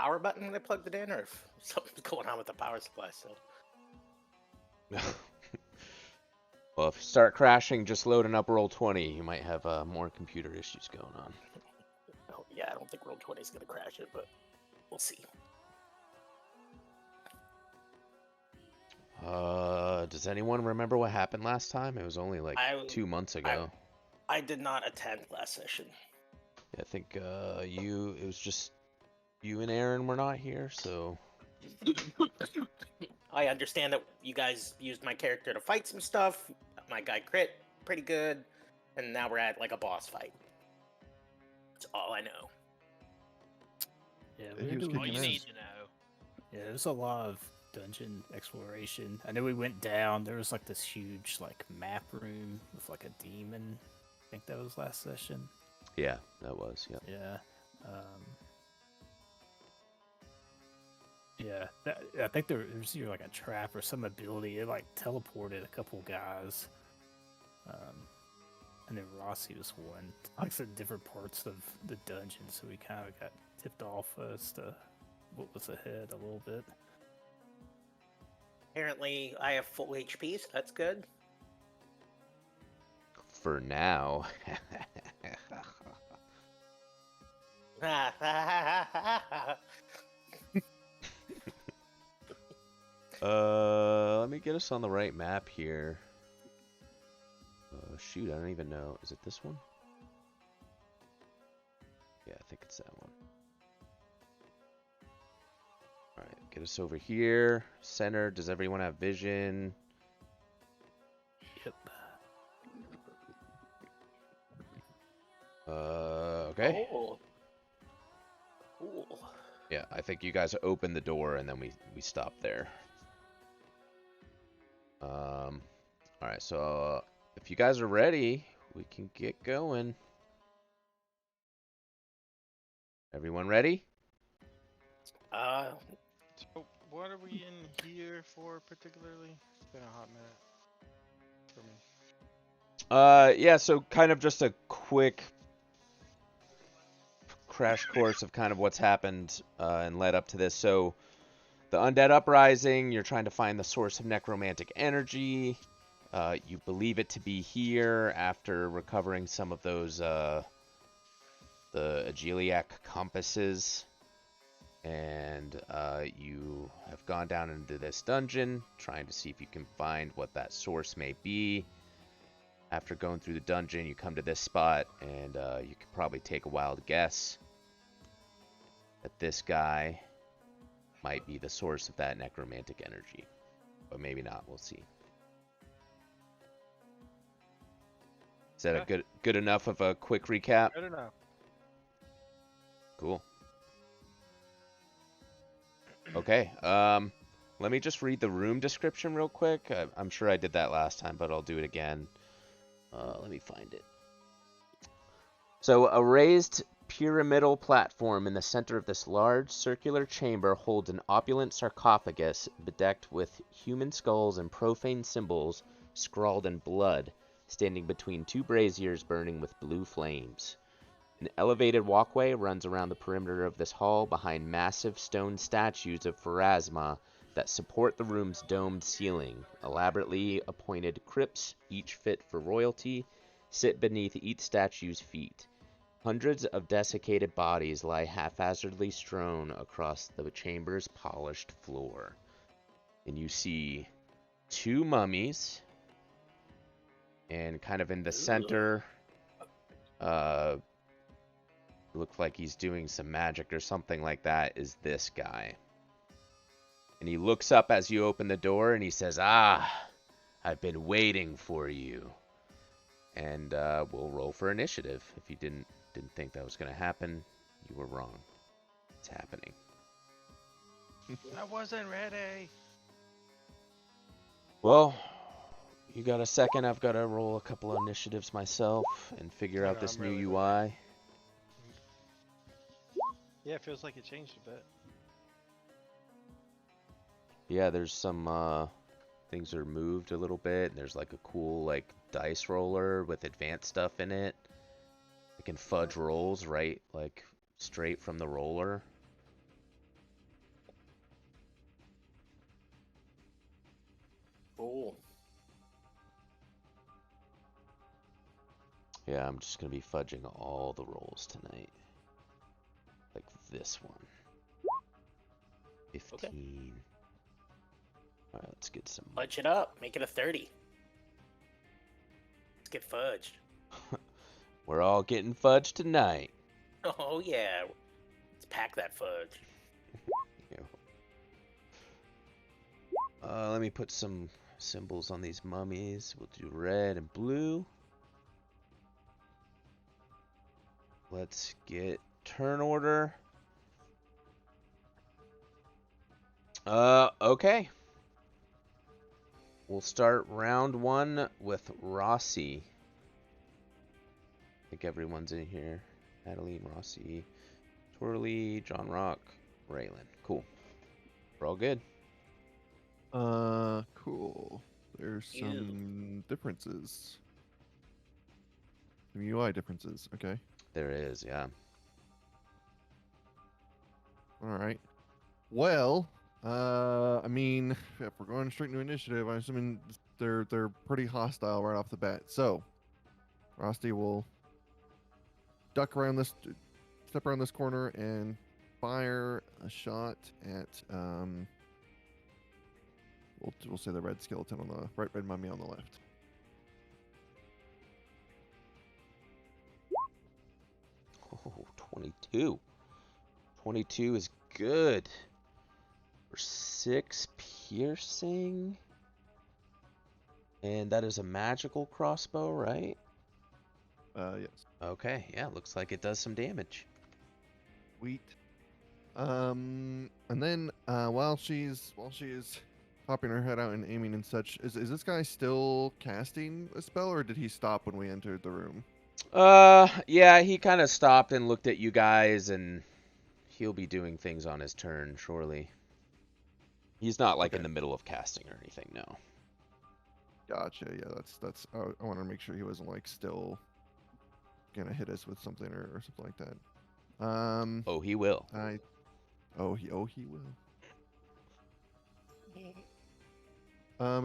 power button when I plugged it in, or if something's going on with the power supply. So Well, if you start crashing, just loading up Roll20, you might have more computer issues going on. oh, yeah, I don't think Roll20 is gonna crash it, but we'll see. Does anyone remember what happened last time? It was only like 2 months ago. I did not attend last session. Yeah, I think it was just you and Aaron were not here, so. I understand that you guys used my character to fight some stuff. My guy crit pretty good, and now we're at like a boss fight. That's all I know. Yeah, He was doing kicking You ass. need to know. Yeah, there's a lot of dungeon exploration. I know we went down. There was like this huge like map room with like a demon. I think that was last session. Yeah, that was, yeah. Yeah. Yeah, I think there was either like a trap or some ability. It like teleported a couple guys. And then Rossi was one. Like I said, different parts of the dungeon, so we kind of got tipped off as to what was ahead a little bit. Apparently, I have full HP, so that's good. For now. Let me get us on the right map here. Shoot, I don't even know. Is it this one? Yeah, I think it's that one. Alright, get us over here. Center, does everyone have vision? Yep. Okay. Oh. Cool. Yeah, I think you guys open the door and then we stop there. Alright, so if you guys are ready, we can get going. Everyone ready? So, what are we in here for particularly? It's been a hot minute for me. Yeah, so kind of just a quick crash course of kind of what's happened and led up to this. So, the Undead Uprising, you're trying to find the source of necromantic energy. You believe it to be here after recovering some of those, the Agiliac compasses. And you have gone down into this dungeon, trying to see if you can find what that source may be. After going through the dungeon, you come to this spot, and you could probably take a wild guess that this guy might be the source of that necromantic energy. But maybe not, we'll see. Is that a good enough of a quick recap? Good enough. Cool. Okay, let me just read the room description real quick. I'm sure I did that last time, but I'll do it again. Let me find it. So, a raised pyramidal platform in the center of this large circular chamber holds an opulent sarcophagus bedecked with human skulls and profane symbols scrawled in blood, standing between two braziers burning with blue flames. An elevated walkway runs around the perimeter of this hall behind massive stone statues of Pharasma that support the room's domed ceiling. Elaborately appointed crypts, each fit for royalty, sit beneath each statue's feet. Hundreds of desiccated bodies lie haphazardly strewn across the chamber's polished floor. And you see two mummies, and kind of in the center, looked like he's doing some magic or something like that, is this guy. And he looks up as you open the door and he says, "Ah, I've been waiting for you." And we'll roll for initiative. If you didn't think that was going to happen, you were wrong. It's happening. I wasn't ready. Well, you got a second? I've got to roll a couple of initiatives myself and figure out No, this I'm new really UI. Yeah, it feels like it changed a bit. Yeah, there's some things are moved a little bit, and there's like a cool like dice roller with advanced stuff in it. I can fudge rolls right like straight from the roller. Yeah, I'm just gonna be fudging all the rolls tonight. Like this one. 15. Okay. Alright, let's get some. Fudge it up. Make it a 30. Let's get fudged. We're all getting fudged tonight. Oh, yeah. Let's pack that fudge. Let me put some symbols on these mummies. We'll do red and blue. Let's get turn order. Okay. We'll start round 1 with Rossi. I think everyone's in here. Adeline, Rossi, Twirly, John Rock, Raylan. Cool. We're all good. Cool. There's Ew. some differences. Some UI differences. Okay. There is, yeah. All right. Well, I mean, if we're going straight into initiative, I'm assuming they're pretty hostile right off the bat. So, Rusty will step around this corner and fire a shot at we'll say the red skeleton on the red mummy on the left. Oh, 22. 22 is good. For 6 piercing. And that is a magical crossbow, right? Yes. Okay, yeah, looks like it does some damage. Sweet. And then while she is popping her head out and aiming and such, is this guy still casting a spell, or did he stop when we entered the room? Yeah, he kind of stopped and looked at you guys, and he'll be doing things on his turn, surely. He's not like Okay. in the middle of casting or anything, no. Gotcha. Yeah, that's. I wanted to make sure he wasn't like still gonna hit us with something or something like that. Oh, he will. He will.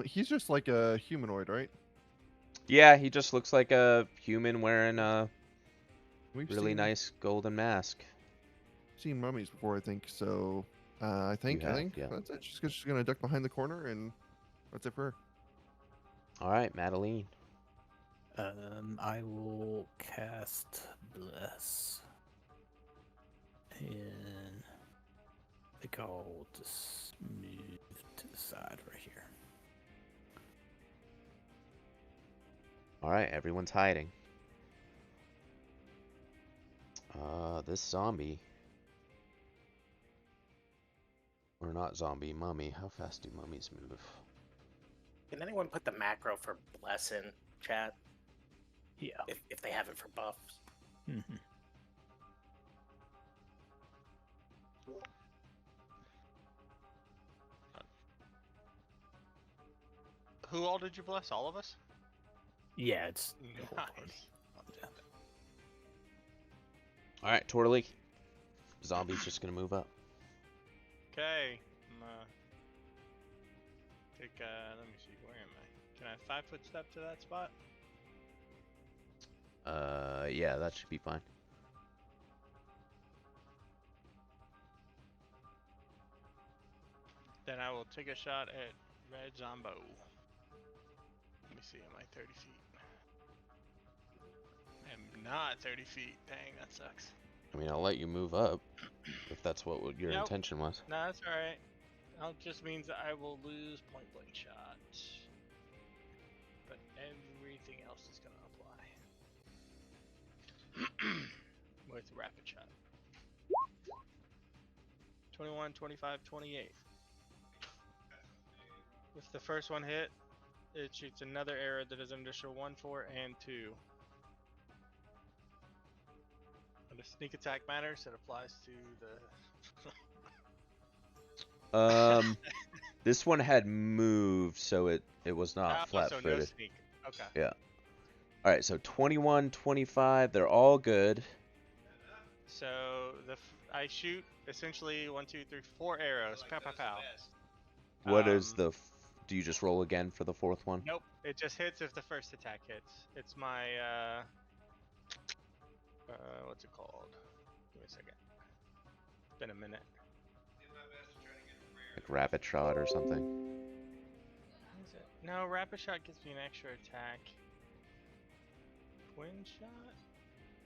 He's just like a humanoid, right? Yeah, he just looks like a human wearing a We've really seen, nice golden mask. seen mummies before, I think. So, I think have, yeah. that's it. She's gonna duck behind the corner, and that's it for her. All right, Madeline. I will cast Bless. And I think I'll just move to the side right here. All right, everyone's hiding. This zombie. Or not zombie, mummy. How fast do mummies move? Can anyone put the macro for bless in chat? Yeah. If they have it for buffs. Mm-hmm. Who all did you bless? All of us? Yeah, it's the whole party. Nice. Yeah. All right, Twirly. Zombie's just gonna move up. Okay. I'm take. Let me see. Where am I? Can I 5-foot step to that spot? Yeah, that should be fine. Then I will take a shot at Red Zombo. Let me see. Am I 30 feet? I'm not 30 feet. Dang, that sucks. I mean, I'll let you move up if that's what your Nope. intention was. No, that's alright. That just means that I will lose point blank shot. But everything else is going to apply. With rapid shot. 21, 25, 28. If the first one hit, it shoots another arrow that is an additional 1, 4, and 2. And the sneak attack matters, it applies to the... This one had moved, so it was not so no flat-footed. sneak. Okay. Yeah. All right, so 21, 25, they're all good. So I shoot essentially 1, 2, 3, 4 arrows. Pow, pow, pow. What is the? Do you just roll again for the fourth one? Nope. It just hits if the first attack hits. It's my What's it called? Give me a second. It's been a minute. Like rapid shot or something. Is it? No, rapid shot gives me an extra attack. Twin shot?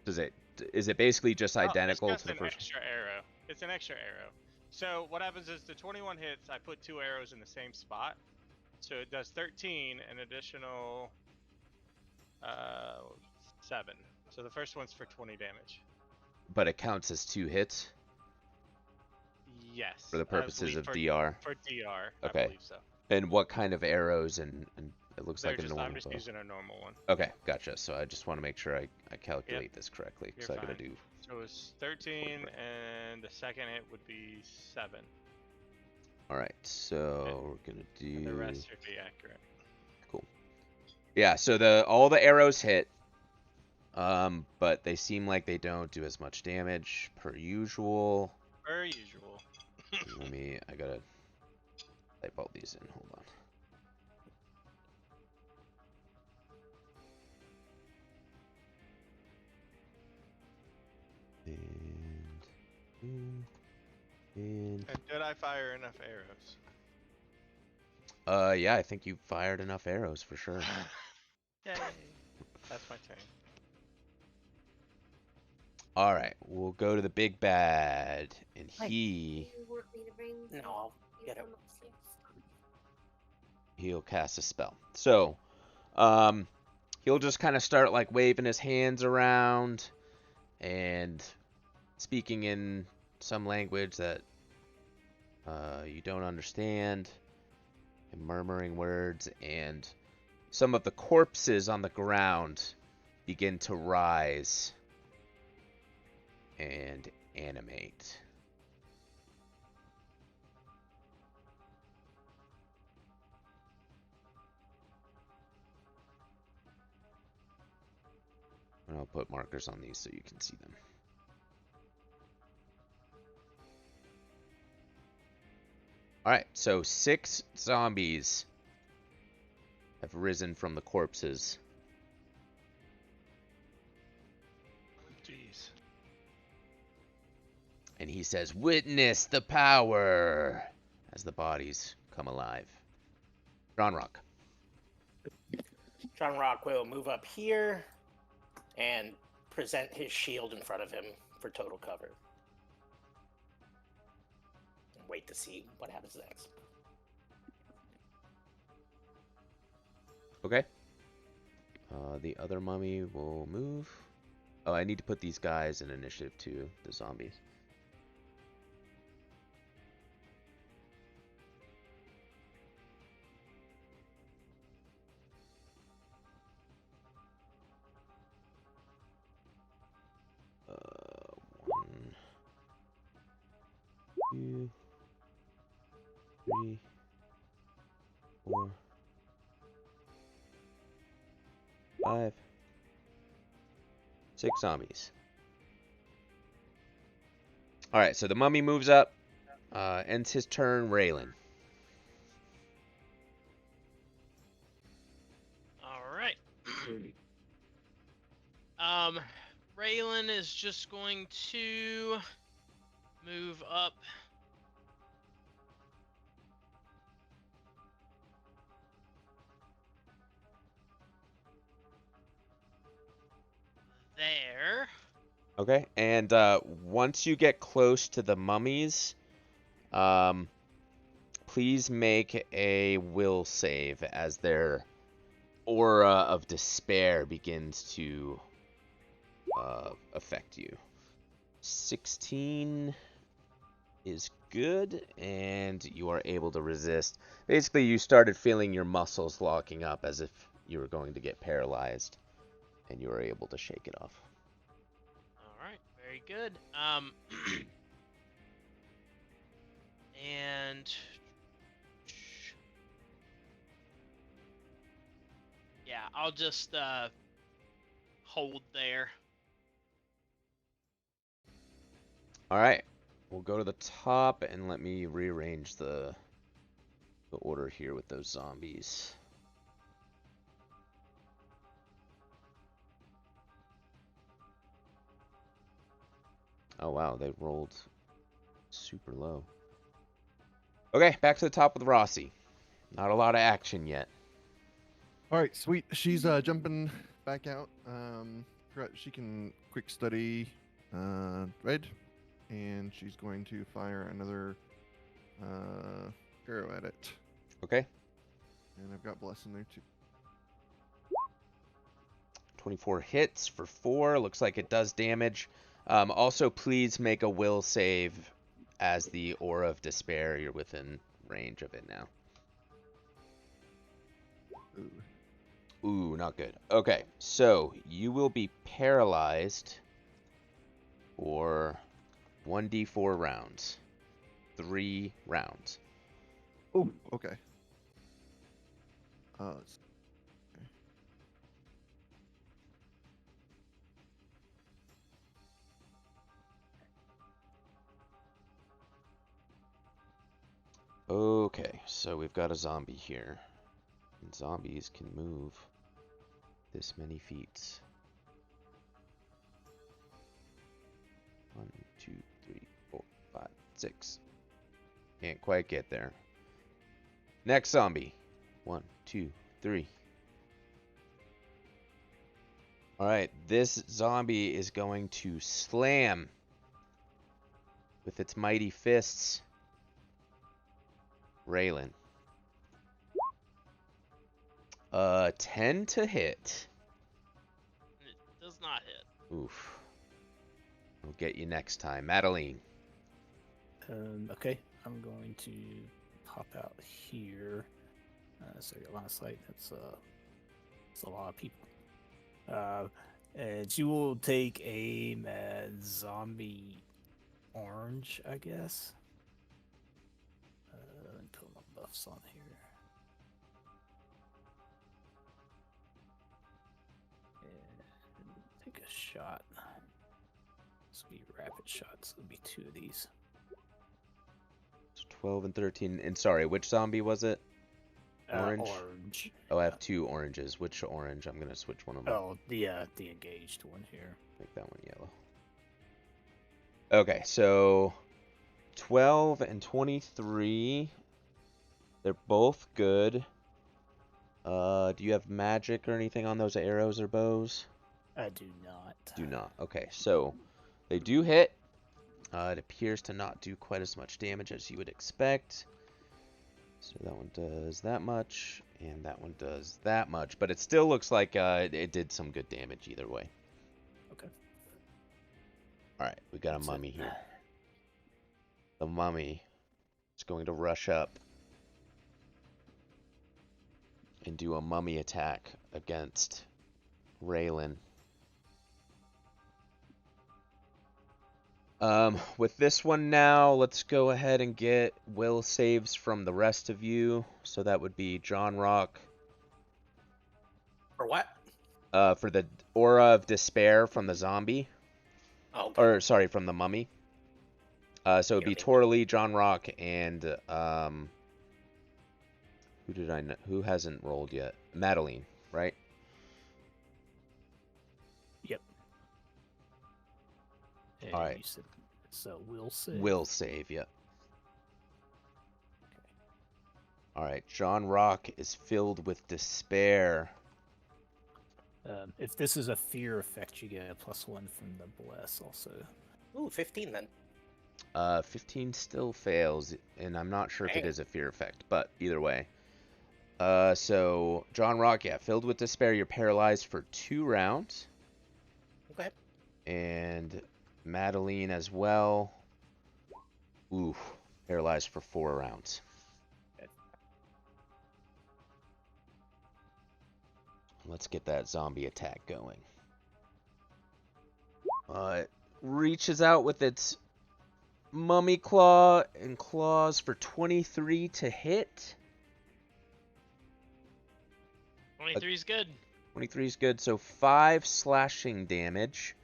Is it basically just identical it's just to the an first extra arrow. It's an extra arrow. So what happens is the 21 hits, I put 2 arrows in the same spot. So it does 13, an additional 7. So the first one's for 20 damage. one? But it counts as 2 hits Yes. for the purposes of DR. For DR, Okay. I believe so. And what kind of arrows and it looks like a normal I'm just bow. using a normal one. Okay, gotcha. So I just want to make sure I calculate this correctly. You're So I gotta fine. do. So it's 13, and the second hit would be 7. Alright, so we're gonna And the do. rest should be accurate. Cool. Yeah, so all the arrows hit. But they seem like they don't do as much damage per usual. Per usual. I gotta type all these in. Hold on. And And did I fire enough arrows? yeah, I think you fired enough arrows for sure. Yay! That's my turn. All right, we'll go to the big bad, and You want me to bring? No, I'll get it. He'll cast a spell. So, he'll just kind of start like waving his hands around and speaking in some language that you don't understand, and murmuring words, and some of the corpses on the ground begin to rise and animate. And I'll put markers on these so you can see them. Alright, so 6 zombies have risen from the corpses. Jeez. And he says, "Witness the power," as the bodies come alive. John Rock. John Rock will move up here and present his shield in front of him for total cover. And wait to see what happens next. Okay. The other mummy will move. Oh, I need to put these guys in initiative too, the zombies. One, 2, 3, 4, 5, 6 zombies. Alright, so the mummy moves up, ends his turn, Raylan. Alright. Raylan is just going to move up there. Okay, and once you get close to the mummies, please make a will save as their aura of despair begins to affect you. 16 is good, and you are able to resist. Basically, you started feeling your muscles locking up as if you were going to get paralyzed, and you were able to shake it off. Alright, very good. And yeah, I'll just hold there. All right, we'll go to the top, and let me rearrange the order here with those zombies. Oh wow, they rolled super low. Okay, back to the top with Rossi. Not a lot of action yet. All right, sweet. She's jumping back out. She can quick study red, and she's going to fire another arrow at it. Okay. And I've got bless in there too. 24 hits for 4. Looks like it does damage. Also, please make a will save as the Aura of Despair. You're within range of it now. Ooh, not good. Okay, so you will be paralyzed for 1d4 rounds. 3 rounds. Oh, okay. Let's- Okay, so we've got a zombie here. And zombies can move this many feet. 1, 2, 3, 4, 5, 6. Can't quite get there. Next zombie. 1, 2, 3. Alright, this zombie is going to slam with its mighty fists Raylan. 10 to hit. It does not hit. Oof. We'll get you next time. Madeline. Okay, I'm going to pop out here. So I got line of sight. That's a lot of people. And she will take aim at zombie orange, I guess. Let me put my buffs on here. And take a shot. This will be rapid shots. There'll be 2 of these. 12 and 13. And sorry, which zombie was it? Orange? Orange. Oh, I have 2 oranges. Which orange? I'm going to switch one of them. Oh, the engaged one here. Make that one yellow. Okay, so 12 and 23. They're both good. Do you have magic or anything on those arrows or bows? I do not. Do not. Okay, so they do hit. It appears to not do quite as much damage as you would expect. So that one does that much, and that one does that much. But it still looks like it did some good damage either way. Okay. Alright, we got That's a mummy it. here. The mummy is going to rush up and do a mummy attack against Raylan. With this one now, let's go ahead and get will saves from the rest of you. So that would be John Rock. For what? For the Aura of Despair from the zombie. Oh, okay. Or, sorry, from the mummy. So it'd be Yeah, Torley, John Rock, and, who did I know? Who hasn't rolled yet? Madeline, right? Yep. And Alright. you said, so will save. Will save, yep. Alright, John Rock is filled with despair. If this is a fear effect, you get a +1 from the bless also. Ooh, 15 then. 15 still fails, and I'm not sure if it Dang. is a fear effect, but either way. So, John Rock, yeah, filled with despair, you're paralyzed for 2 rounds. Okay. And Madeline as well. Ooh, paralyzed for 4 rounds. Let's get that zombie attack going. It reaches out with its mummy claw and claws for 23 to hit. 23 is good. 23 is good, so 5 slashing damage.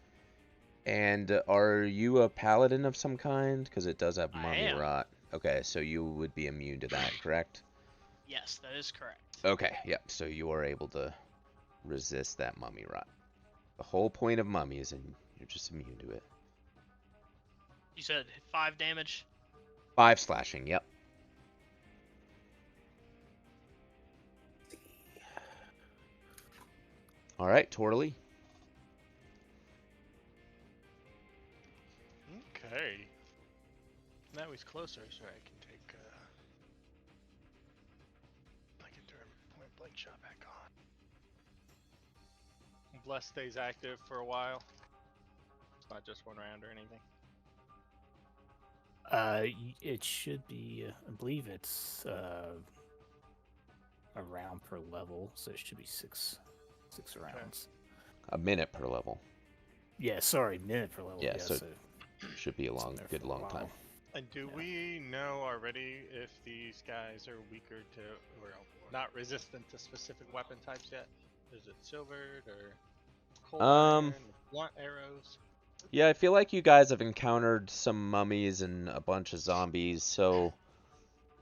And are you a paladin of some kind? Because it does have I mummy am. rot. Okay, so you would be immune to that, correct? Yes, that is correct. Okay, yep, so you are able to resist that mummy rot. The whole point of mummy is you're just immune to it. You said 5 damage. 5 slashing, yep. All right, Torley. Okay. Now he's closer, so I can take I can turn point blank shot back on. Bless stays active for a while. It's not just one round or anything. It should be. I believe it's a round per level, so it should be six rounds. A minute per level. Yeah, sorry, minute per level. Yeah, Yeah, so so should be a it's in long, there good for a long while. time. And do Yeah. we know already if these guys are weaker to, or not resistant to specific weapon types yet? Is it silvered or cold iron, blunt arrows? Yeah, I feel like you guys have encountered some mummies and a bunch of zombies, so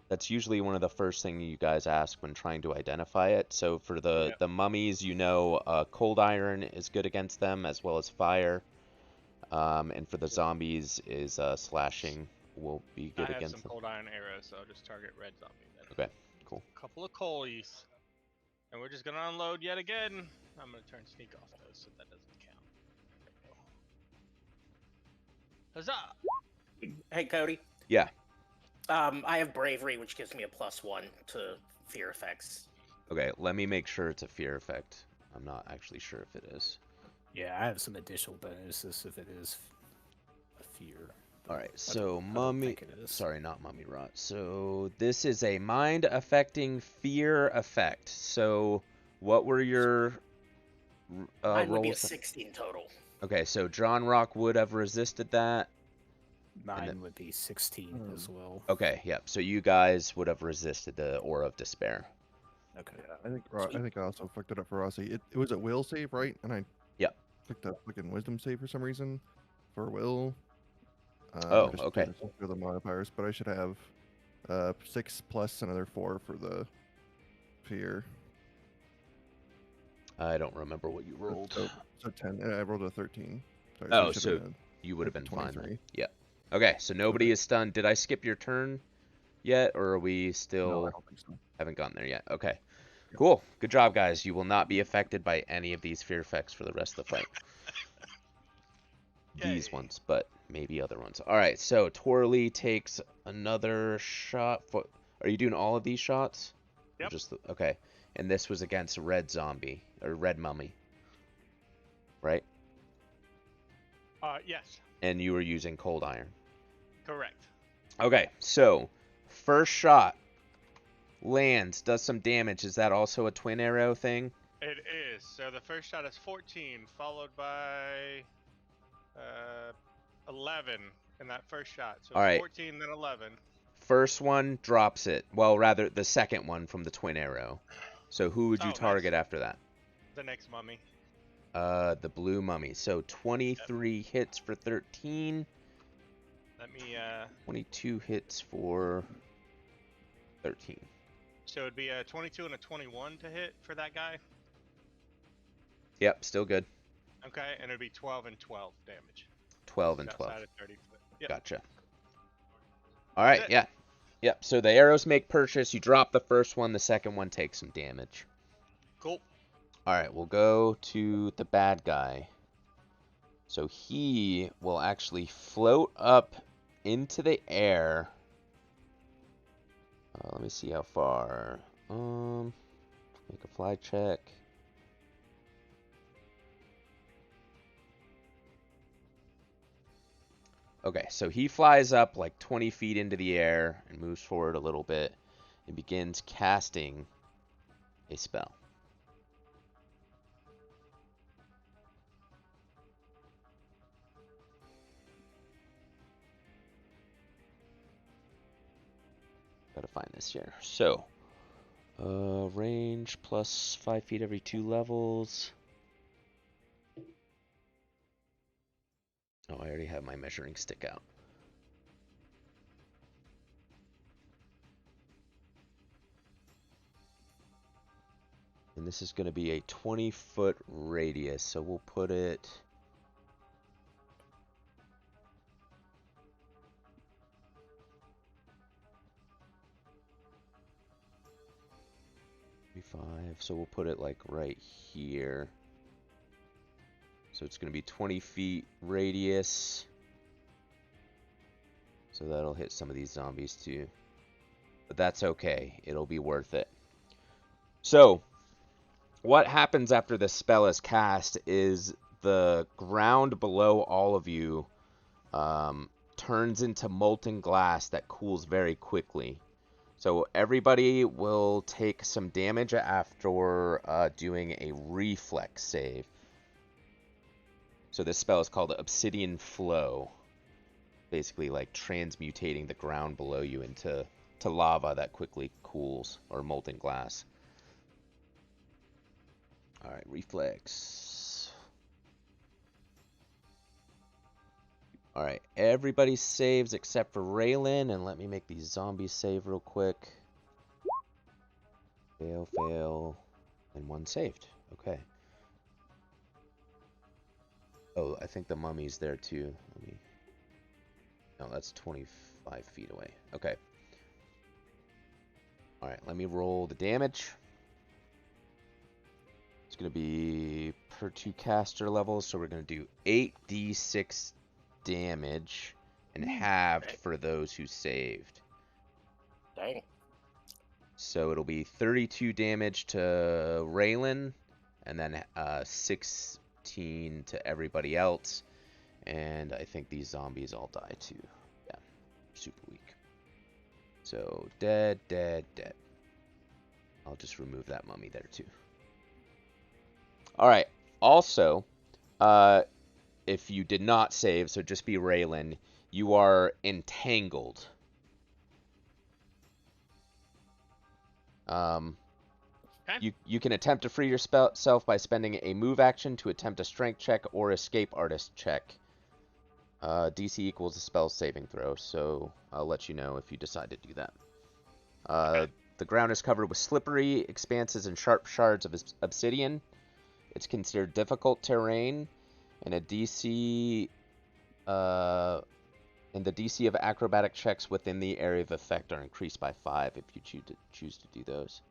that's usually one of the first things you guys ask when trying to identify it. So for the mummies, you know, cold iron is good against them as well as fire. And for the zombies, is slashing will be good I have against some them. cold iron arrows, so I'll just target red zombie then. Okay, cool. Couple of coalies. And we're just gonna unload yet again. I'm gonna turn sneak off though, so that doesn't count. There we go. Huzzah! Hey, Cody. Yeah. I have bravery, which gives me a +1 to fear effects. Okay, let me make sure it's a fear effect. I'm not actually sure if it is. Yeah, I have some additional bonuses if it is a fear. All right, I so don't mummy. think it is. Sorry, not mummy rot. So this is a mind-affecting fear effect. So what were your Mine would be a rolls? 16 total. Okay, so John Rock would have resisted that. Mine would be 16 as well. Okay, yep. So you guys would have resisted the Aura of Despair. Okay. Yeah, I think I also fucked it up for Rossi. It was a will save, right? And I Yep. picked up fucking wisdom save for some reason for will. Oh, just okay. For the modifiers, but I should have 6 plus another 4 for the fear. I don't remember what you rolled. So 10. I rolled a 13. Sorry, Oh, it should've so been you would have been fine then. 23. Yep. Okay, so nobody Okay. is stunned. Did I skip your turn yet, or are we No, still I don't think so. haven't gotten there yet? Okay. Yep. Cool. Good job, guys. You will not be affected by any of these fear effects for the rest of the fight. These Yay. ones, but maybe other ones. All right, so Torley takes another shot. Are you doing all of these shots? Yep. Or just okay. And this was against red zombie or red mummy, right? Yes. And you were using cold iron. Correct. Okay, so first shot lands, does some damage. Is that also a twin arrow thing? It is. So the first shot is 14, followed by 11 in that first shot. So All right. 14, then 11. First one drops it. Well, rather the second one from the twin arrow. So who would you Oh, target nice. after that? The next mummy. The blue mummy. So 23 hits for 13. Let me 22 hits for 13. So it'd be a 22 and a 21 to hit for that guy. Yep, still good. Okay, and it'd be 12 and 12 damage. 12 and It's 12. outside of 30 foot. Yep. Gotcha. All right, it. yeah. Yep, so the arrows make purchase. You drop the first one, the second one takes some damage. Cool. All right, we'll go to the bad guy. So he will actually float up into the air. Let me see how far. Make a fly check. Okay, so he flies up like 20 feet into the air and moves forward a little bit and begins casting a spell. Gotta find this here. So, range plus 5 feet every 2 levels. Oh, I already have my measuring stick out. And this is going to be a 20-foot radius, so we'll put it 25. So we'll put it like right here. So it's going to be 20 feet radius. So that'll hit some of these zombies too. But that's okay. It'll be worth it. So, what happens after the spell is cast is the ground below all of you turns into molten glass that cools very quickly. So everybody will take some damage after doing a reflex save. So this spell is called Obsidian Flow. Basically like transmutating the ground below you into lava that quickly cools, or molten glass. Alright, reflex. Alright, everybody saves except for Raylan, and let me make these zombies save real quick. Fail, fail, and one saved. Okay. Oh, I think the mummy's there too. Let me... No, that's 25 feet away. Okay. Alright, let me roll the damage. It's going to be per 2 caster levels, so we're going to do 8d6 damage and halved for those who saved. Dang. So it'll be 32 damage to Raylan, and then 16 to everybody else. And I think these zombies all die too. Yeah, super weak. So dead, dead, dead. I'll just remove that mummy there too. All right. Also, if you did not save, so just be Raylan, you are entangled. Okay. You can attempt to free yourself by spending a move action to attempt a strength check or escape artist check. DC equals the spell saving throw, so I'll let you know if you decide to do that. Okay. The ground is covered with slippery expanses and sharp shards of obsidian. It's considered difficult terrain, and the DC of acrobatic checks within the area of effect are increased by 5 if you choose to do those.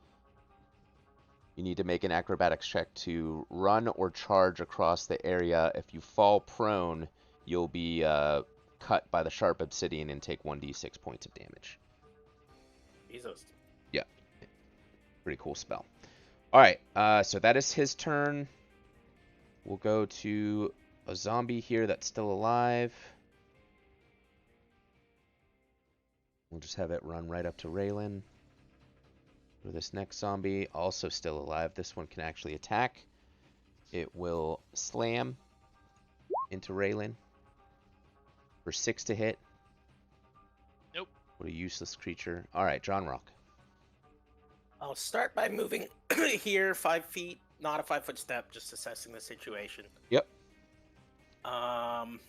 You need to make an acrobatics check to run or charge across the area. If you fall prone, you'll be cut by the sharp obsidian and take 1d6 points of damage. Jesus. Yeah. Pretty cool spell. Alright, so that is his turn. We'll go to a zombie here that's still alive. We'll just have it run right up to Raylan. For this next zombie, also still alive. This one can actually attack. It will slam into Raylan for 6 to hit. Nope. What a useless creature. Alright, John Rock. I'll start by moving here 5 feet, not a 5-foot step, just assessing the situation. Yep. Alright,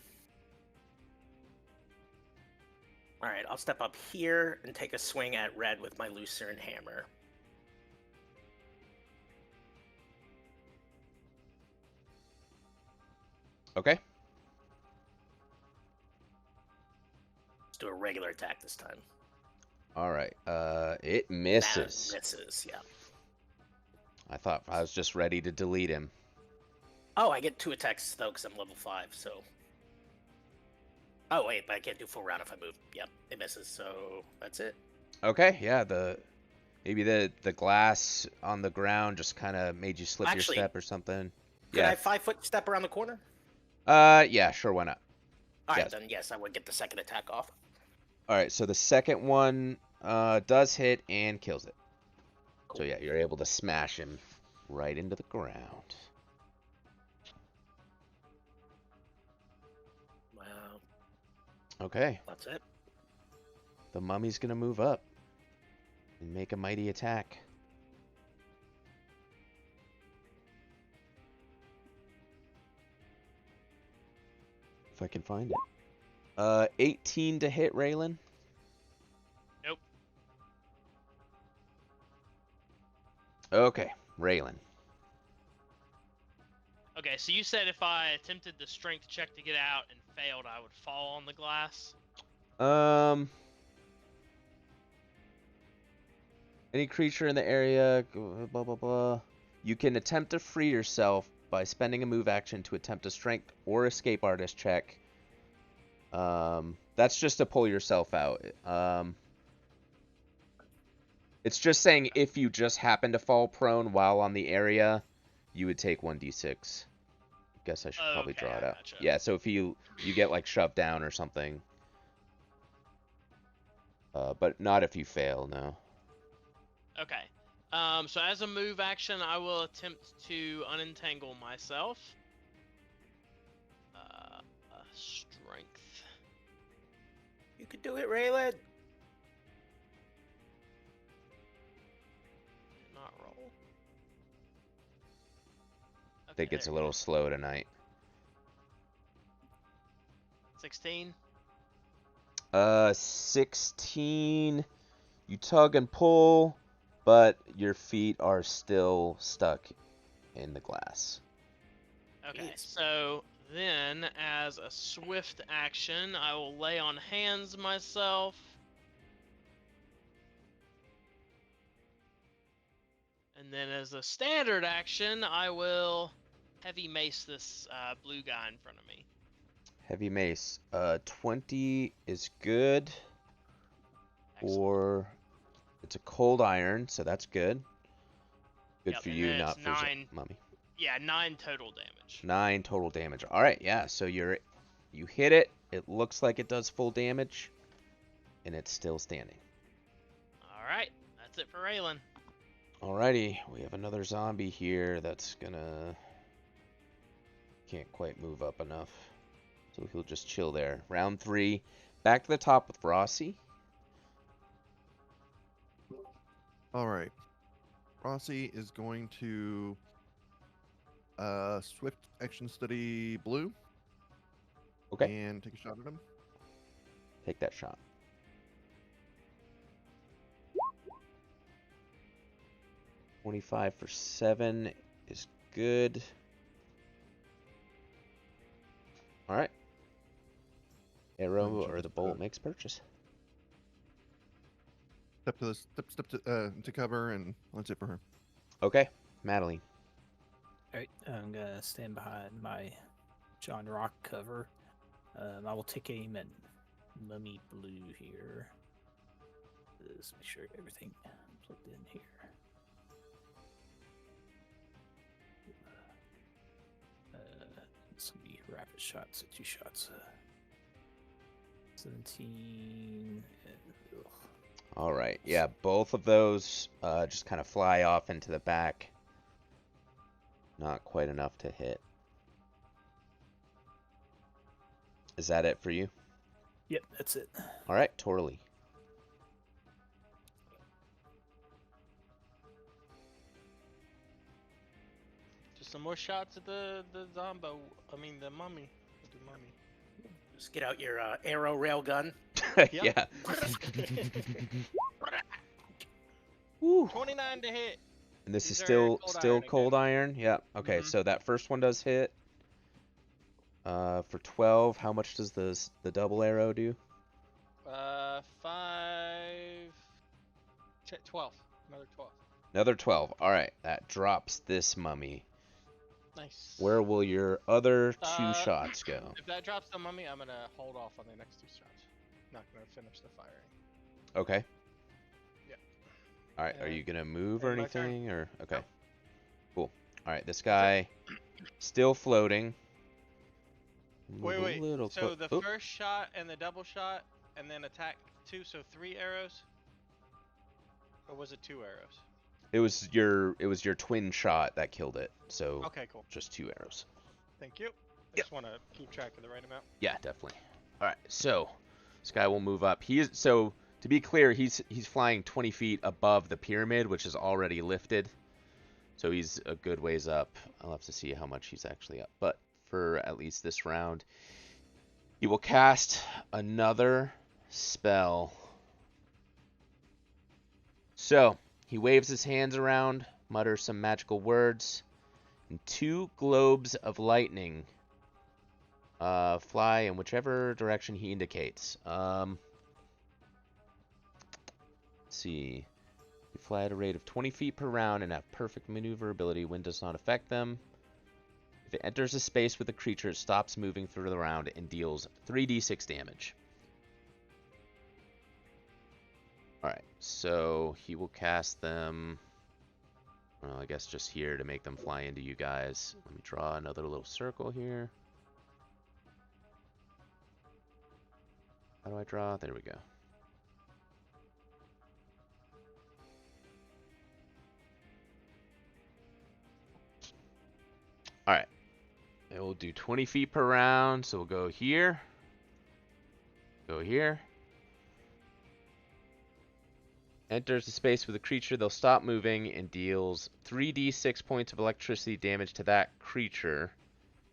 I'll step up here and take a swing at red with my Lucerne hammer. Okay. Let's do a regular attack this time. Alright, it misses. That misses, yeah. I thought I was just ready to delete him. Oh, I get 2 attacks though, because I'm level 5, so... Oh, wait, but I can't do full round if I move. Yep, it misses, so that's it. Okay, yeah, maybe the glass on the ground just kind of made you slip Actually, your step or something. Could I 5-foot step around the corner? Yeah, sure, why not? Alright, Yes. then yes, I would get the second attack off. Alright, so the second one does hit and kills it. So yeah, you're able to smash him right into the ground. Wow, Okay, that's it. the mummy's gonna move up and make a mighty attack. If I can find it. 18 to hit Raylan. Nope. Okay, Raylan. Okay, so you said if I attempted the strength check to get out and failed, I would fall on the glass? Any creature in the area, blah, blah, blah. You can attempt to free yourself by spending a move action to attempt a strength or escape artist check. That's just to pull yourself out. It's just saying if you just happen to fall prone while on the area, you would take 1d6. Guess I should probably Okay, draw I it out. gotcha. Yeah, so if you get like shoved down or something. But not if you fail, no. Okay. So as a move action, I will attempt to unentangle myself. Strength. You could do it, Raylan. Did not roll. I think Okay, it's a there little it is. slow tonight. 16. 16. You tug and pull, but your feet are still stuck in the glass. Okay, Jeez. so then as a swift action, I will lay on hands myself. And then as a standard action, I will heavy mace this blue guy in front of me. Heavy mace. 20 is good. Excellent. Or it's a cold iron, so that's good. Good Yep, for and you, then not it's for 9. Mummy. Yeah, 9 total damage. 9 total damage. All right, yeah. So you hit it. It looks like it does full damage, and it's still standing. Alright, that's it for Raylan. Alrighty, we have another zombie here that's can't quite move up enough. So he'll just chill there. Round 3. Back to the top with Rossi. All right. Rossi is going to swift action study blue. Okay. And take a shot at him. Take that shot. $25 for 7 is good. Alright. Arrow or the bolt makes purchase. Step to cover, and that's it for her. Okay, Madeline. Alright, I'm gonna stand behind my John Rock cover. I will take aim at Mummy Blue here. Let's make sure everything plugged in here. This will be rapid shots, so 2 shots. 17. And, All right, yeah, both of those just kind of fly off into the back. Not quite enough to hit. Is that it for you? Yep, that's it. All right, Torley. Just some more shots at the zombo. I mean the mummy. The mummy. Just get out your arrow rail gun. Yeah. Woo. 29 to hit. And this These is are still cold still iron cold again. iron. Yeah. Okay, Mhm. so that first one does hit. For 12, how much does the double arrow do? 5. 12. Another 12. Another 12. All right, that drops this mummy. Nice. Where will your other 2 Uh, shots go? If that drops the mummy, I'm gonna hold off on the next 2 shots. Not gonna finish the firing. Okay. Yeah. All right, are And- you gonna move or and my turn. anything, or okay? No. Cool. All right, this guy still floating. Move a Wait. little So clo- the Oop. first shot and the double shot, and then attack 2, so 3 arrows? Or was it 2 arrows? It was your twin shot that killed it. So Okay, cool. just 2 arrows. Thank you. I just want to keep track of the right amount. Yeah, definitely. All right, so this guy will move up. So to be clear, he's flying 20 feet above the pyramid, which is already lifted. So he's a good ways up. I'll have to see how much he's actually up. But for at least this round, he will cast another spell. So he waves his hands around, mutters some magical words, and 2 globes of lightning fly in whichever direction he indicates. Let's see. They fly at a rate of 20 feet per round and have perfect maneuverability. Wind does not affect them. If it enters a space with a creature, it stops moving through the round and deals 3d6 damage. Alright, so he will cast them, well, I guess just here to make them fly into you guys. Let me draw another little circle here. How do I draw? There we go. Alright. It will do 20 feet per round, so we'll go here. Go here. Enters the space with a creature, they'll stop moving and deals 3d6 points of electricity damage to that creature.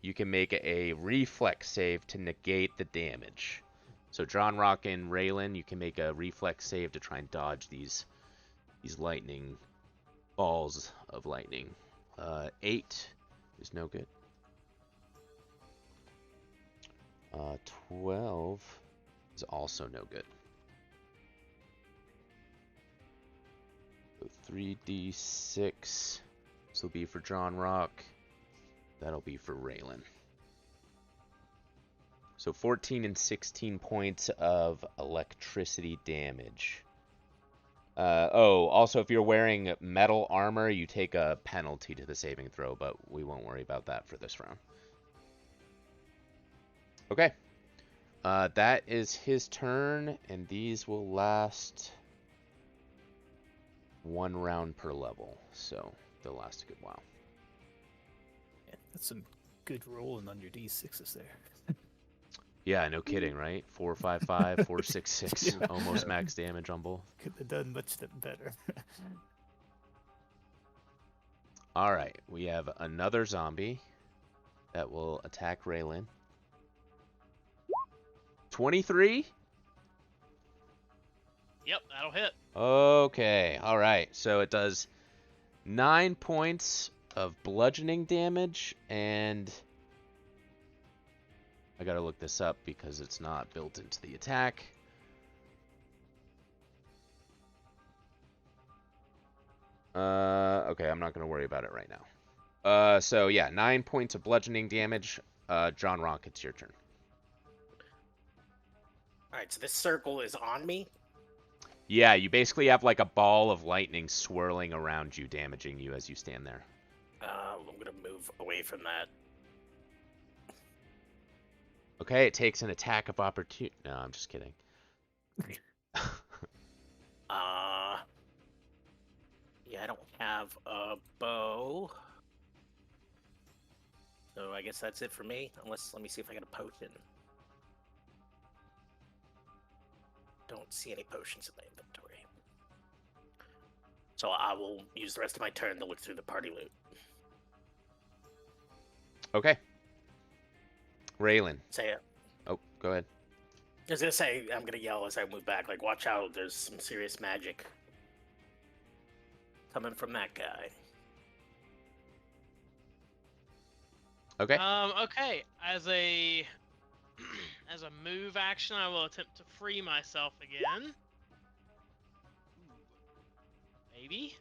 You can make a reflex save to negate the damage. So John Rock and Raylan, you can make a reflex save to try and dodge these lightning balls of lightning. 8 is no good. 12 is also no good. 3d6. This will be for John Rock. That'll be for Raylan. So 14 and 16 points of electricity damage. Also, if you're wearing metal armor, you take a penalty to the saving throw, but we won't worry about that for this round. Okay. That is his turn, and these will last 1 round per level, so they'll last a good while. Yeah, that's some good rolling on your d6s there. Yeah, no kidding, right? 4, 5, 5, 4, 6, 6. Yeah. Almost max damage on both. Could have done much better. Alright, we have another zombie that will attack Raylan. 23? Yep, that'll hit. Okay, alright. So it does 9 points of bludgeoning damage, and I gotta look this up because it's not built into the attack. Okay, I'm not gonna worry about it right now. So yeah, 9 points of bludgeoning damage. John Rock, it's your turn. Alright, so this circle is on me. Yeah, you basically have like a ball of lightning swirling around you, damaging you as you stand there. I'm gonna move away from that. Okay, it takes an attack of opportunity. No, I'm just kidding. Yeah, I don't have a bow. So I guess that's it for me. Unless, let me see if I got a potion. Don't see any potions in my inventory. So I will use the rest of my turn to look through the party loot. Okay. Raylan. Say it. Oh, go ahead. I was gonna say, I'm gonna yell as I move back, like, watch out, there's some serious magic coming from that guy. Okay. Okay. As a as a move action, I will attempt to free myself again. Maybe.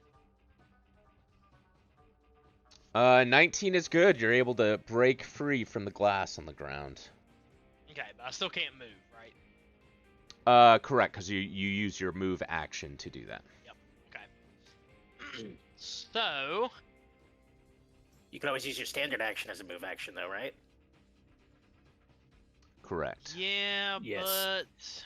19 is good. You're able to break free from the glass on the ground. Okay, but I still can't move, right? Correct, because you use your move action to do that. Okay. So, You can always use your standard action as a move action, though, right? Correct. yeah, Yes. but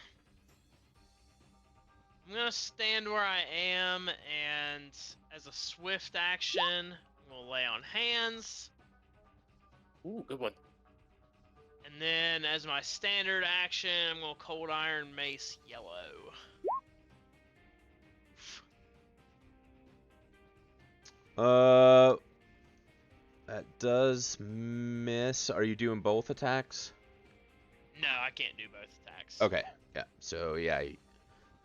I'm gonna stand where I am, and as a swift action, we'll lay on hands, Ooh, good one. and then as my standard action, I'm gonna cold iron mace yellow. That does miss. Are you doing both attacks? No, I can't do both attacks. Okay. Yeah. So yeah, I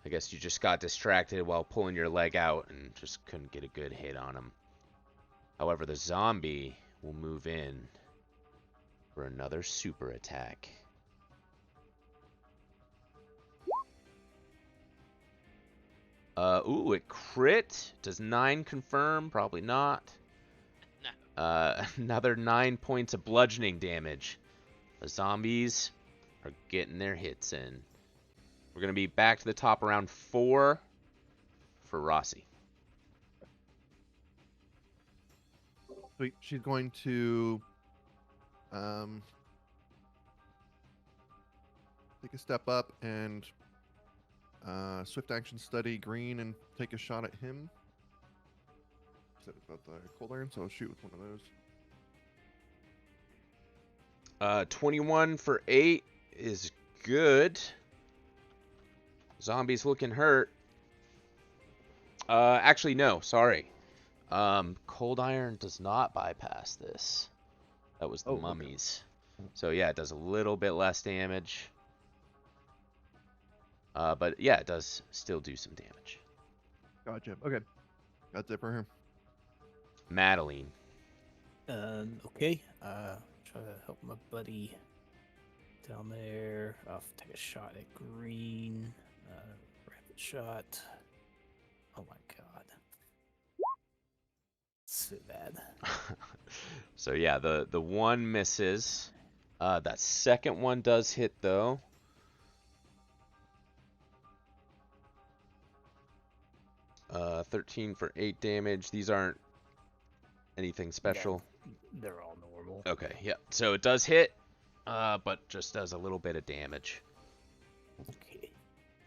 guess you just got distracted while pulling your leg out and just couldn't get a good hit on him. However, the zombie will move in for another super attack. Ooh, it crit. Does 9 confirm? Probably not. No. Another 9 points of bludgeoning damage. The zombies are getting their hits in. We're going to be back to the top around 4 for Rossi. Sweet. She's going to take a step up and swift action study green and take a shot at him. Said about the cold iron, so I'll shoot with one of those. 21 for 8 is good. Zombies looking hurt. Actually, no, sorry. Cold iron does not bypass this. That was the Oh, okay. mummies. So yeah, it does a little bit less damage. But yeah, it does still do some damage. Gotcha. Okay. That's it for her. Madeline. Okay. Try to help my buddy down there. I'll take a shot at green. Rapid shot. Oh my god. So bad. So yeah, the one misses. That second one does hit though. Uh, 13 for 8 damage. These aren't anything special. They're all normal. Okay, yeah. So it does hit, but just does a little bit of damage. Okay.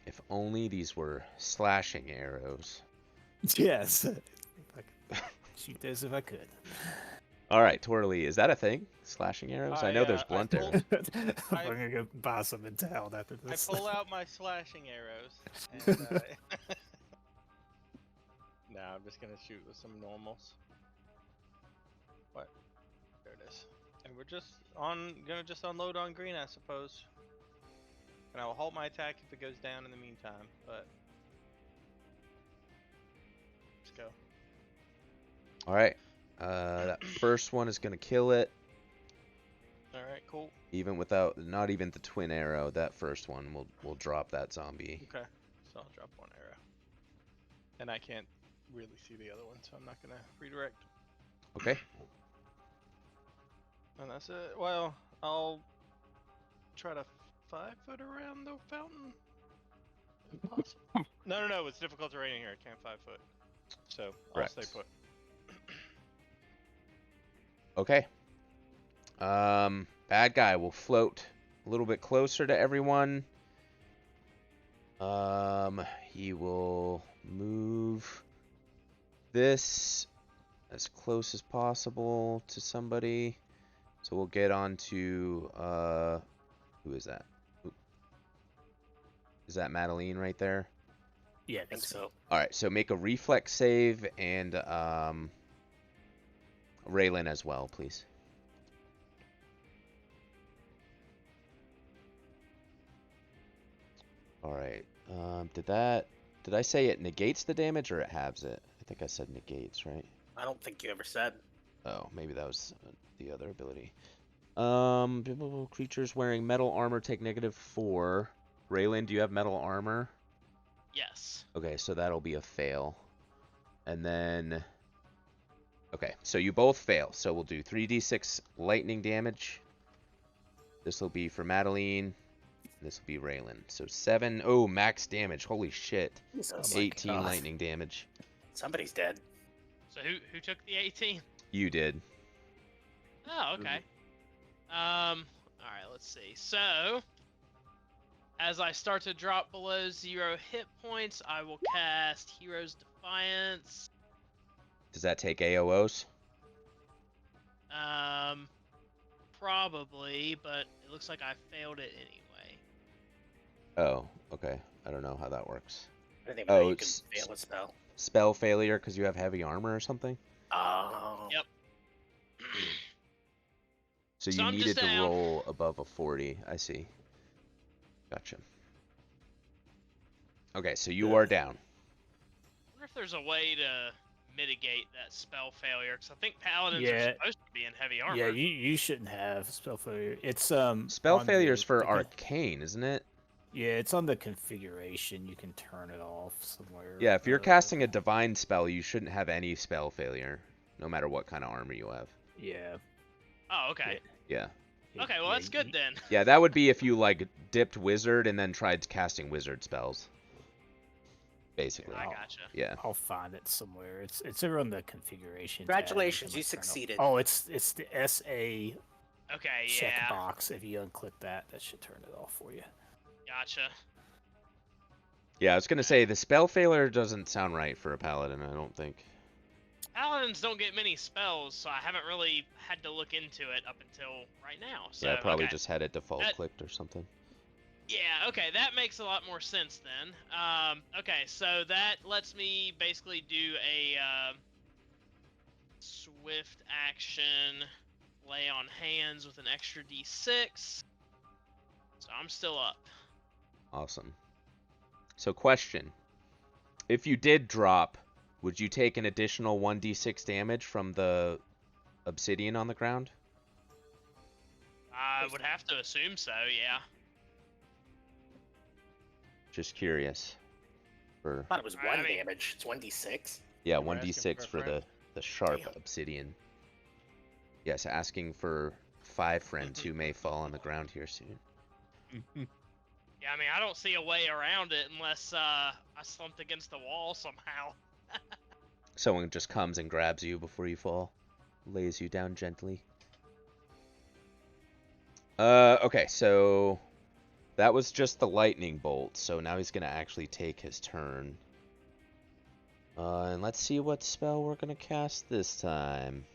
If only these were slashing arrows. Yes. If I could shoot those if I could. All right, Twirly, is that a thing? Slashing arrows? I know there's I blunt pulled- arrows. I'm gonna go buy some in town after I this. pull out my slashing arrows. And, no, I'm just gonna shoot with some normals. What? There it is. And we're just gonna unload on green, I suppose. And I will halt my attack if it goes down in the meantime. But let's go. All right, that first one is gonna kill it, All right, cool. even without, not even the twin arrow. That first one will drop that zombie. Okay, so I'll drop one arrow. And I can't really see the other one, so I'm not gonna redirect. Okay. And that's it. Well, I'll try to 5-foot around the fountain. If possible. No. It's difficult terrain here. I can't 5-foot. So I'll stay Correct. put. Okay. Bad guy will float a little bit closer to everyone. He will move this as close as possible to somebody. So we'll get on to, who is that? Is that Madeline right there? Yeah, I think so. All right, so make a reflex save and Raylan as well, please. All right. Did I say it negates the damage or it halves it? I think I said negates, right? I don't think you ever said. Oh, maybe that was the other ability. Creatures wearing metal armor take -4. Raylan, do you have metal armor? Yes. Okay, so that'll be a fail. And then... Okay, so you both fail. So we'll do 3d6 lightning damage. This will be for Madeline. This will be Raylan. So 7... Oh, max damage. Holy shit. Jesus. my 18 God. lightning damage. Somebody's dead. So who took the 18? You did. Oh, okay. All right, let's see. So, as I start to drop below 0 hit points, I will cast Hero's Defiance. Does that take AOs? Probably, but it looks like I failed it anyway. Oh, okay. I don't know how that works. I didn't even know Oh, you could it's- fail a spell. Spell failure because you have heavy armor or something? Oh. Yep. So So you I'm just needed to down. roll above a 40. I see. Gotcha. Okay, so you are down. I wonder if there's a way to mitigate that spell failure, because I think paladins Yeah. are supposed to be in heavy armor. Yeah, you shouldn't have spell failure. It's Spell on failure's the- for the- arcane, isn't it? Yeah, it's on the configuration. You can turn it off somewhere. Yeah, if you're casting a divine spell, you shouldn't have any spell failure, no matter what kind of armor you have. Yeah. Oh, okay. Yeah. Okay, well that's good then. Yeah, that would be if you like dipped wizard and then tried casting wizard spells. Basically. I gotcha. Yeah. I'll find it somewhere. It's over on the configuration. Congratulations, tab. you can, like, turn it off. succeeded. Oh, it's the SA Okay, yeah. checkbox. If you unclick that, that should turn it off for you. Gotcha. Yeah, I was gonna say the spell failure doesn't sound right for a paladin, I don't think. Paladins don't get many spells, so I haven't really had to look into it up until right now. So, Yeah, I probably okay. just had it default That- clicked or something. Yeah, okay, that makes a lot more sense then. Okay, so that lets me basically do a swift action, lay on hands with an extra d6. So I'm still up. Awesome. So question. If you did drop, would you take an additional 1d6 damage from the obsidian on the ground? I would have to assume so, yeah. Just curious. I thought it was I 1 mean- damage. It's 1d6. Yeah, We're asking 1d6 for a for friend. the sharp Damn. obsidian. Yes, asking for 5 friends who may fall on the ground here soon. Yeah, I mean, I don't see a way around it unless I slumped against the wall somehow. Someone just comes and grabs you before you fall, lays you down gently. Okay, so that was just the lightning bolt, so now he's gonna actually take his turn. And let's see what spell we're gonna cast this time.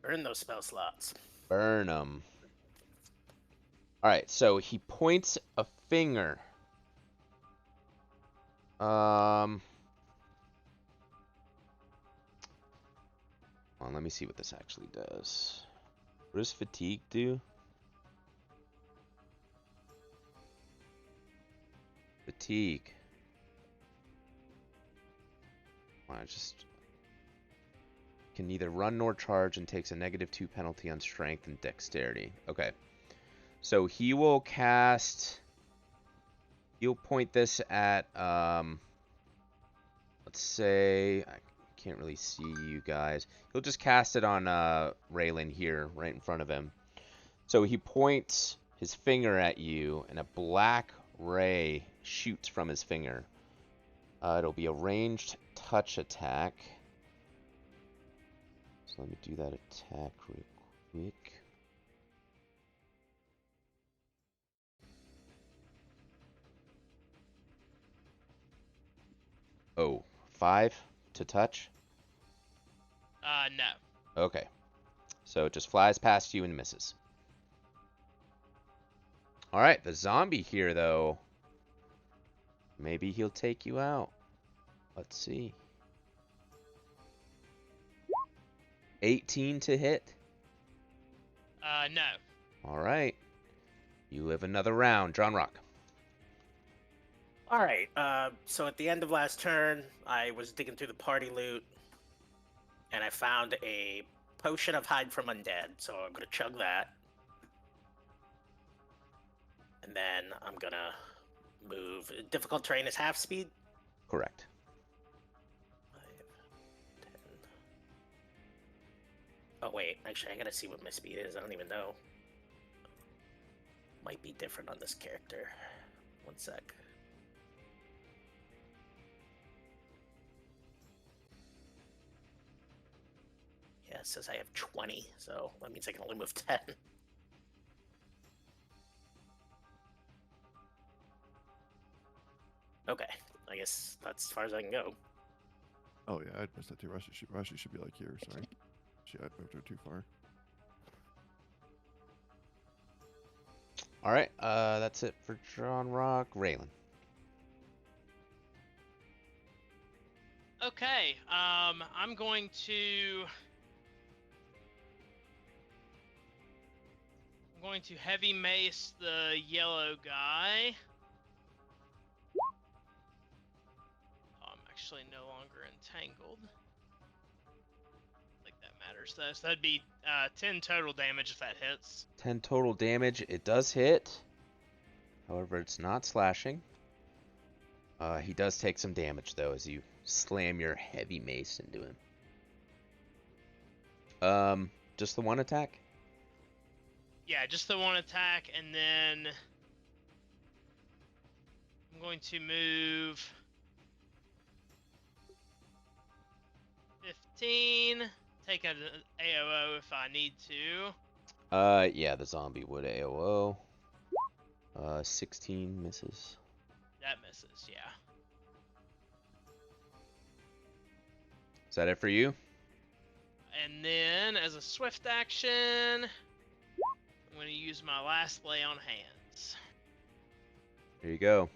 Burn those spell slots. Burn 'em. Alright, so he points a finger. Hold on, let me see what this actually does. What does fatigue do? Fatigue. I just can neither run nor charge and takes a -2 penalty on strength and dexterity. Okay. So he will cast. He'll point this at let's say I can't really see you guys. He'll just cast it on Raylan here, right in front of him. So he points his finger at you, and a black ray shoots from his finger. It'll be a ranged touch attack. So let me do that attack real quick. Oh, 5 to touch? No. Okay. So it just flies past you and misses. Alright, the zombie here, though. Maybe he'll take you out. Let's see. 18 to hit. No. Alright. You live another round. John Rock. All right. So at the end of last turn, I was digging through the party loot, and I found a potion of hide from undead. So I'm gonna chug that, and then I'm gonna move. Difficult terrain is half speed. Correct. 5, 10. Oh wait, actually, I gotta see what my speed is. I don't even know. Might be different on this character. One sec. Yeah, it says I have 20, so that means I can only move 10. Okay, I guess that's as far as I can go. Oh yeah, I'd missed that too. Rashi should be like here. Sorry, I'd moved her too far. Alright, that's it for John Rock. Raylan. Okay, I'm going to heavy mace the yellow guy. Oh, I'm actually no longer entangled. I think that matters first, though. So that'd be 10 total damage if that hits. 10 total damage. It does hit. However, it's not slashing. He does take some damage, though, as you slam your heavy mace into him. Just the one attack? Yeah, just the one attack, and then I'm going to move 15, take an AOO if I need to. Yeah, the zombie would AOO. 16 misses. That misses, yeah. Is that it for you? And then, as a swift action, I'm going to use my last lay on hands. Here you go.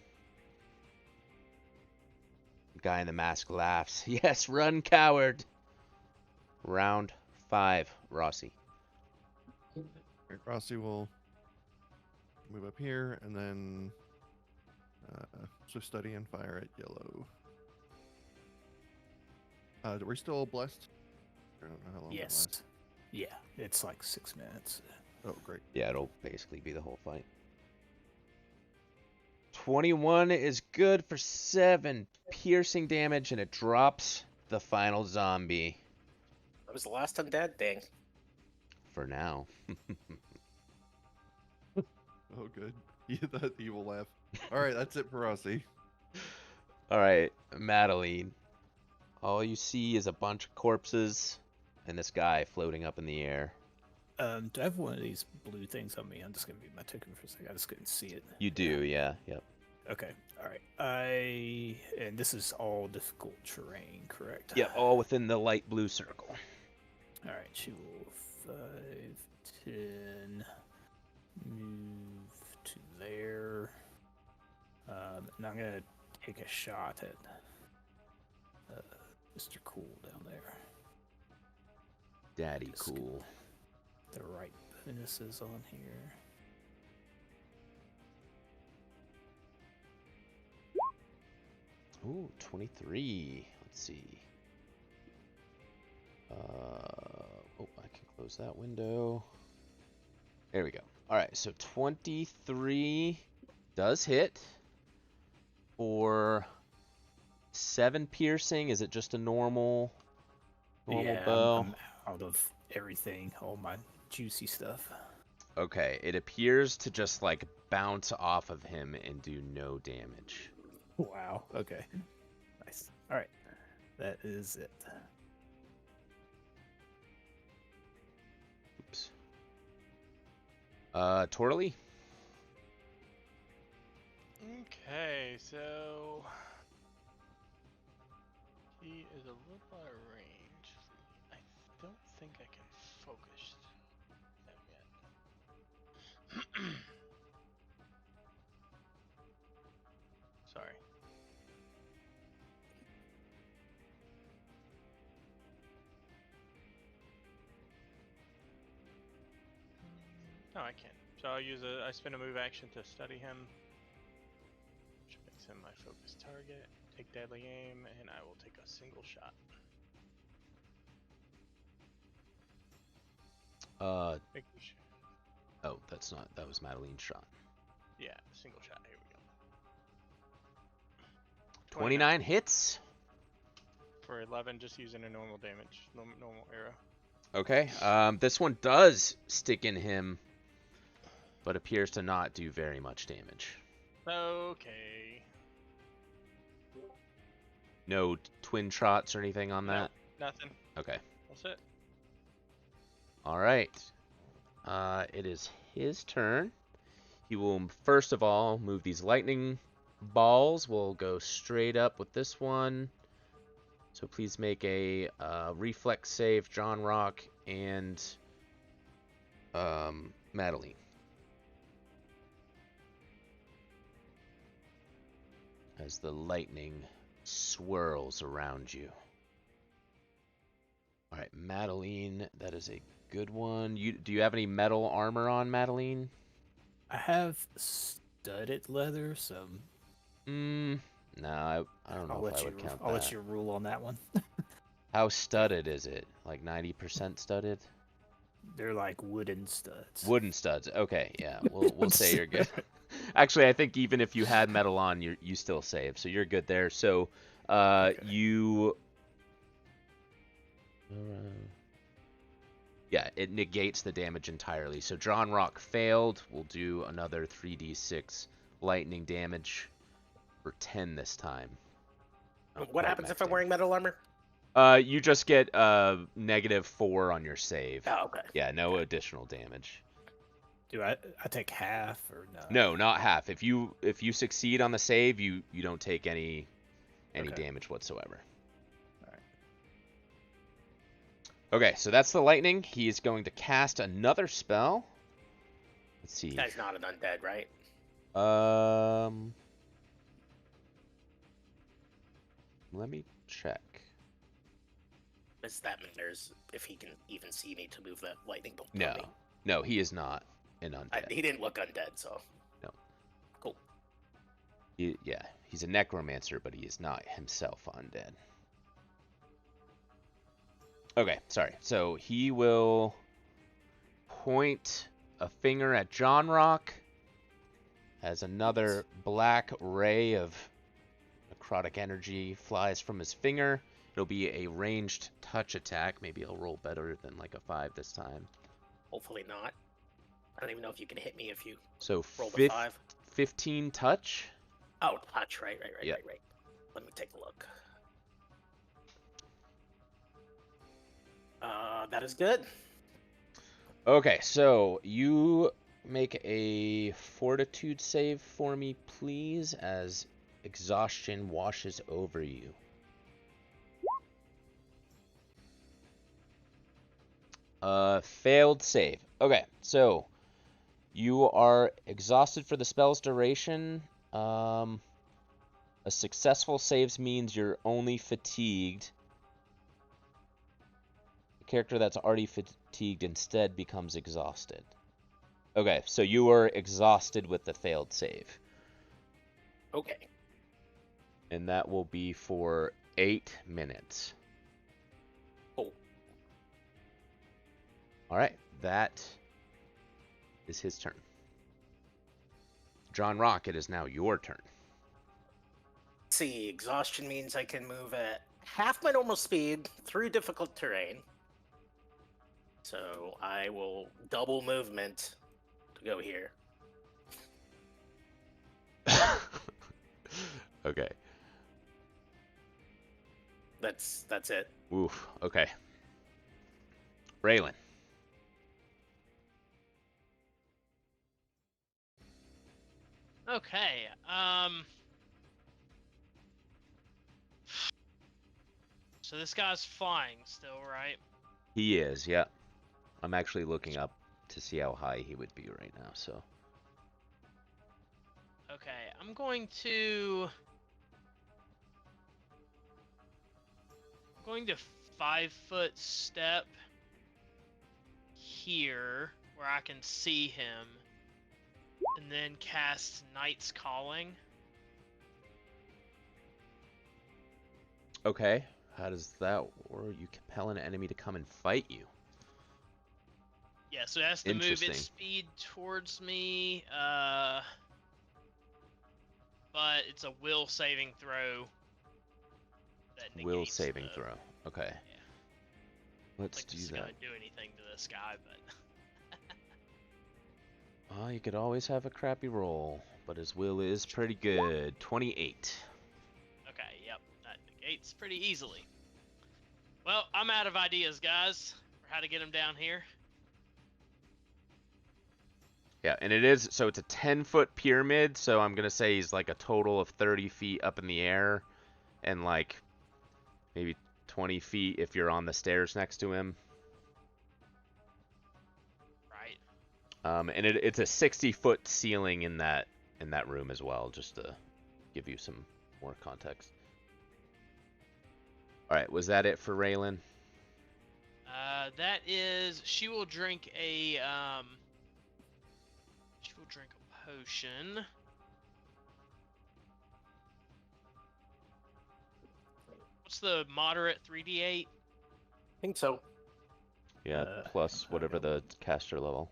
The guy in the mask laughs. Yes, run, coward. Round 5, Rossi. Alright, Rossi will move up here and then swift study and fire at yellow. Are we still blessed? I don't know how long that Yes. lasts. Yeah, it's like 6 minutes. Oh, great. Yeah, it'll basically be the whole fight. 21 is good for 7 piercing damage, and it drops the final zombie That was the last undead thing. for now. Oh, good. Yeah, that evil laugh. All right, that's it for Rossi. All right, Madeline. All you see is a bunch of corpses and this guy floating up in the air. Do I have one of these blue things on me? I'm just gonna mute my token for a second. I just couldn't see it. You do, yeah. Yep. Okay, all right. And this is all difficult terrain, correct? Yeah, all within the light blue circle. All right, she will 5, 10, move to there. And I'm gonna take a shot at Mr. Cool down there. Daddy Just cool. The right bonuses on here. Ooh, 23. Let's see. Oh, I can close that window. There we go. All right, so 23 does hit for 7 piercing. Is it just a normal Yeah, bow? I'm out of everything, all my juicy stuff. Okay, it appears to just like bounce off of him and do no damage. Wow. Okay. Nice. All right. That is it. Oops. Torley? Okay, so he is a little out of range. I don't think I can focus them yet. Sorry. No, I can't. So I spend a move action to study him, which makes him my focus target. Take deadly aim, and I will take a single shot. Making sure. Oh, that was Madeline's shot. Yeah, single shot. Here we go. 29 hits. For 11, just using a normal damage, normal arrow. Okay, this one does stick in him, but appears to not do very much damage. Okay. No twin shots or anything on that? Nothing. Okay. That's it. All right. It is his turn. He will first of all move these lightning balls. We'll go straight up with this one. So please make a reflex save, John Rock and Madeline. As the lightning swirls around you. All right, Madeline, that is a good one. Do you have any metal armor on, Madeline? I have studded leather, so No, I don't know if I would count that. I'll let you rule on that one. How studded is it? Like 90% studded? They're like wooden studs. Wooden studs. Okay, yeah. We'll say you're good. Actually, I think even if you had metal on, you still save, so you're good there. So, Okay. you. Yeah, it negates the damage entirely. So John Rock failed. We'll do another 3d6 lightning damage for 10 this time. Not What quite happens if maxed I'm wearing metal armor? You just get -4 on your save. Oh, okay. Yeah, no additional damage. Do I take half or no? No, not half. If you succeed on the save, you don't take any Okay. damage whatsoever. Alright. Okay, so that's the lightning. He is going to cast another spell. Let's see. Guy's not an undead, right? Let me check. Does that mean there's if he can even see me to move that lightning bolt? No, on me? no, he is not an undead. He didn't look undead, so. No. Cool. Yeah, he's a necromancer, but he is not himself undead. Okay, sorry. So he will point a finger at John Rock as another black ray of necrotic energy flies from his finger. It'll be a ranged touch attack. Maybe I'll roll better than like a 5 this time. Hopefully not. I don't even know if you can hit me if you So roll the 5. 15 touch. Oh, touch. Right. Yep. Right. Let me take a look. That is good. Okay, so you make a fortitude save for me, please, as exhaustion washes over you. Failed save. Okay, so you are exhausted for the spell's duration. A successful saves means you're only fatigued. The character that's already fatigued instead becomes exhausted. Okay, so you were exhausted with the failed save. Okay. And that will be for 8 minutes. Cool. Alright, that is his turn. John Rock, it is now your turn. Let's see, exhaustion means I can move at half my normal speed through difficult terrain. So I will double movement to go here. Okay. That's it. Oof, okay. Raylan. Okay. So this guy's flying still, right? He is, yeah. I'm actually looking up to see how high he would be right now, so. Okay, I'm going to 5-foot step here where I can see him, and then cast Knight's Calling. Okay, how does that work? You compel an enemy to come and fight you. Yeah, so it has to move Interesting. its speed towards me, but it's a will saving throw. That Will negates saving the- throw. Okay. Yeah. Let's Like do this is that. gonna do anything to this guy, but Oh, you could always have a crappy roll, but his will is pretty good. 28. okay, yep, that negates pretty easily. Well, I'm out of ideas, guys, for how to get him down here. Yeah, and it is, so it's a 10-foot pyramid, so I'm going to say he's like a total of 30 feet up in the air, and like maybe 20 feet if you're on the stairs next to him. Right. And it's a 60-foot ceiling in that room as well, just to give you some more context. All right, was that it for Raylan? That is, she will drink a potion. What's the moderate 3d8? think so. Yeah, plus whatever the caster level.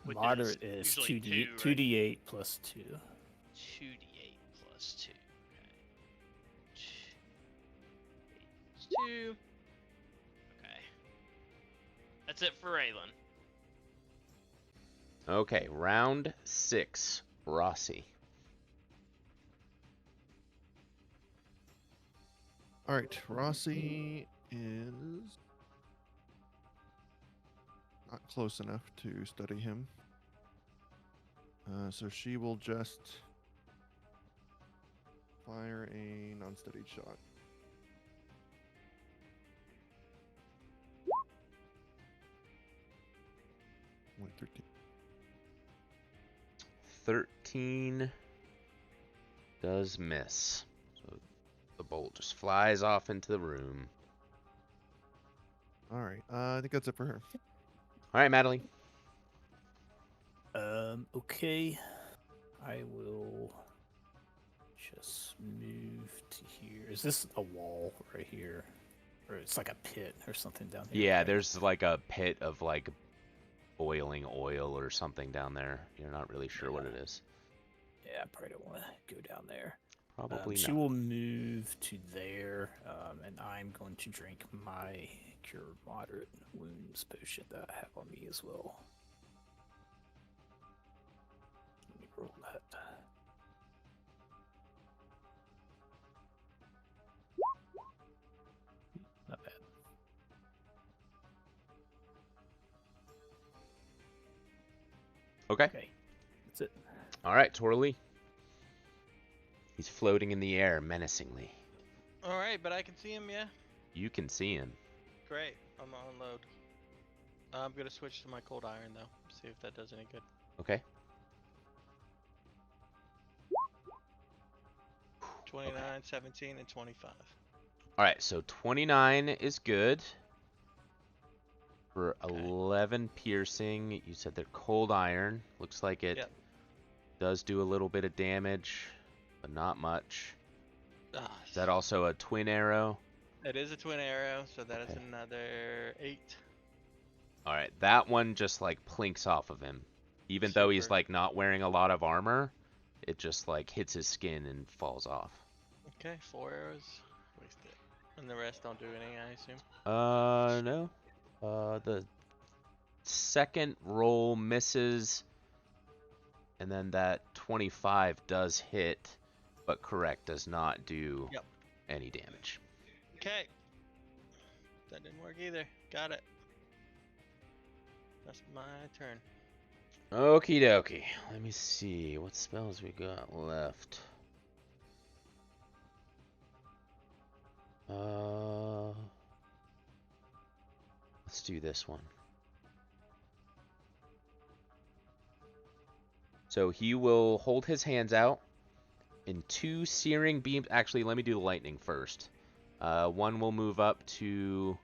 Which Moderate is usually 2d, two, right? 2d8 plus 2. 2d8 plus 2. Okay. 2. Okay. That's it for Raylan. Okay, round 6. Rossi. All right, Rossi is not close enough to study him. So she will just fire a non-studied shot. Only 13. 13 does miss. So the bolt just flies off into the room. All right, I think that's it for her. All right, Madeline. Okay. I will just move to here. Is this a wall right here? Or it's like a pit or something down here? Yeah, right? there's like a pit of like boiling oil or something down there. You're not really sure what it is. Yeah, I probably don't want to go down there. Probably She not. will move to there, and I'm going to drink my Cure Moderate Wounds potion that I have on me as well. Let me roll that. Not bad. Okay. Okay, that's it. All right, Torley. He's floating in the air menacingly. Alright, but I can see him, yeah? You can see him. Great. I'm on load. I'm gonna switch to my cold iron though. See if that does any good. Okay. 29, 17, and 25. All right, so 29 is good. For Okay. 11 piercing, you said they're cold iron. Looks like it Yep. does do a little bit of damage, but not much. Ah, Is that also a twin arrow? it is a twin arrow, so that is Okay. another 8. All right, that one just like plinks off of him. Even though he's Super. like not wearing a lot of armor, it just like hits his skin and falls off. Okay, 4 arrows. Wasted. And the rest don't do anything, I assume. No. The second roll misses, and then that 25 does hit, but correct, does not do Yep. any damage. Okay. That didn't work either. Got it. That's my turn. Okie dokie. Let me see what spells we got left. Let's do this one. So he will hold his hands out in 2 searing beams. Actually, let me do the lightning first. One will move up to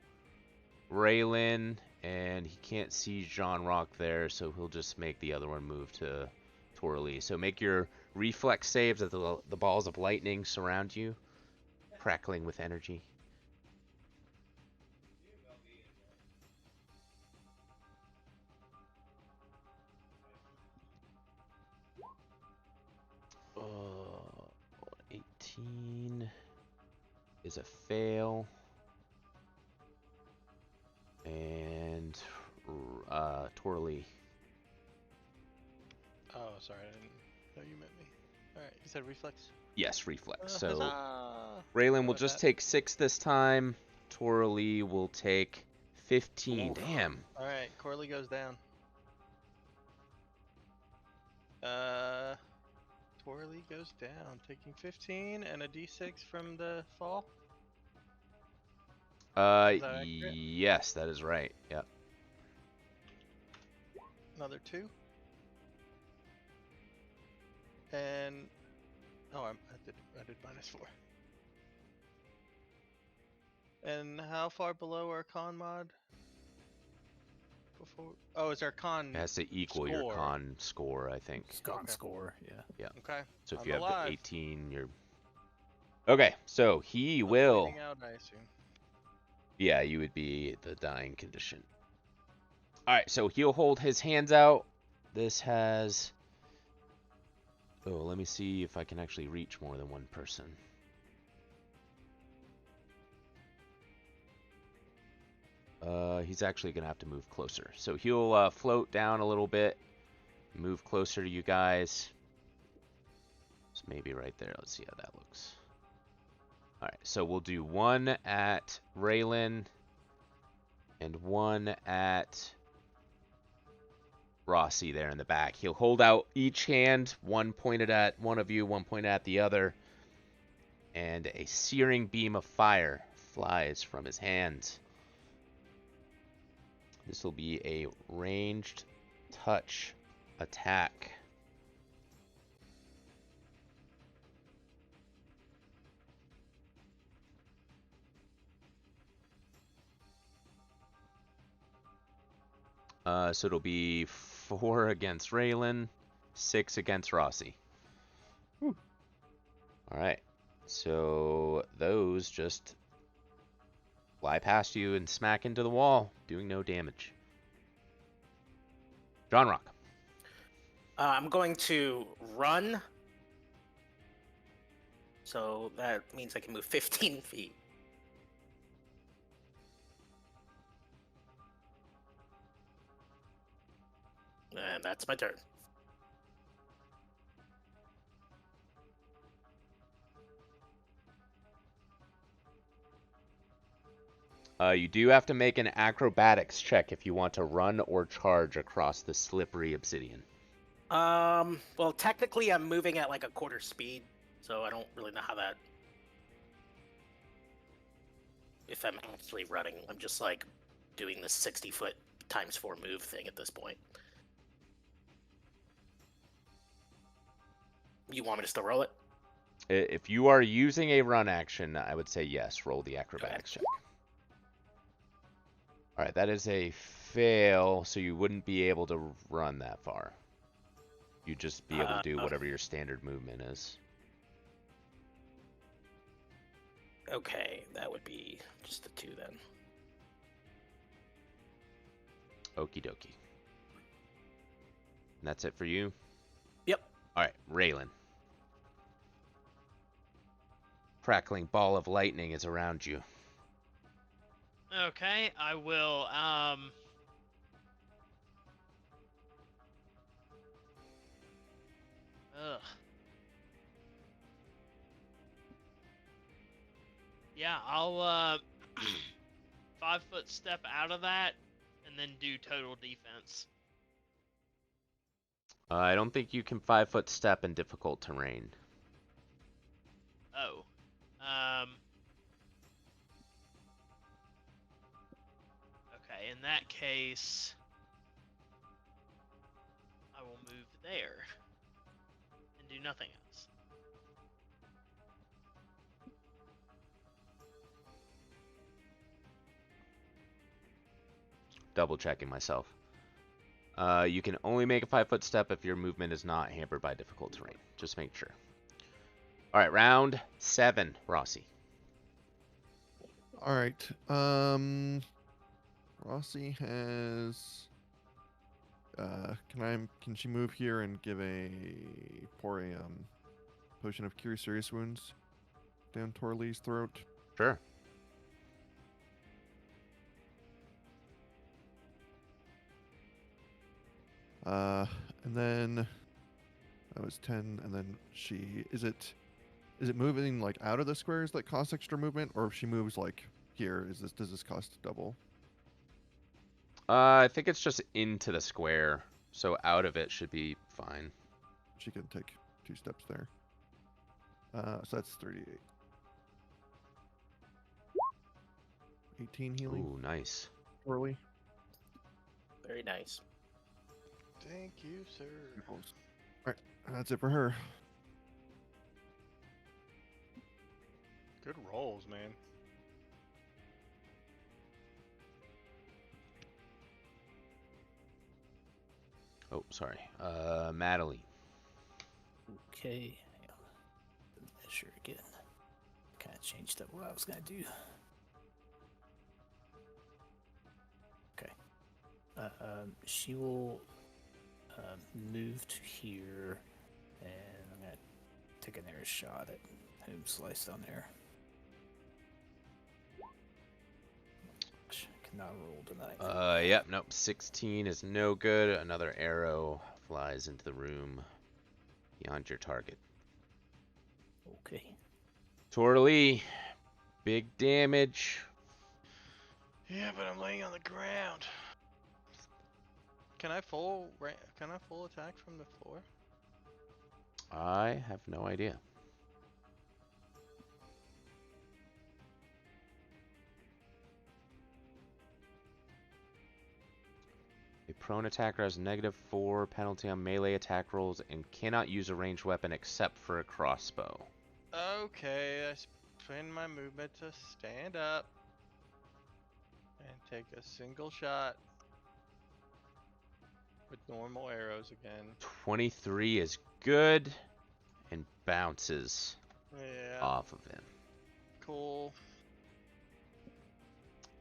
Raylan, and he can't see Jean Rock there, so he'll just make the other one move to Torley. So make your reflex saves as the balls of lightning surround you, crackling with energy. Uh, 18 is a fail. And Torley. Oh, sorry, I didn't know you meant me. Alright, you said reflex? Yes, reflex. So Huzzah! Raylan will Got just that. take 6 this time. Torley will take 15. Oof. Damn. Alright, Corley goes down. Torley goes down, taking 15 and a d6 from the fall. Is that accurate? Yes, that is right. Yep. Another 2. And I did -4. And how far below our con mod? Before it's our con. It has to equal your Score. con score, I think. It's gone Okay. score, yeah. Okay. So if I'm you have alive. 18, you're... Okay, so he I'm will bleeding out, I assume. Yeah, you would be the dying condition. Alright, so he'll hold his hands out. This has... Oh, let me see if I can actually reach more than one person. He's actually going to have to move closer. So he'll float down a little bit, move closer to you guys. It's maybe right there. Let's see how that looks. Alright, so we'll do one at Raylan and one at Rossi there in the back. He'll hold out each hand, one pointed at one of you, one pointed at the other, and a searing beam of fire flies from his hands. This will be a ranged touch attack. So it'll be 4 against Raylan, 6 against Rossi. Whew. All right. So those just fly past you and smack into the wall, doing no damage. John Rock. I'm going to run. So that means I can move 15 feet. And that's my turn. You do have to make an acrobatics check if you want to run or charge across the slippery obsidian. Well, technically I'm moving at like a quarter speed, so I don't really know how that... If I'm actually running, I'm just like doing this 60-foot times 4 move thing at this point. You want me to still roll it? If you are using a run action, I would say yes, roll the acrobatics check. All right, that is a fail, so you wouldn't be able to run that far. You'd just be able to do whatever your standard movement is. Okay, that would be just the 2 then. Okie dokie. And that's it for you? Yep. All right, Raylan. Crackling ball of lightning is around you. Okay, I will, Ugh. Yeah, I'll, 5-foot step out of that, and then do total defense. I don't think you can 5-foot step in difficult terrain. Oh. Okay, in that case, I will move there and do nothing else. Double checking myself. You can only make a 5-foot step if your movement is not hampered by difficult terrain. Just make sure. All right, round 7, Rossi. All right. Rossi has. Can she move here and pour a potion of cure serious wounds down Torlei's throat? Sure. And then that was 10, and then is it moving like out of the squares that cost extra movement, or if she moves like here, does this cost double? I think it's just into the square, so out of it should be fine. She can take 2 steps there. So that's 38. 18 healing. Ooh, nice. Early. Very nice. Thank you, sir. All right, that's it for her. Good rolls, man. Oh, sorry. Madeline. Okay. Hang on. The measure again. Kind of changed up what I was gonna do. She will move to here, and I'm gonna take an air shot at whom sliced on there. I cannot roll tonight. Yep, nope. 16 is no good. Another arrow flies into the room beyond your target. Okay. Torley, big damage. Yeah, but I'm laying on the ground. Can I full attack from the floor? I have no idea. A prone attacker has -4 penalty on melee attack rolls and cannot use a ranged weapon except for a crossbow. Okay, I spend my movement to stand up and take a single shot with normal arrows again. 23 is good and bounces Yeah, off of him. cool.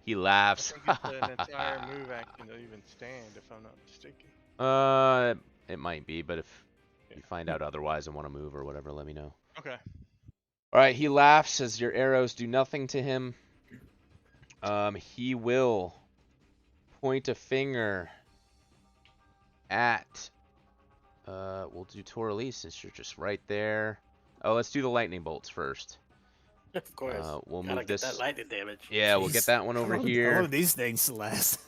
He I laughs. think it's an entire move action to even stand, if I'm not mistaken. It might be, but if you find out otherwise and want to move or whatever, let me know. Okay. All right, he laughs as your arrows do nothing to him. He will point a finger at. We'll do Torley since you're just right there. Oh, let's do the lightning bolts first. Of course. We'll Gotta move get that this. lightning damage. Yeah, we'll get Jeez. that one over How long here. do these things last?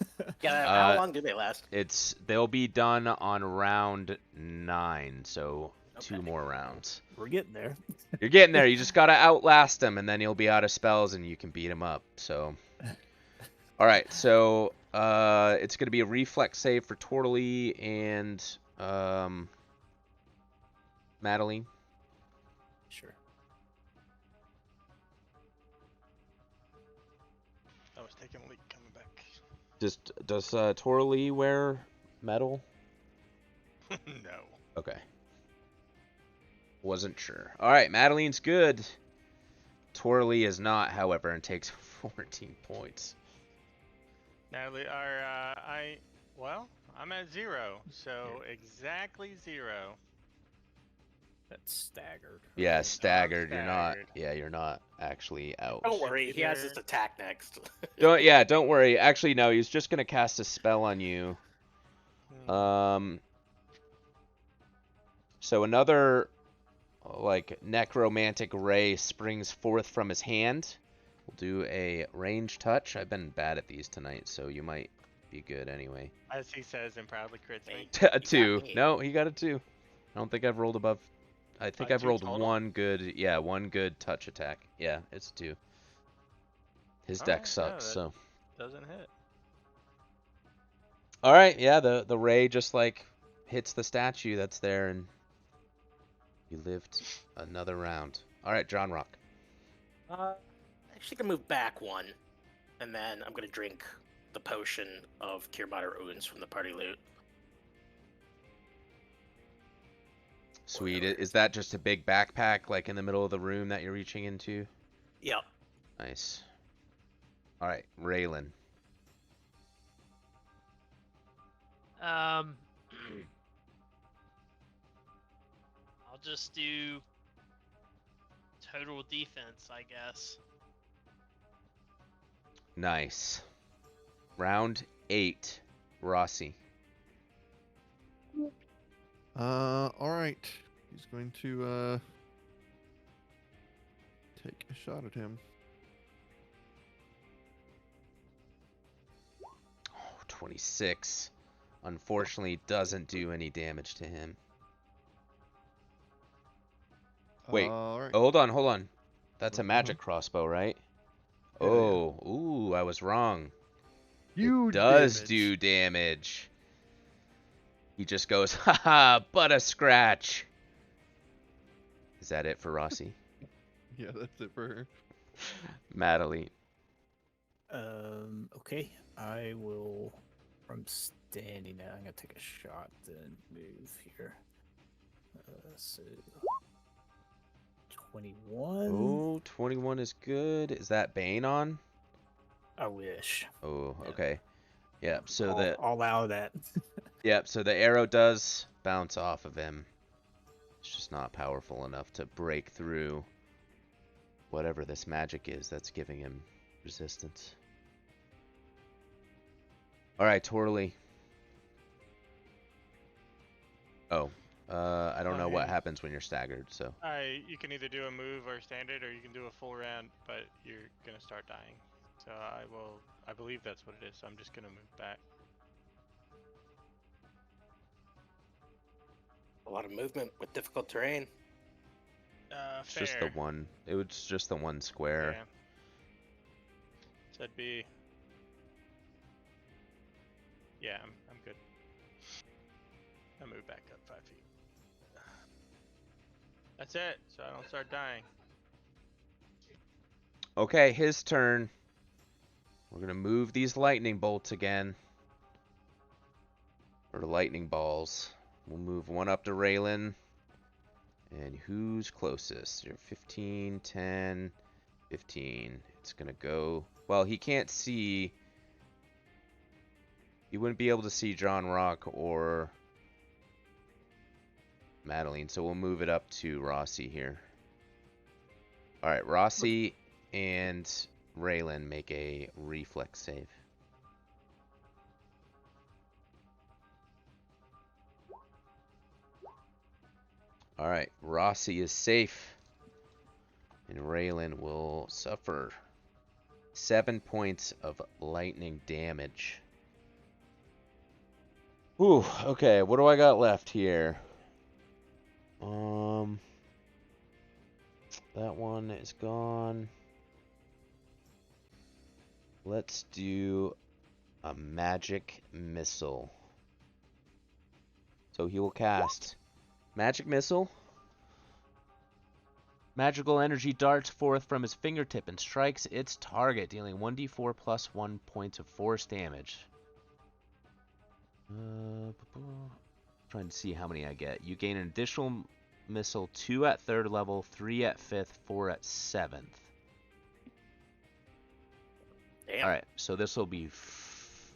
Yeah, Uh, how long do they last? They'll be done on round 9, so 2 Okay. more rounds. We're getting there. You're getting there. You just gotta outlast him, and then he'll be out of spells, and you can beat him up. So, all right. So, it's gonna be a reflex save for Torley and Madeline. Sure. I was taking a leak coming back. Does Torley wear metal? No. Okay. Wasn't sure. All right, Madeline's good. Torley is not, however, and takes 14 points. Natalie, I'm at 0, so exactly 0. That's staggered. Yeah, right? staggered. You're not. staggered. Yeah, you're not actually out. Don't worry, he has Either- his attack next. Don't worry. Actually, no. He's just gonna cast a spell on you. So another like necromantic ray springs forth from his hand. We'll do a range touch. I've been bad at these tonight, so you might be good anyway. As he says and proudly crits me. A 2. me. No, he got a 2. I don't think I've rolled above. I think I've 2 rolled total? one good. Yeah, one good touch attack. Yeah, it's 2. His All deck right, sucks. that- So. Doesn't hit. All right. Yeah, the ray just like hits the statue that's there, and you lived another round. All right, John Rock. Actually, gonna move back 1, and then I'm gonna drink the potion of Cure Minor Wounds from the party loot. Sweet. Is that just a big backpack like in the middle of the room that you're reaching into? Yep. Nice. All right, Raylan. I'll just do total defense, I guess. Nice. Round 8, Rossi. All right. He's going to take a shot at him. Oh, 26. Unfortunately, doesn't do any damage to him. Wait. All right. Oh, hold on. That's a Uh-huh. magic crossbow, right? Yeah, yeah. Oh, ooh, I was wrong. Huge It does damage. do damage. He just goes, haha, but a scratch. Is that it for Rossi? Yeah, that's it for her. Madeline. Okay. I will, from standing now, I'm gonna take a shot, then move here. So 21. Oh, 21 is good. Is that Bane on? I wish. Oh, Yeah. okay. Yep. So All out of that. so the arrow does bounce off of him. It's just not powerful enough to break through whatever this magic is that's giving him resistance. All right, Twirly. Oh, I don't know what Okay. happens when you're staggered. So You can either do a move or stand it, or you can do a full round, but you're gonna start dying. So I believe that's what it is. So I'm just gonna move back. A lot of movement with difficult terrain. it's just the Fair. one. It was just the one square. Yeah. So it'd be. Yeah, I'm good. I move back up 5 feet. That's it. So I don't start dying. Okay, his turn. We're gonna move these lightning bolts again. Or lightning balls. We'll move one up to Raylan. And who's closest? You're 15, 10, 15. It's gonna go... Well, he can't see... He wouldn't be able to see John Rock or Madeline, so we'll move it up to Rossi here. Alright, Rossi and Raylan make a reflex save. Alright, Rossi is safe. And Raylan will suffer 7 points of lightning damage. Ooh, okay, what do I got left here? That one is gone. Let's do a magic missile. So he will cast magic missile. Magical energy darts forth from his fingertip and strikes its target, dealing 1d4 plus 1 points of force damage. Trying to see how many I get. You gain an additional missile 2 at 3rd level, 3 at 5th, 4 at 7th. Damn. Alright, so this will be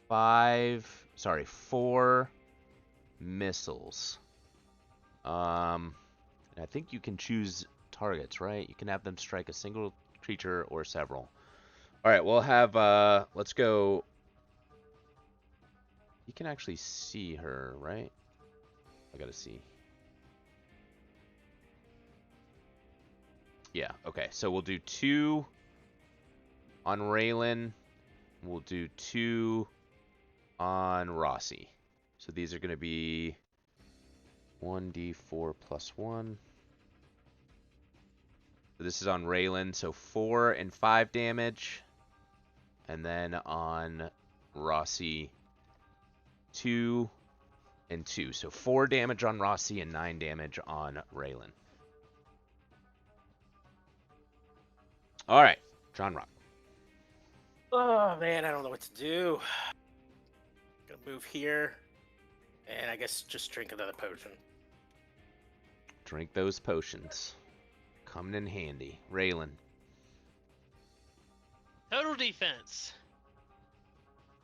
4 missiles. And I think you can choose targets, right? You can have them strike a single creature or several. Alright, we'll have, let's go. You can actually see her, right? I gotta see. Yeah, okay. So we'll do 2 on Raylan. We'll do 2 on Rossi. So these are going to be 1d4 plus 1. So this is on Raylan. So 4 and 5 damage. And then on Rossi, 2 and 2. So 4 damage on Rossi and 9 damage on Raylan. All right, John Rock. Oh man, I don't know what to do. Gonna move here, and I guess just drink another potion. Drink those potions. Coming in handy. Raylan. Total defense.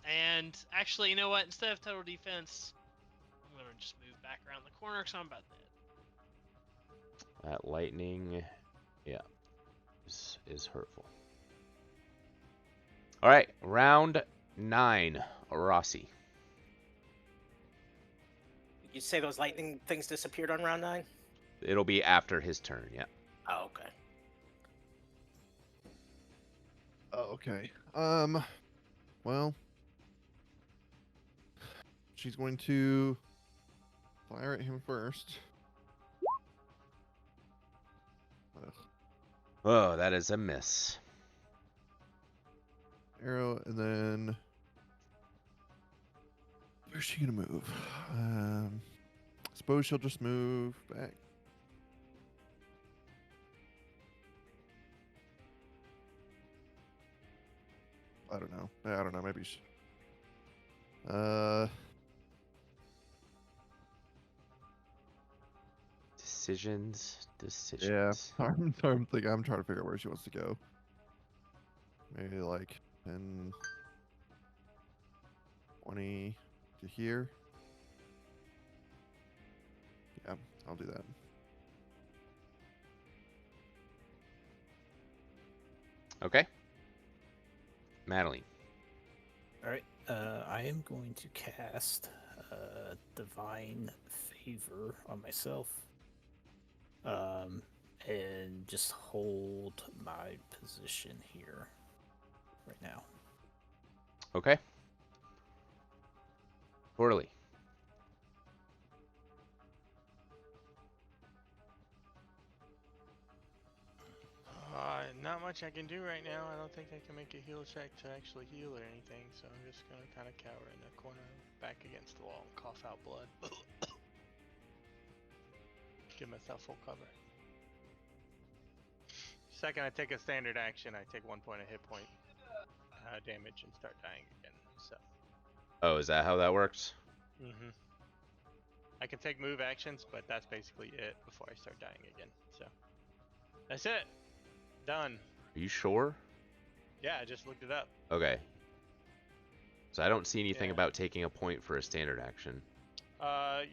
And actually, you know what? Instead of total defense, I'm gonna just move back around the corner because I'm about dead. That lightning, yeah, is hurtful. All right, round 9, Rossi. You say those lightning things disappeared on round 9? It'll be after his turn, yeah. Oh, okay. Oh, okay. Well, she's going to fire at him first. Ugh. Oh, that is a miss. Arrow, and then where's she gonna move? Suppose she'll just move back. I don't know. Maybe she. Decisions. Yeah. I'm trying to figure out where she wants to go. Maybe like 10, 20 to here. Yeah, I'll do that. Okay. Madeline. All right. I am going to cast Divine Favor on myself. And just hold my position here right now. Okay. Orly. Not much I can do right now. I don't think I can make a heal check to actually heal or anything, so I'm just gonna kind of cower in the corner, back against the wall, and cough out blood. Give myself full cover. Second, I take a standard action. I take 1 point of hit point damage and start dying again. So. Oh, is that how that works? Mm-hmm. I can take move actions, but that's basically it before I start dying again. So. That's it. Done. Are you sure? Yeah, I just looked it up. Okay. So I don't see anything Yeah. about taking a point for a standard action.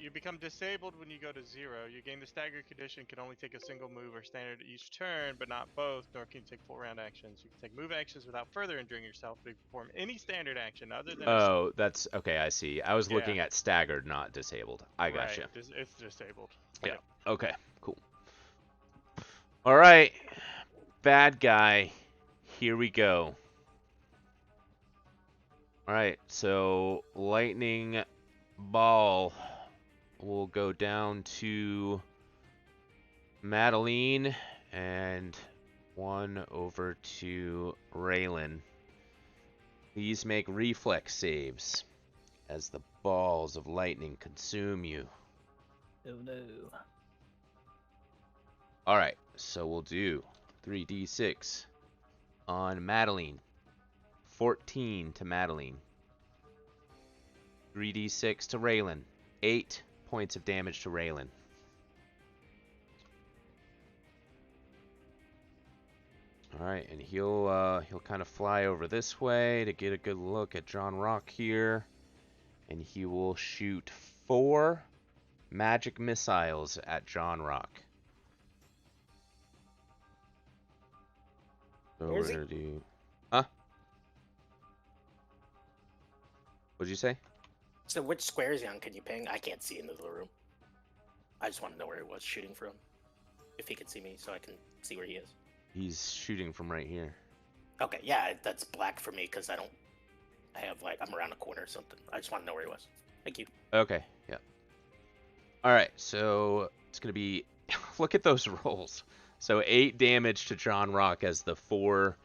You become disabled when you go to 0. You gain the stagger condition, can only take a single move or standard each turn, but not both, nor can you take full round actions. You can take move actions without further injuring yourself, but you can perform any standard action other than Oh, that's okay. I see. I was Yeah. looking at staggered, not disabled. I gotcha. Right, it's disabled. Yeah. Like, Okay. Cool. All right. Bad guy. Here we go. All right. So lightning ball will go down to Madeline and one over to Raylan. Please make reflex saves as the balls of lightning consume you. Oh no. All right, so we'll do 3d6 on Madeline. 14 to Madeline. 3d6 to Raylan. 8 points of damage to Raylan. All right, and he'll kind of fly over this way to get a good look at John Rock here, and he will shoot 4 magic missiles at John Rock. So Where is we're he? gonna do, huh? What'd you say? So which square is he on? Can you ping? I can't see into the room. I just want to know where he was shooting from. If he can see me, so I can see where he is. He's shooting from right here. Okay, yeah, that's black for me because I have like I'm around a corner or something. I just want to know where he was. Thank you. Okay, yeah. All right, so it's gonna be. Look at those rolls. So 8 damage to John Rock as the 4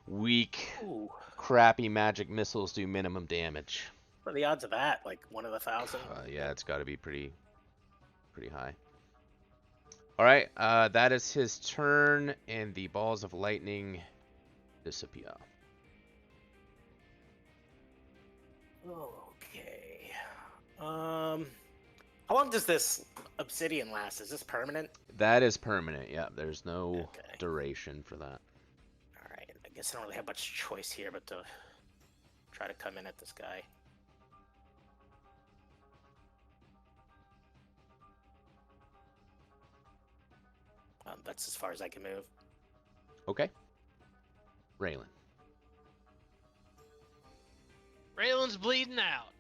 weak, Ooh. crappy magic missiles do minimum damage. What are the odds of that? Like 1 in 1,000? Yeah, it's got to be pretty high. All right, that is his turn, and the balls of lightning disappear. Okay. How long does this obsidian last? Is this permanent? That is permanent. Yeah, there's no Okay. duration for that. All right. I guess I don't really have much choice here, but to try to come in at this guy. That's as far as I can move. Okay. Raylan. Raylan's bleeding out.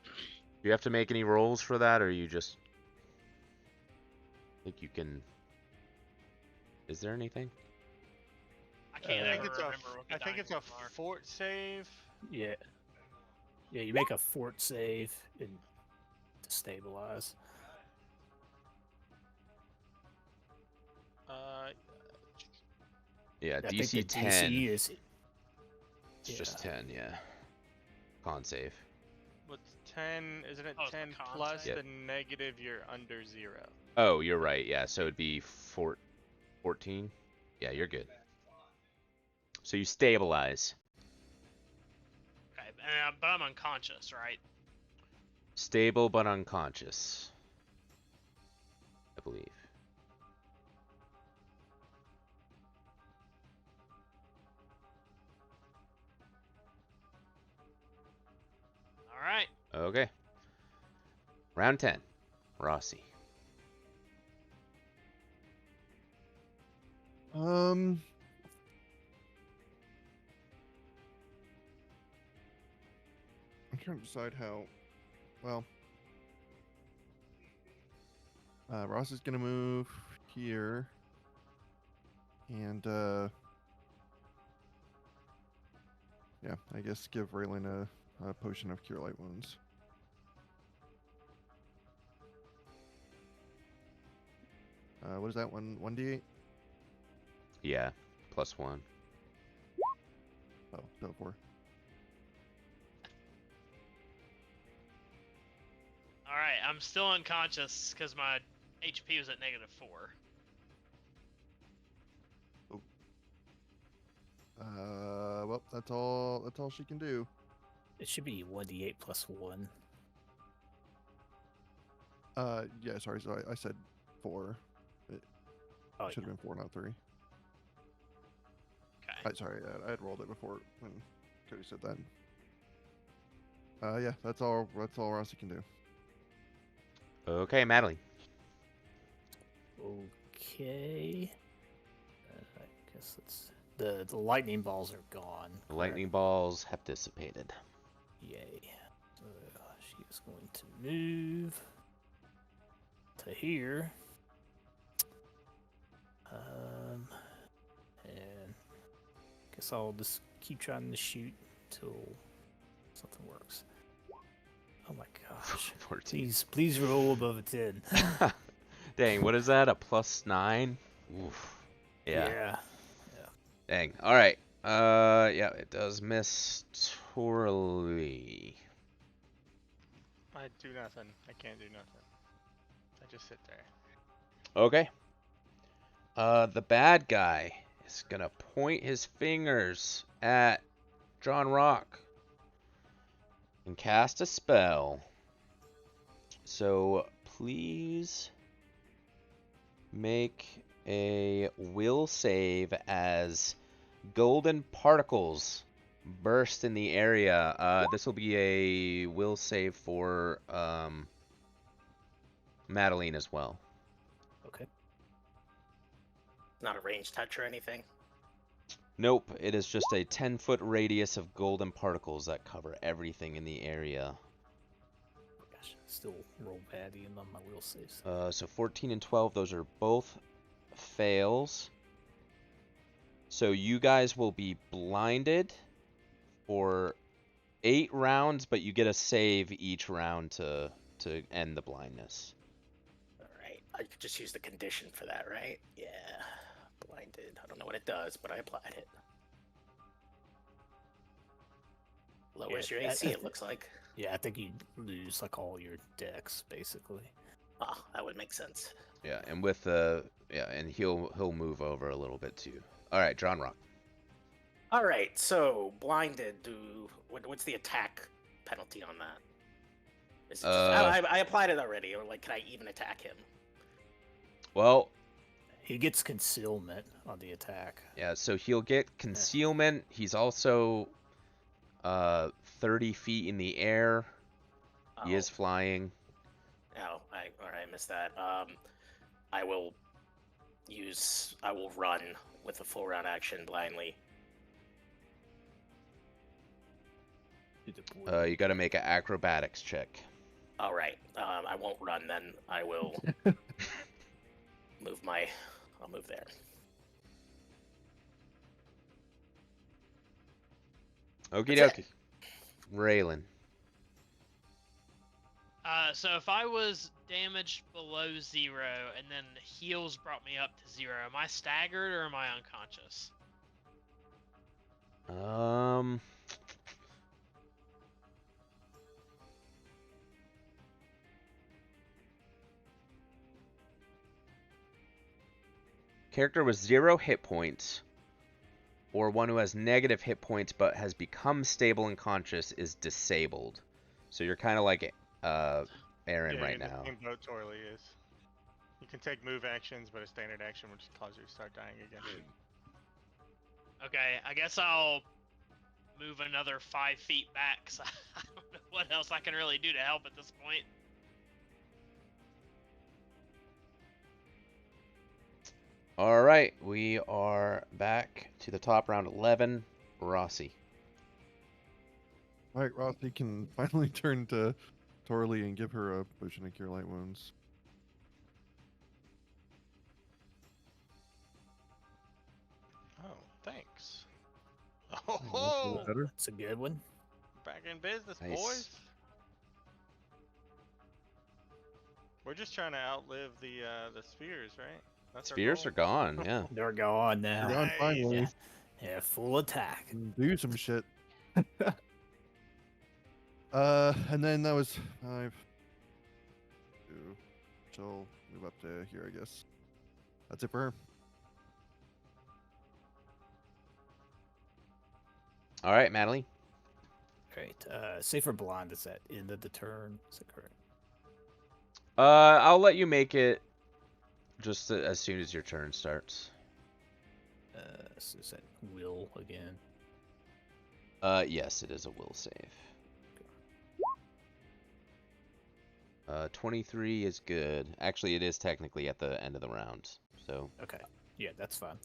Do you have to make any rolls for that, or you just think you can? Is there anything? I can't I ever think it's remember what the I think dying it's a rolls are. fort save. Yeah. Yeah, you make a fort save and to stabilize. Yeah, I think DC the 10. DC is It's just 10, yeah. Con save. What's 10? Isn't it Oh, it's the 10 con plus save? the negative? You're under 0. Oh, you're right. Yeah, so it'd be 14. Yeah, you're good. So you stabilize. Okay, but I'm unconscious, right? Stable but unconscious, I believe. Okay. Round 10. Rossi. I'm trying to decide how. Well, Ross is gonna move here, and yeah, I guess give Raylan a potion of cure light wounds. What is that? 1d8? Yeah. +1. Oh, no 4. All right, I'm still unconscious because my HP was at -4. Well, that's all. That's all she can do. It should be 1d8 plus 1. Yeah. Sorry. So I said 4. It Oh, should have been 4, not 3. Okay. Sorry, I had rolled it before when Cody said that. Yeah, that's all. That's all Rossi can do. Okay, Madeline. Okay. I guess it's the lightning balls are gone. The correct? lightning balls have dissipated. Yay. So she is going to move to here. And guess I'll just keep trying to shoot till something works. Oh my gosh. 14. Please roll above a 10. Dang, what is that? A +9? Oof. Yeah. Yeah. Dang. All right. Yeah, it does miss Torley. I do nothing. I can't do nothing. I just sit there. Okay. The bad guy is gonna point his fingers at John Rock and cast a spell. So please make a will save as golden particles burst in the area. This will be a will save for Madeline as well. Okay. Not a range touch or anything. Nope, it is just a 10-foot radius of golden particles that cover everything in the area. Gosh, still roll bad even on my will saves. So 14 and 12, those are both fails. So you guys will be blinded for 8 rounds, but you get a save each round to end the blindness. All right. I could just use the condition for that, right? Yeah. Blinded. I don't know what it does, but I applied it. Lowers Yeah, your AC, it looks like. Yeah, I think you lose like all your decks basically. Ah, that would make sense. Yeah, and with and he'll move over a little bit too. All right, John Rock. All right, so blinded. What's the attack penalty on that? Is it just, I applied it already, or like, can I even attack him? Well, He gets concealment on the attack. yeah, so he'll get concealment. He's also 30 feet in the air. He is flying. Oh, I missed that. I will run with a full round action blindly. You got to make an acrobatics check. All right. I won't run then. I will I'll move there. Okie That's dokie. Raylan. So if I was damaged below 0 and then heals brought me up to 0, am I staggered or am I unconscious? Character with 0 hit points, or one who has negative hit points but has become stable and conscious is disabled. So you're kind of like Aaron right now. The same boat Torley is. You can take move actions, but a standard action will just cause you to start dying again. Okay, I guess I'll move another 5 feet back, 'cause I don't know what else I can really do to help at this point. All right, we are back to the top, round 11. Rossi. All right, Rossi can finally turn to Torley and give her a potion to cure light wounds. Oh, thanks. Oh, that's a Oh, little better. That's a good one. back in business, Nice. boys. We're just trying to outlive the spheres, right? That's our Spheres goal. are gone, yeah. They're gone now. They're gone finally. Yeah. Yeah, full attack. And do some shit. And then that was 5, 2. She'll move up to here, I guess. That's it for her. All right, Madeline. Great. Safer blind is at end of the turn. Is that correct? I'll let you make it just as soon as your turn starts. So is that will again? Yes, it is a will save. 23 is good. Actually, it is technically at the end of the round. So Okay. Yeah, that's fine.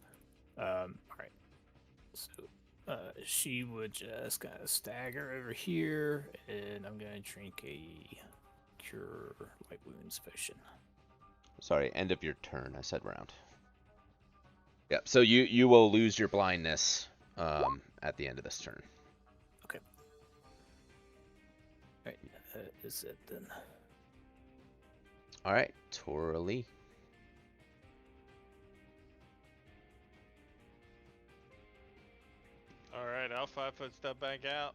All right. So she would just kind of stagger over here, and I'm gonna drink a cure light wounds potion. sorry, end of your turn. I said round. Yep. So you will lose your blindness at the end of this turn. Okay. All right. Is it then? All right, Torley. All right, I'll 5-foot step back out.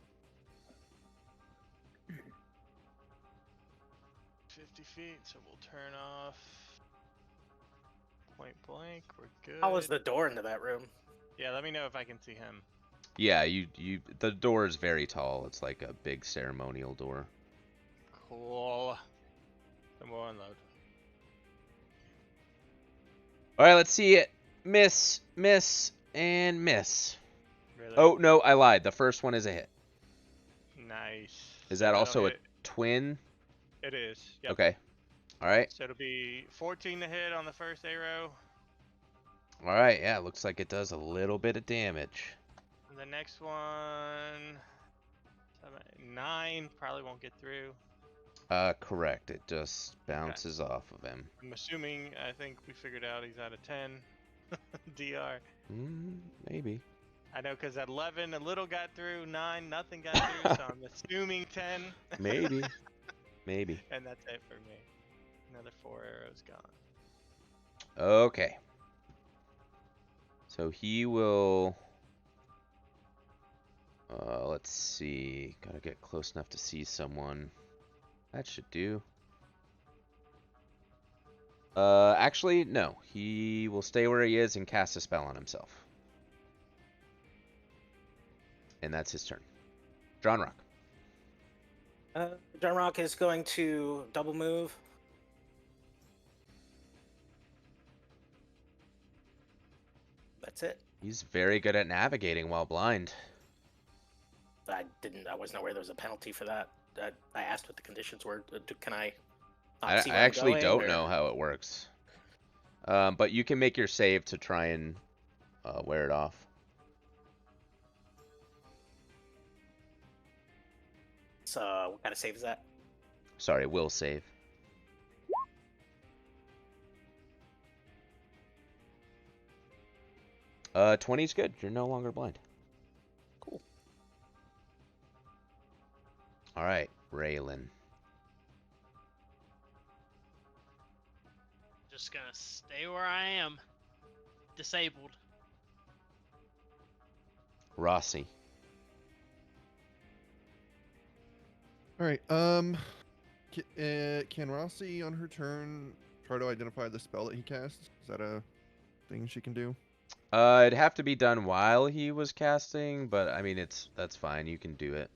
50 feet, so we'll turn off. Point blank, we're good. How was the door into that room? Yeah, let me know if I can see him. Yeah, you the door is very tall. It's like a big ceremonial door. Cool. Then we'll unload. All right, let's see it. Miss, and miss. Really? Oh, no, I lied. The first one is a hit. Nice. Is So that that'll also a hit. twin? It is. Yep. Okay. All right. So it'll be 14 to hit on the first arrow. All right. Yeah, looks like it does a little bit of damage. And the next one, 9, probably won't get through. Correct. It just bounces off of him. I'm assuming, I think we figured out he's at a 10 DR. Maybe. I know because at 11, a little got through, 9, nothing got through, so I'm assuming 10. Maybe. Maybe. And that's it for me. Another 4 arrows gone. Okay. So he will... let's see. Gotta get close enough to see someone. That should do. Actually, no. He will stay where he is and cast a spell on himself. And that's his turn. John Rock. John Rock is going to double move. That's it. He's very good at navigating while blind. I wasn't aware there was a penalty for that. I asked what the conditions were. Can I? not I see where I'm actually going, don't or- know how it works. But you can make your save to try and wear it off. So what kind of save is that? Sorry, will save. Uh, 20's good. You're no longer blind. Cool. All right, Raylan. Just gonna stay where I am. Disabled. Rossi. All right. Can Rossi on her turn try to identify the spell that he casts? Is that a thing she can do? It'd have to be done while he was casting, but I mean, that's fine. You can do it.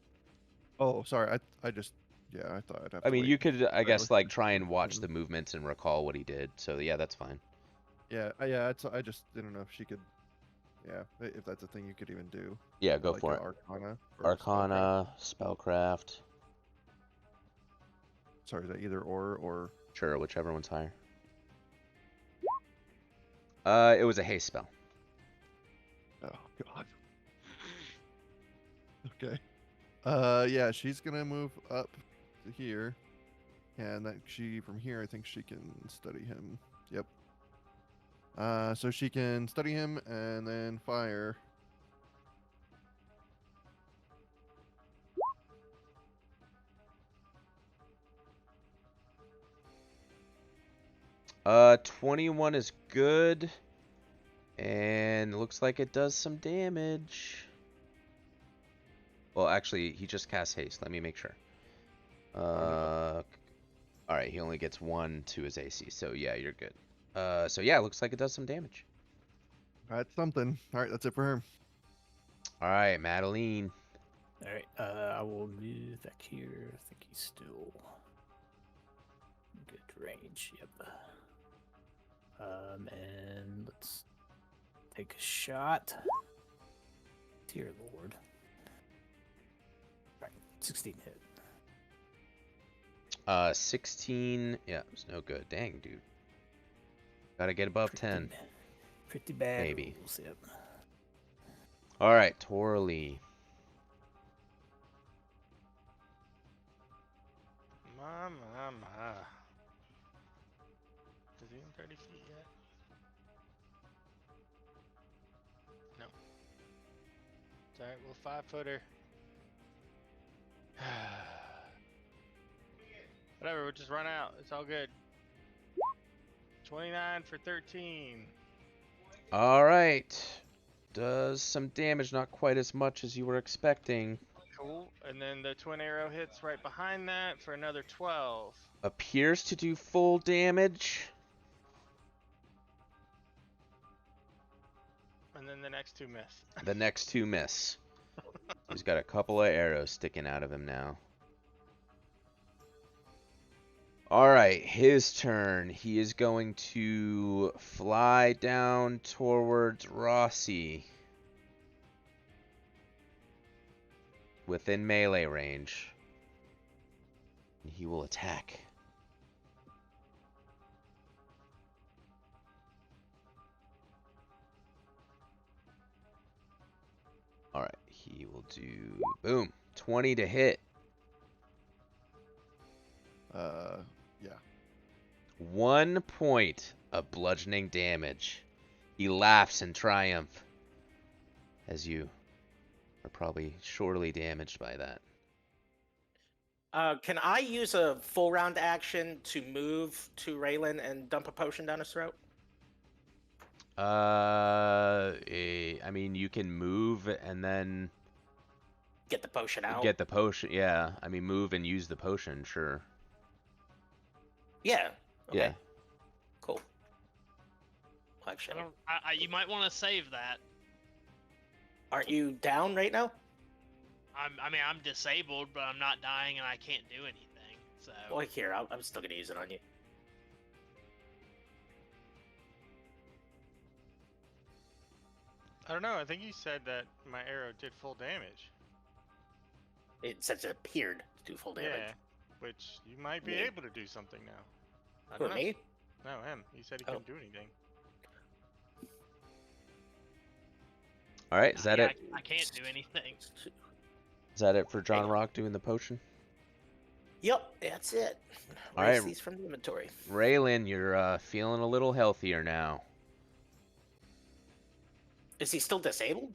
Oh, sorry. I just I thought I'd have. I to mean, wait. you could, I guess, let's like just try do and it. watch the movements and recall what he did. So yeah, that's fine. Yeah, I just didn't know if she could. Yeah, if that's a thing you could even do. Yeah, go like for a it. Arcana. or Spellcraft. Arcana, spellcraft. sorry, is that either or? Sure, whichever one's higher. It was a haste spell. Oh God. Okay. Yeah, she's gonna move up to here, and that from here, I think she can study him. Yep. So she can study him and then fire. Uh, 21 is good, and it looks like it does some damage. Well, actually, he just cast haste. Let me make sure. All right, he only gets 1 to his AC, so yeah, you're good. So yeah, it looks like it does some damage. That's something. All right, that's it for her. All right, Madeline. All right. I will move back here. I think he's still good range. Yep. And let's take a shot. Dear Lord. Right. 16 hit. 16. Yeah, it's no good. Dang, dude. Gotta get above 10. Pretty bad. Maybe. Rolls, yep. All right, Torley. My. Is he in 30 feet yet? No. It's alright, we'll 5-footer. Whatever, we'll just run out. It's all good. 29 for 13. All right. Does some damage, not quite as much as you were expecting. Cool. And then the twin arrow hits right behind that for another 12. Appears to do full damage. And then the next 2 miss. The next 2 miss. He's got a couple of arrows sticking out of him now. Alright, his turn. He is going to fly down towards Rossi. Within melee range. He will attack. Alright, he will do... Boom! 20 to hit. Yeah. 1 point of bludgeoning damage. He laughs in triumph. As you are probably sorely damaged by that. Can I use a full round action to move to Raylan and dump a potion down his throat? I mean, you can move and then Get the potion out? get the potion. Yeah, I mean, move and use the potion, sure. Yeah. Okay. Yeah. Cool. Actually, You might want to save that. aren't you down right now? I mean, I'm disabled, but I'm not dying and I can't do anything. So. Well, here, I'm still gonna use it on you. I don't know, I think you said that my arrow did full damage. It says it appeared to do full damage. Yeah, which you might be Me? able to do something now. I Who, don't know. me? No, him. He said he Oh. couldn't do anything. All right, is that Yeah, it? I can't do anything. Is that it for John Rock doing the potion? Yep, that's it. All Erase right. these from the inventory. Raylan, you're feeling a little healthier now. Is he still disabled?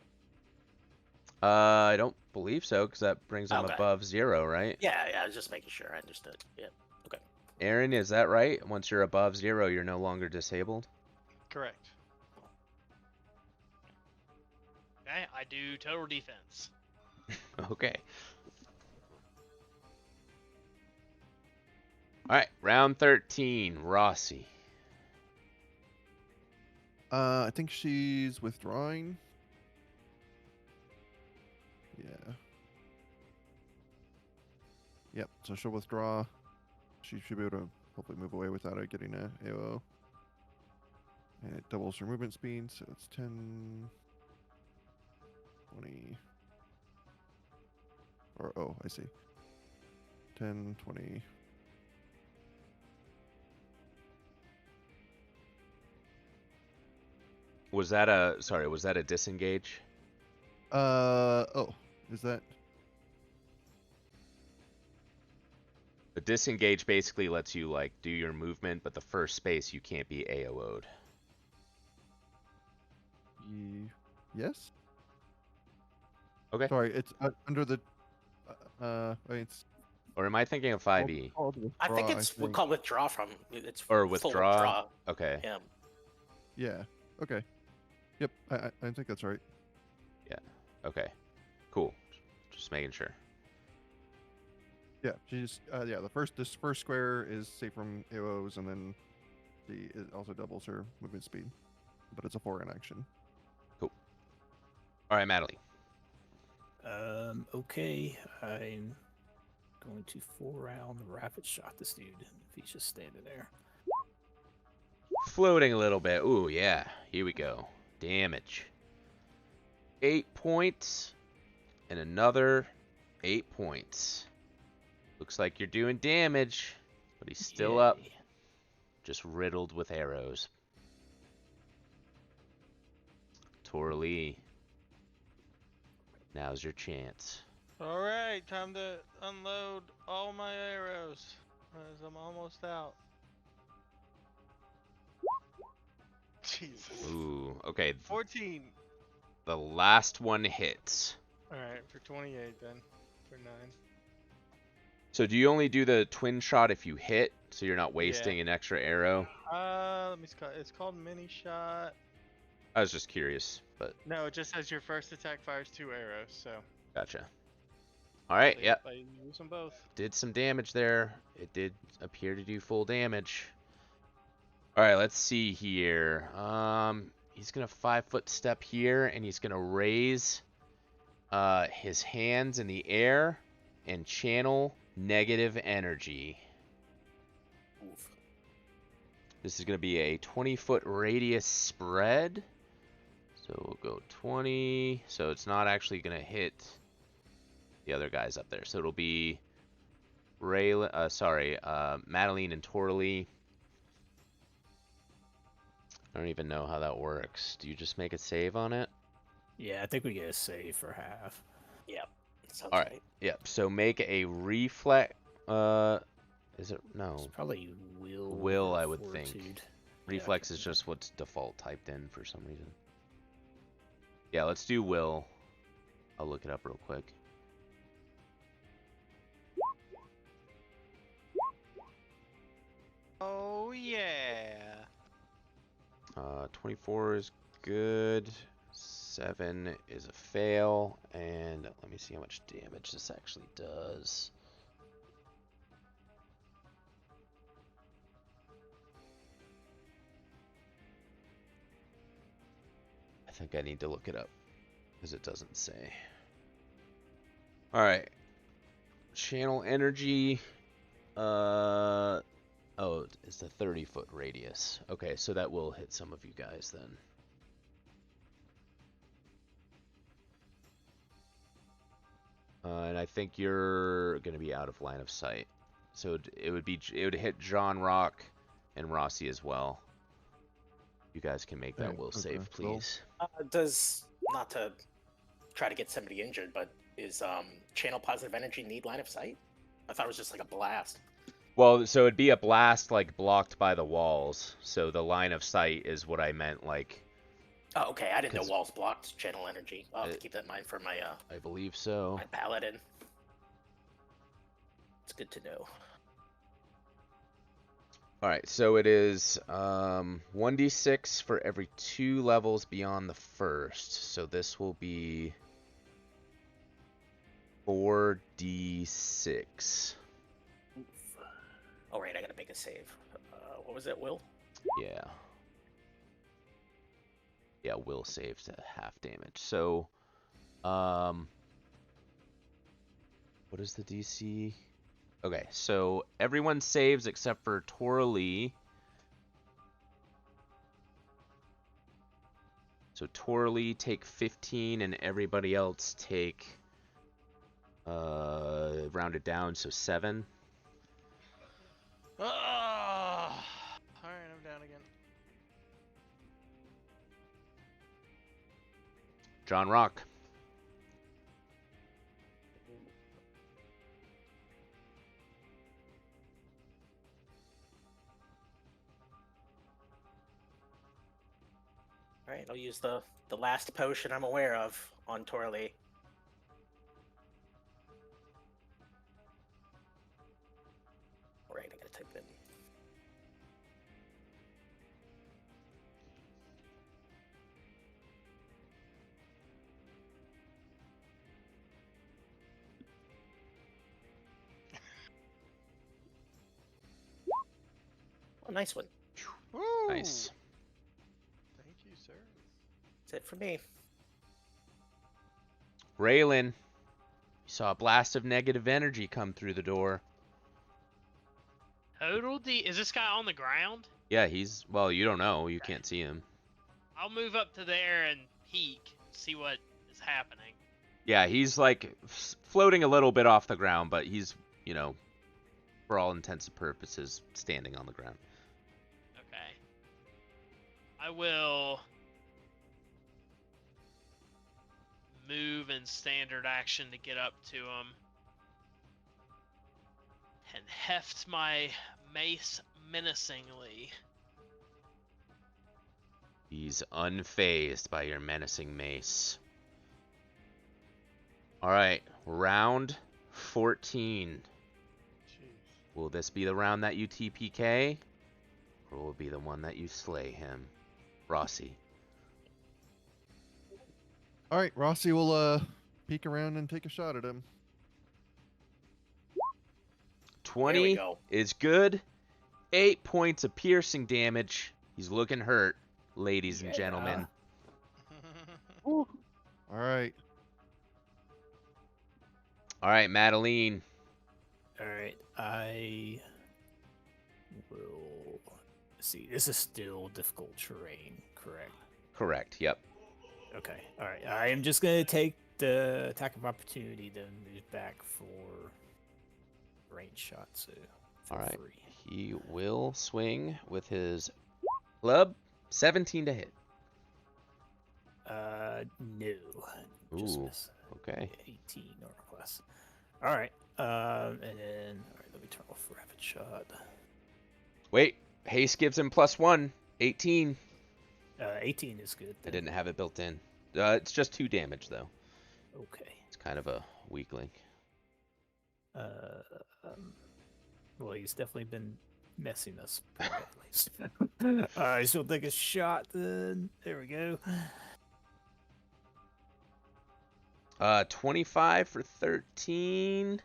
I don't believe so, because that brings him Okay. above 0, right? Yeah, I was just making sure I understood. Yeah. Okay. Aaron, is that right? Once you're above 0, you're no longer disabled? Correct. Okay, I do total defense. Okay. Alright, round 13, Rossi. I think she's withdrawing. Yeah. Yep, so she'll withdraw. She should be able to hopefully move away without it getting a AO. And it doubles her movement speed, so it's 10, 20. Or, oh, I see. 10, 20, Was that a sorry? Was that a disengage? Oh, is that? The disengage basically lets you like do your movement, but the first space you can't be AO'd. Yes. Okay. Sorry, it's under the. It's Or am I thinking of called, 5e? I withdraw, think it's we call withdraw from. It's Or full withdraw? Okay. Yeah. Yeah. Okay. Yep. I think that's right. Okay. Cool. Just making sure. Yeah. She's yeah. This first square is safe from AOs, and then it also doubles her movement speed, but it's a 4 in action. All right, Madeline. Okay. I'm going to 4-round rapid shot this dude if he's just standing there. Floating a little bit. Ooh, yeah. Here we go. Damage. 8 points. And another 8 points. Looks like you're doing damage, but he's still up. Yay. Just riddled with arrows. Torlee. Now's your chance. All right, time to unload all my arrows, as I'm almost out. Jesus. Ooh, okay. 14. The last one hits. All right, for 28 then. For 9. So do you only do the twin shot if you hit, so you're not wasting an extra arrow? Let me. It's called mini shot. I was just curious, but No, it just says your first attack fires 2 arrows. So. gotcha. All right, yep. I use them both. Did some damage there. It did appear to do full damage. All right, let's see here. He's gonna 5-foot step here, and he's gonna raise his hands in the air and channel negative energy. Oof. This is gonna be a 20-foot radius spread. So we'll go 20. So it's not actually gonna hit the other guys up there. So it'll be Madeline and Torlee. I don't even know how that works. Do you just make a save on it? Yeah, I think we get a save for half. Yep. Sounds All right. right. Yep. So make a reflex. Is it no? It's probably will. Will, or I would think. fortitude. Reflex is just what's default typed in for some reason. Yeah, let's do will. I'll look it up real quick. Oh yeah. 24 is good. 7 is a fail. And let me see how much damage this actually does. I think I need to look it up because it doesn't say. All right. Channel energy. Oh, it's a 30-foot radius. Okay, so that will hit some of you guys then. And I think you're gonna be out of line of sight. So it would hit John Rock and Rossi as well. You guys can make that Okay, will okay, save, well- please. Does, not to try to get somebody injured, but is channel positive energy need line of sight? I thought it was just like a blast. Well, so it'd be a blast like blocked by the walls. So the line of sight is what I meant, like. Oh, okay. I didn't know 'Cause- walls blocked channel energy. I'll have to keep that in mind for my I believe so. my paladin. It's good to know. All right, so it is 1d6 for every 2 levels beyond the first. So this will be 4d6. All right, I gotta make a save. What was it, Will? Yeah. Yeah, will save to half damage. So, what is the DC? Okay, so everyone saves except for Torlee. So Torlee take 15 and everybody else take rounded down, so 7. Ah! All right, I'm down again. John Rock. All right, I'll use the last potion I'm aware of on Torley. All right, I gotta type it in. Oh, nice one. Woo! Nice. Thank you, sir. That's it for me. Raylan, you saw a blast of negative energy come through the door. Total D. Is this guy on the ground? Yeah, he's, well, you don't know. You can't see him. I'll move up to there and peek, see what is happening. Yeah, he's like floating a little bit off the ground, but he's, you know, for all intents and purposes, standing on the ground. Okay. I will move in standard action to get up to him and heft my mace menacingly. He's unfazed by your menacing mace. Alright, round 14. Jeez. Will this be the round that you TPK? Or will it be the one that you slay him? Rossi. All right, Rossi will peek around and take a shot at him. 20 go. is good. 8 points of piercing damage. He's looking hurt, ladies and gentlemen. All right. Alright, Madeline. All right, I will see. This is still difficult terrain, correct? Correct, yep. Okay. All right. I am just gonna take the attack of opportunity, then move back for range shot. So feel Alright. free. He will swing with his club. 17 to hit. No. Just Ooh, miss. okay. 18 or less. All right. And then all right. Let me turn off rapid shot. Wait, haste gives him +1. 18. 18 is good. I Then. didn't have it built in. It's just 2 damage, though. Okay. It's kind of a weak link. Well, he's definitely been messing us pretty badly. Alright, so we'll take a shot then. There we go. 25 for 13.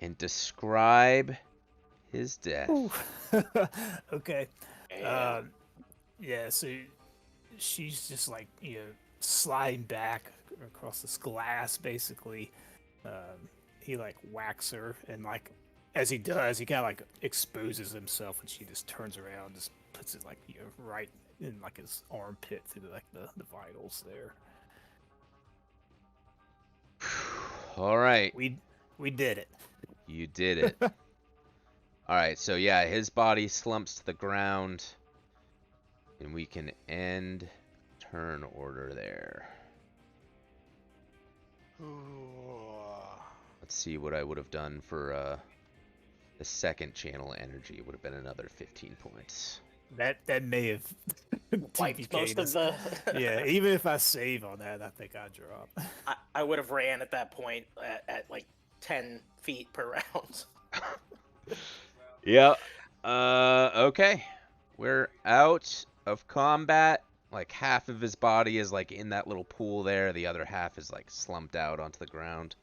And describe his death. Ooh. Okay. And Yeah, so she's just like, sliding back across this glass, basically. He like whacks her, and like as he does, he kind of like exposes himself, and she just turns around, just puts it like right in like his armpit through the vitals there. All right. We did it. You did it. All right, so yeah, his body slumps to the ground. And we can end turn order there. Let's see what I would have done for the second channel energy. It would have been another 15 points. That may have wiped TPK'd most of us. the. Yeah, even if I save on that, I think I drop. I would have ran at that point at like 10 feet per round. Yeah. Okay. We're out of combat. Like half of his body is like in that little pool there. The other half is like slumped out onto the ground.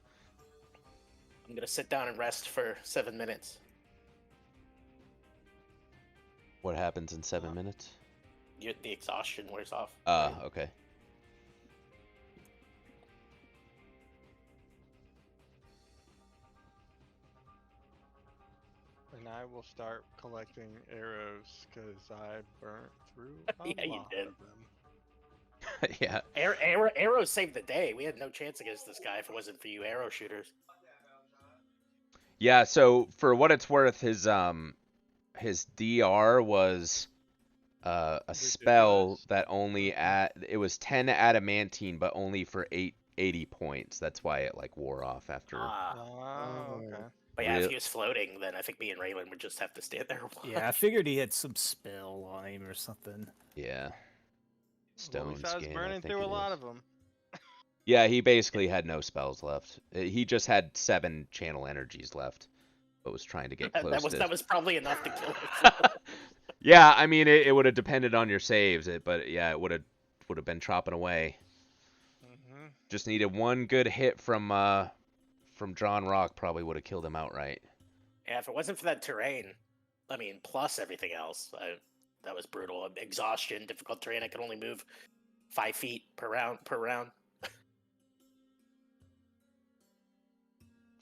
I'm gonna sit down and rest for 7 minutes. What happens in 7 minutes? The exhaustion wears off. Okay. And I will start collecting arrows because I burnt through a Yeah, you lot did. of them. Yeah. Arrows saved the day. We had no chance against this guy if it wasn't for you arrow shooters. Yeah, so for what it's worth, his DR was a Ridiculous. spell that only it was 10 adamantine, but only for 80 points. That's why it like wore off after. Oh, okay. But yeah, if Real- he was floating, then I think me and Raylan would just have to stand there. Yeah, I figured he had some spell on him or something. Yeah. Well, we Stone saw us skin, I burning think through it a lot is. of them. Yeah, he basically had no spells left. He just had 7 channel energies left, but was trying to get close that was probably enough to kill us. Yeah, I mean, it would have depended on your saves, but yeah, it would have been chopping away. Mm-hmm. Just needed one good hit from John Rock, probably would have killed him outright. Yeah, if it wasn't for that terrain, I mean, plus everything else, that was brutal. Exhaustion, difficult terrain. I could only move 5 feet per round.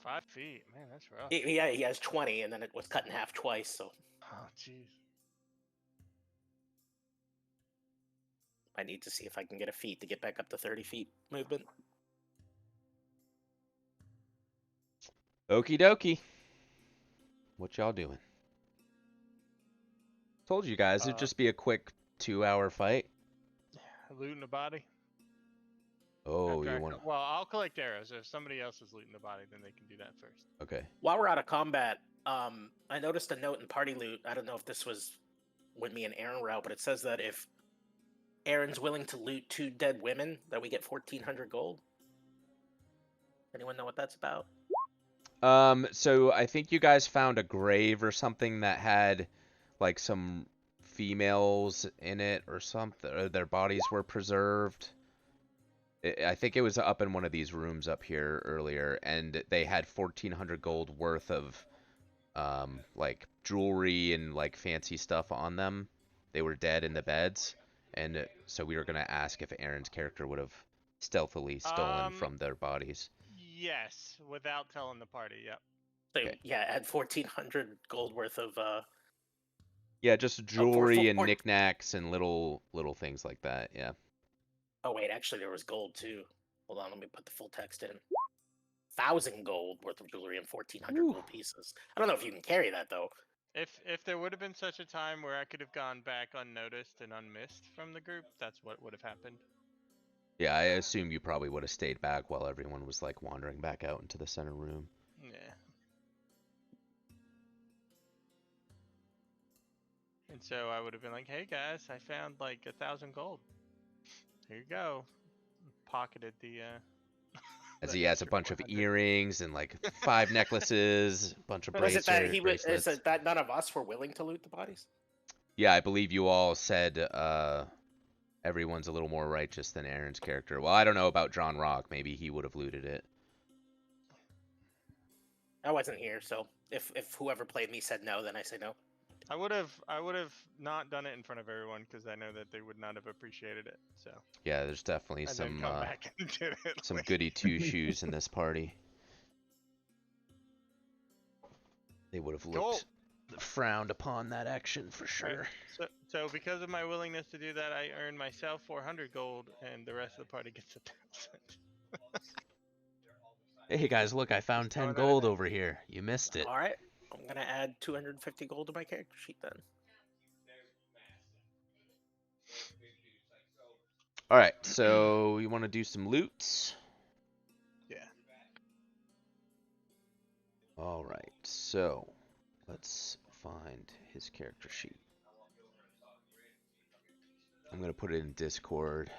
5 feet, man, that's rough. He has 20, and then it was cut in half twice. So Oh, jeez. I need to see if I can get a feat to get back up to 30 feet movement. Okie dokie. What y'all doing? Told you guys it'd just be a quick 2-hour fight. Looting the body. Oh, After you I want? well, I'll collect arrows. If somebody else is looting the body, then they can do that first. Okay. While we're out of combat, I noticed a note in party loot. I don't know if this was when me and Aaron were out, but it says that if Aaron's willing to loot 2 dead women, that we get 1,400 gold. Anyone know what that's about? So I think you guys found a grave or something that had like some females in it or something, or their bodies were preserved. I think it was up in one of these rooms up here earlier, and they had 1,400 gold worth of like jewelry and like fancy stuff on them. They were dead in the beds, and so we were gonna ask if Aaron's character would have stealthily stolen from their bodies. Yes, without telling the party. Yep. So Okay. yeah, add 1,400 gold worth of Yeah, just for jewelry and four- knickknacks and little things like that. Yeah. Oh wait, actually there was gold too. Hold on, let me put the full text in. 1,000 gold worth of jewelry and 1,400 Whew. gold pieces. I don't know if you can carry that though. If there would have been such a time where I could have gone back unnoticed and unmissed from the group, that's what would have happened. Yeah, I assume you probably would have stayed back while everyone was like wandering back out into the center room. Yeah. And so I would have been like, "Hey guys, I found like 1,000 gold. Here you go." Pocketed the. As the he has a extra bunch of 400. earrings and like 5 necklaces, a bunch of Was it that bracelets. is it that none of us were willing to loot the bodies? Yeah, I believe you all said everyone's a little more righteous than Aaron's character. Well, I don't know about John Rock. Maybe he would have looted it. I wasn't here, so if whoever played me said no, then I say no. I would have not done it in front of everyone because I know that they would not have appreciated it. So. Yeah, there's definitely And then some come back and do it. some later. goody two shoes in this party. They would have Cool. looked frowned upon that action for sure. So because of my willingness to do that, I earned myself 400 gold, and the rest of the party gets 1,000. Hey guys, look, I found 10 throwing that gold in. over here. You missed it. All right, I'm gonna add 250 gold to my character sheet then. All right, so you want to do some loots? Yeah. All right, so let's find his character sheet. I'm gonna put it in Discord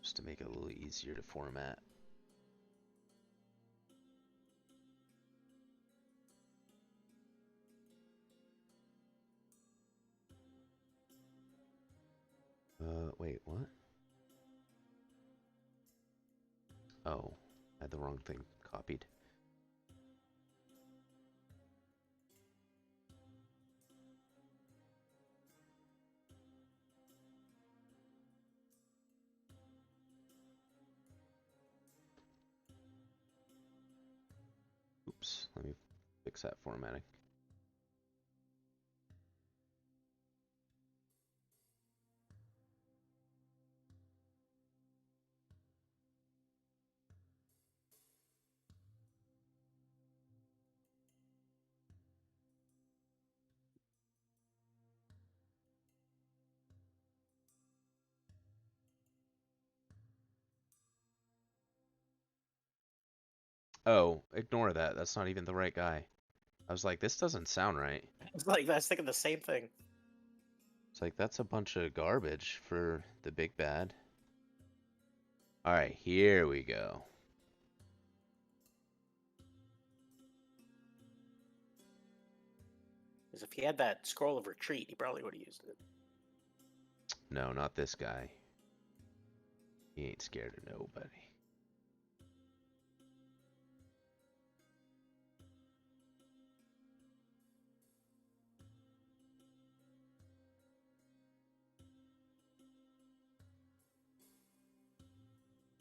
just to make it a little easier to format. Wait, what? Oh, I had the wrong thing copied. Oops, let me fix that formatting. Oh, ignore that. That's not even the right guy. I was like, this doesn't sound right. It's like I was thinking the same thing. It's like, that's a bunch of garbage for the big bad. Alright, here we go. Because if he had that scroll of retreat, he probably would have used it. No, not this guy. He ain't scared of nobody.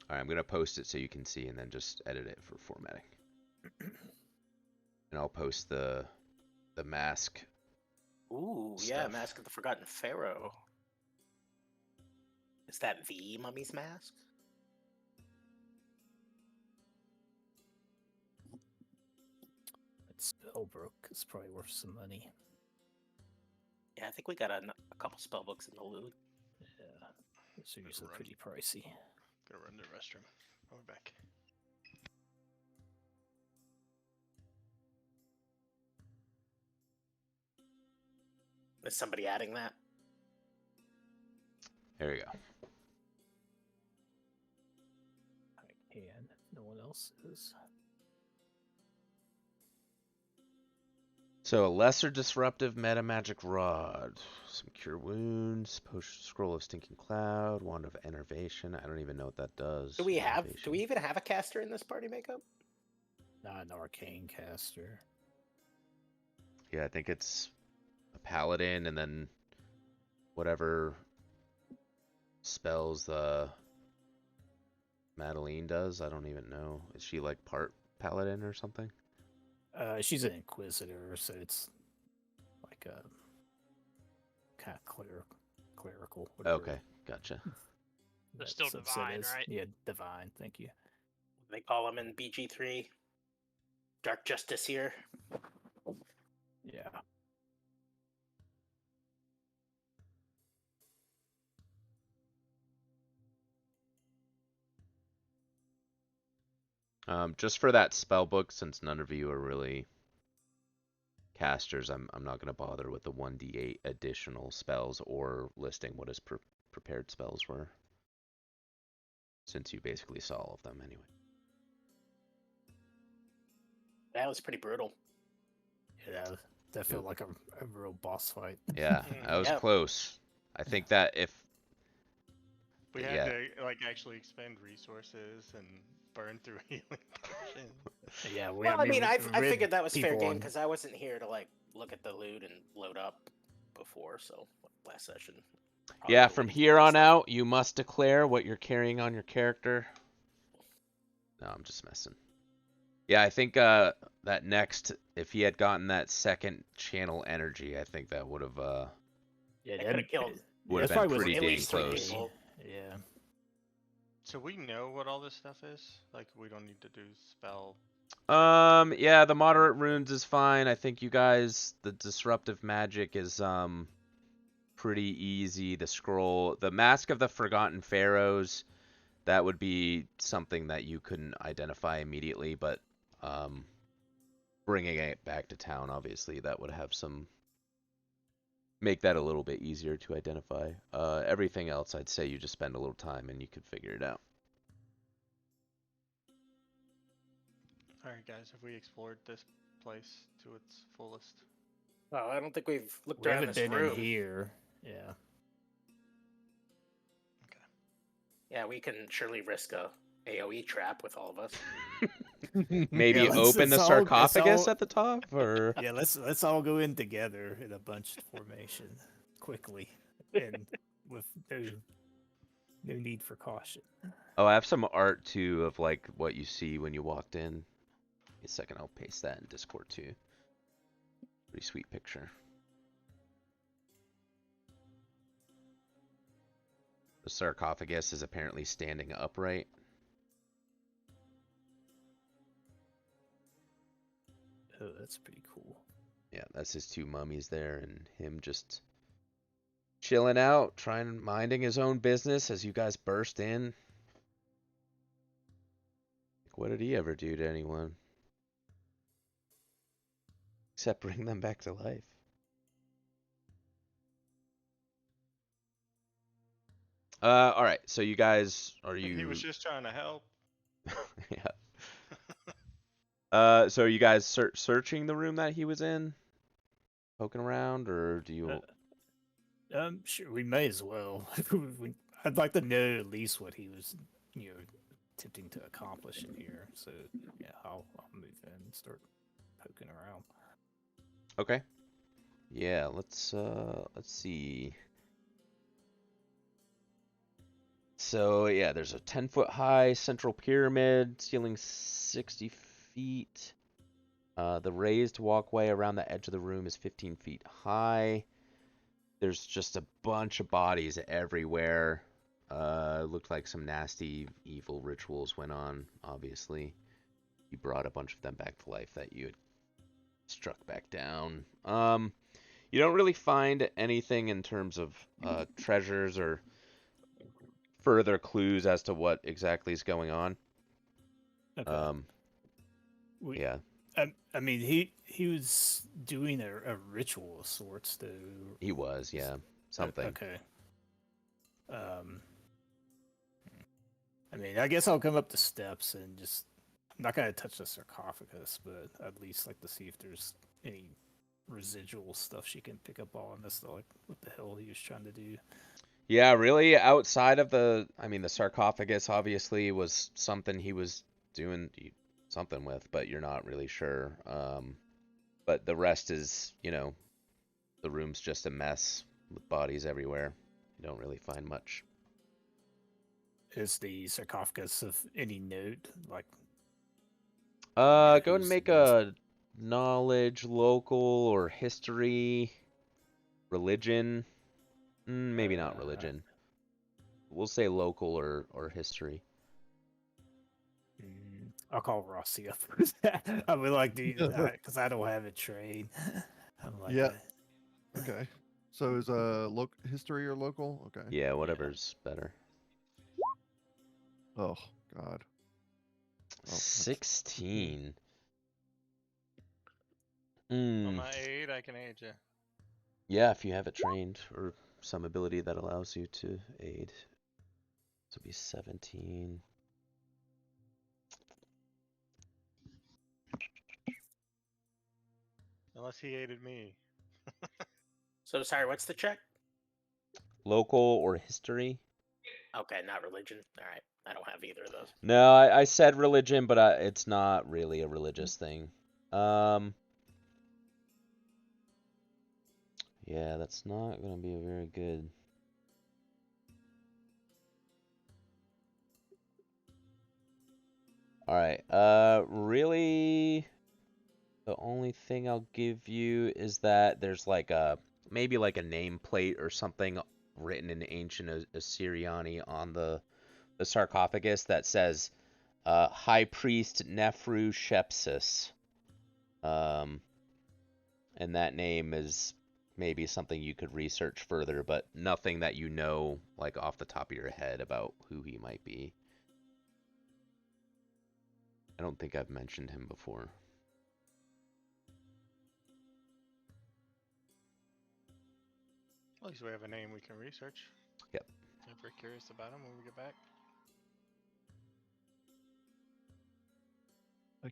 Alright, I'm gonna post it so you can see and then just edit it for formatting. And I'll post the mask. Ooh, yeah, Stuff. Mask of the Forgotten Pharaoh. Is that the mummy's mask? That spell broke. It's probably worth some money. Yeah, I think we got a couple spell books in the loot. Yeah, those are usually Run. pretty pricey. Gotta run to the restroom. I'll be back. Is somebody adding that? There we go. I can. No one else is. So a lesser disruptive meta magic rod, some cure wounds, potion scroll of stinking cloud, wand of enervation. I don't even know what that does. Do we Enervation. even have a caster in this party makeup? Not an arcane caster. Yeah, I think it's a paladin and then whatever spells Madeline does. I don't even know. Is she like part paladin or something? She's an inquisitor, so it's like a kind of clerical. Whatever Okay, gotcha. that still subset divine, is. right? Yeah, divine. Thank you. They call him in BG3 Dark Justice here. Yeah. Just for that spell book, since none of you are really casters, I'm not gonna bother with the 1d8 additional spells or listing what his prepared spells were, since you basically saw all of them anyway. That was pretty brutal. Yeah, that felt like a real boss fight. Yeah, I was Yeah. close. I think that if We Yeah. had to like actually expend resources and burn through healing potions. Yeah, Well, I mean, I we rid figured that was fair people game on- because I wasn't here to like look at the loot and load up before. So last session. probably yeah, would've from went here through on stuff. out, you must declare what you're carrying on your character. No, I'm just messing. Yeah, I think that next, if he had gotten that second channel energy, I think that would have Yeah, That could have killed. Would have that's been probably pretty at dang least three close. people. Yeah. So we know what all this stuff is. Like we don't need to do spell. Yeah, the moderate runes is fine. I think you guys, the disruptive magic is pretty easy. The scroll, the Mask of the Forgotten Pharaohs, that would be something that you couldn't identify immediately, but bringing it back to town, obviously, that would have some, make that a little bit easier to identify. Everything else, I'd say you just spend a little time and you could figure it out. All right, guys, have we explored this place to its fullest? Oh, I don't think we've looked We around haven't this been room. in here. Yeah. Yeah, we can surely risk a AOE trap with all of us. Maybe Yeah, open the let's sarcophagus all- at the top, or Yeah, let's all go in together in a bunched formation quickly, and with no need for caution. oh, I have some art too of like what you see when you walked in. A second, I'll paste that in Discord too. Pretty sweet picture. The sarcophagus is apparently standing upright. Oh, that's pretty cool. Yeah, that's his two mummies there, and him just chilling out, minding his own business as you guys burst in. What did he ever do to anyone? Except bring them back to life. All right. So you guys, are you? He was just trying to help. Yeah. So are you guys searching the room that he was in, poking around, or do you? Sure, we may as well. I'd like to know at least what he was, attempting to accomplish in here. So yeah, I'll move in and start poking around. Okay. Yeah. Let's see. So yeah, there's a 10-foot high central pyramid, ceiling 60 feet. The raised walkway around the edge of the room is 15 feet high. There's just a bunch of bodies everywhere. Looked like some nasty, evil rituals went on, obviously. You brought a bunch of them back to life that you had struck back down. You don't really find anything in terms of treasures or further clues as to what exactly is going on. Okay. We, Yeah, I mean, he was doing a ritual of sorts, though. he was, yeah, something. Okay. I mean, I guess I'll come up the steps and just. I'm not gonna touch the sarcophagus, but I'd at least like to see if there's any residual stuff she can pick up on. That's like what the hell he was trying to do. Yeah, really, outside of the sarcophagus obviously was something he was doing something with, but you're not really sure. But the rest is, the room's just a mess with bodies everywhere. You don't really find much. Is the sarcophagus of any note? Like, Go and who's make used- a knowledge, local, or history, religion. Maybe not religion. We'll say local or history. I'll call Rossi up for that. I would like to, because I don't have a trade. I'm like, Yeah. Okay. So is history or local? Okay. Yeah, whatever's better. Oh God. Oh, that's 16. On my aid, I can aid you. Yeah, if you have it trained or some ability that allows you to aid. This will be 17. Unless he aided me. So sorry, what's the check? Local or history? Okay, not religion. All right, I don't have either of those. No, I said religion, but it's not really a religious thing. Yeah, that's not gonna be a very good. All right. Really, the only thing I'll give you is that there's like maybe like a nameplate or something written in ancient Assyriani on the sarcophagus that says High Priest Nefru Shepsis. And that name is maybe something you could research further, but nothing that you know like off the top of your head about who he might be. I don't think I've mentioned him before. At least we have a name we can research. Yep. If we're curious about him when we get back.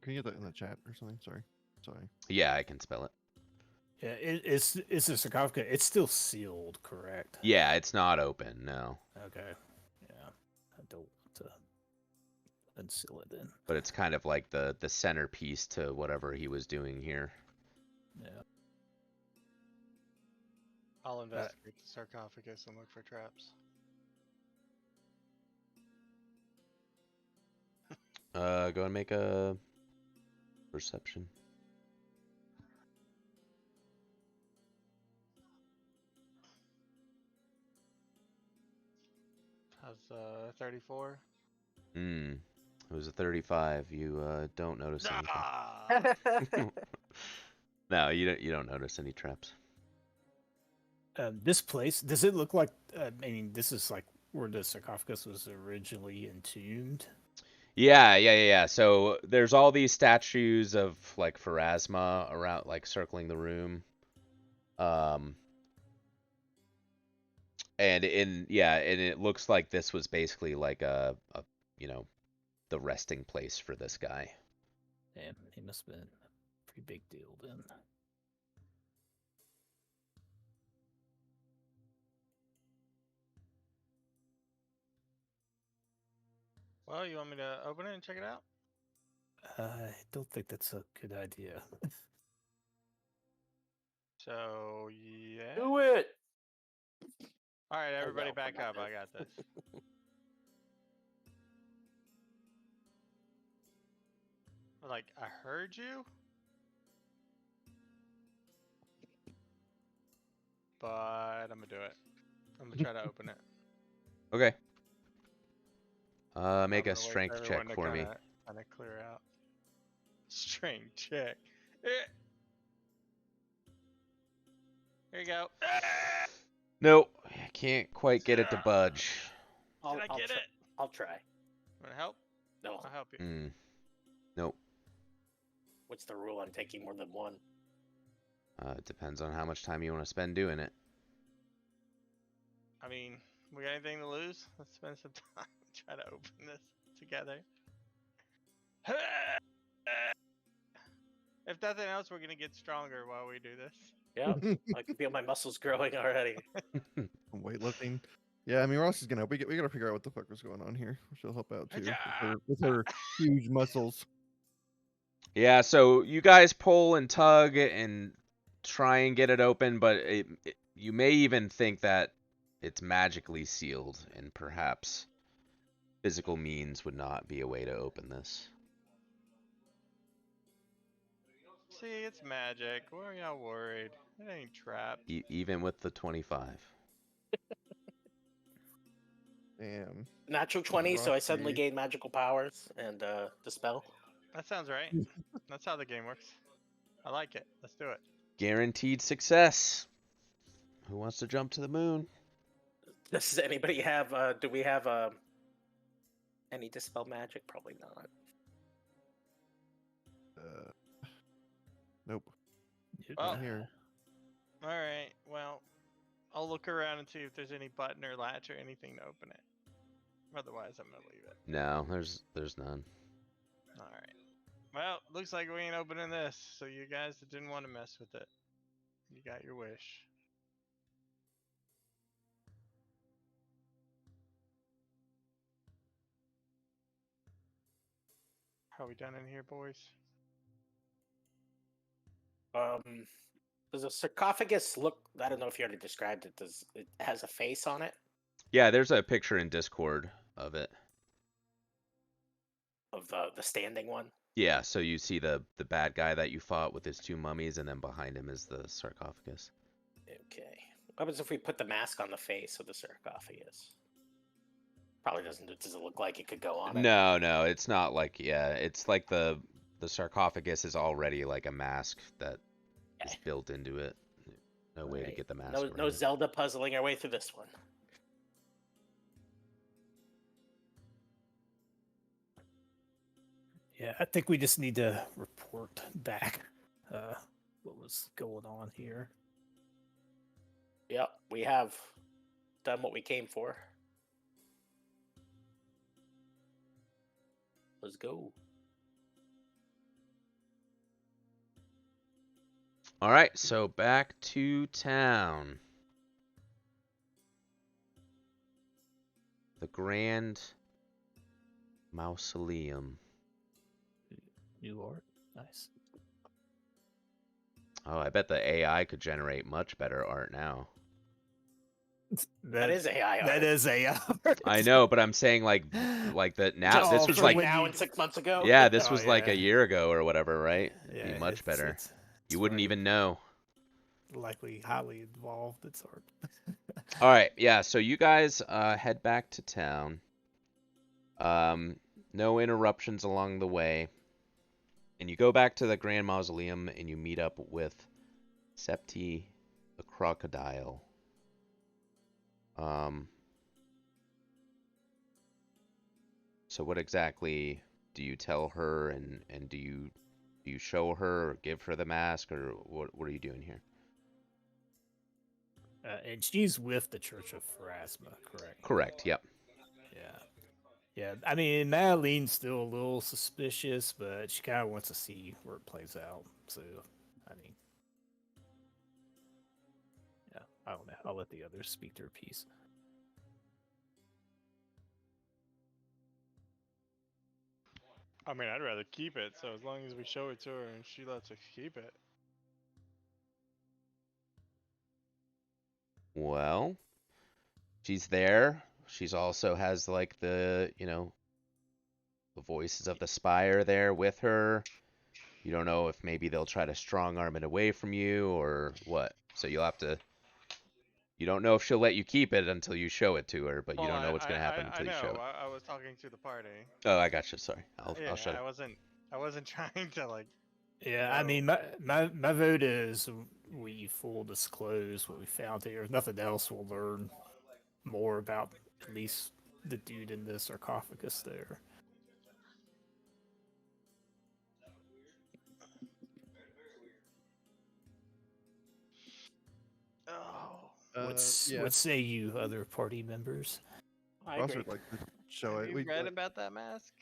can you get that in the chat or something? Sorry. Yeah, I can spell it. yeah, it's a sarcophagus. It's still sealed, correct? Yeah, it's not open, no. Okay. Yeah, I don't want to unseal it then. But it's kind of like the centerpiece to whatever he was doing here. Yeah. I'll investigate the sarcophagus and look for traps. Go and make a perception. How's 34? It was a 35. You don't notice anything. Ah! No, you don't notice any traps. This place, does it look like? I mean, this is like where the sarcophagus was originally entombed. Yeah. So there's all these statues of like Pharasma around, like circling the room. Um, and it looks like this was basically like a you know the resting place for this guy. Damn, he must have been a pretty big deal then. Well, you want me to open it and check it out? I don't think that's a good idea. So yeah. Do it. All right, everybody, will, back I got up. I this. got this. Like, I heard you, but I'm gonna do it. I'm gonna try to open it. Okay. I'm Make a gonna wait strength check everyone to for me. kind of clear out. Strength check. Here you go. Nope, I can't quite get it to budge. Did I get it? I'll try. Want to help? No. I'll help you. Nope. What's the rule on taking more than one? It depends on how much time you want to spend doing it. I mean, we got anything to lose? Let's spend some time try to open this together. If nothing else, we're gonna get stronger while we do this. Yeah, I can feel my muscles growing already. Weightlifting. Yeah, I mean, Ross is gonna. We gotta figure out what the fuck was going on here. She'll help out too with her huge muscles. Yeah, so you guys pull and tug and try and get it open, but you may even think that it's magically sealed, and perhaps physical means would not be a way to open this. See, it's magic. Why are y'all worried? It ain't trapped. Even with the 25. Damn. Natural 20, so I suddenly Rocky. gain magical powers and dispel. That sounds right. That's how the game works. I like it. Let's do it. Guaranteed success. Who wants to jump to the moon? Does anybody have? Do we have any dispel magic? Probably not. Nope. Well, Not here. all right. Well, I'll look around and see if there's any button or latch or anything to open it. Otherwise, I'm gonna leave it. No, there's none. All right. Well, looks like we ain't opening this. So you guys that didn't want to mess with it, you got your wish. How we done in here, boys? Does a sarcophagus look? I don't know if you already described it. Does it has a face on it? Yeah, there's a picture in Discord of it. Of the standing one. Yeah, so you see the bad guy that you fought with his two mummies, and then behind him is the sarcophagus. Okay. What happens if we put the mask on the face of the sarcophagus? Probably doesn't. Does it look like it could go on it? No, it's not like, yeah, it's like the sarcophagus is already like a mask that is built into it. No way to get the mask. No Zelda puzzling our way through this one. Yeah, I think we just need to report back what was going on here. Yep, we have done what we came for. Let's go. All right, so back to town. The Grand Mausoleum. New art, nice. Oh, I bet the AI could generate much better art now. That is AI. That is AI. I know, but I'm saying like that now. Just This was between like now and 6 months ago. yeah, this Oh, was like yeah. a year ago or whatever, right? Yeah, It'd be much better. It's You wouldn't already even know. likely highly involved. It's art. All right, yeah. So you guys head back to town. No interruptions along the way, and you go back to the Grand Mausoleum and you meet up with Septi, the crocodile. So what exactly do you tell her, and do you show her or give her the mask, or what are you doing here? And she's with the Church of Pharasma, correct? Correct. Yep. Yeah. Yeah. I mean, Madeline's still a little suspicious, but she kind of wants to see where it plays out. So, I mean, yeah, I don't know. I'll let the others speak their piece. I mean, I'd rather keep it. So as long as we show it to her and she lets us keep it. Well, she's there. She's also has like the the voices of the spire there with her. You don't know if maybe they'll try to strong arm it away from you or what. So you'll have to. You don't know if she'll let you keep it until you show it to her, but you Well, don't know what's gonna happen I until you show know. it. I was talking to the party. Oh, I got you. Sorry. I'll Yeah, shut I up. wasn't trying to like. Yeah, I No. mean, my vote is we full disclose what we found here. If nothing else, we'll learn more about at least the dude in the sarcophagus there. Oh. Yeah. What say you, other party members? I Ross agree. would like to show Have it. you We read like, about that mask?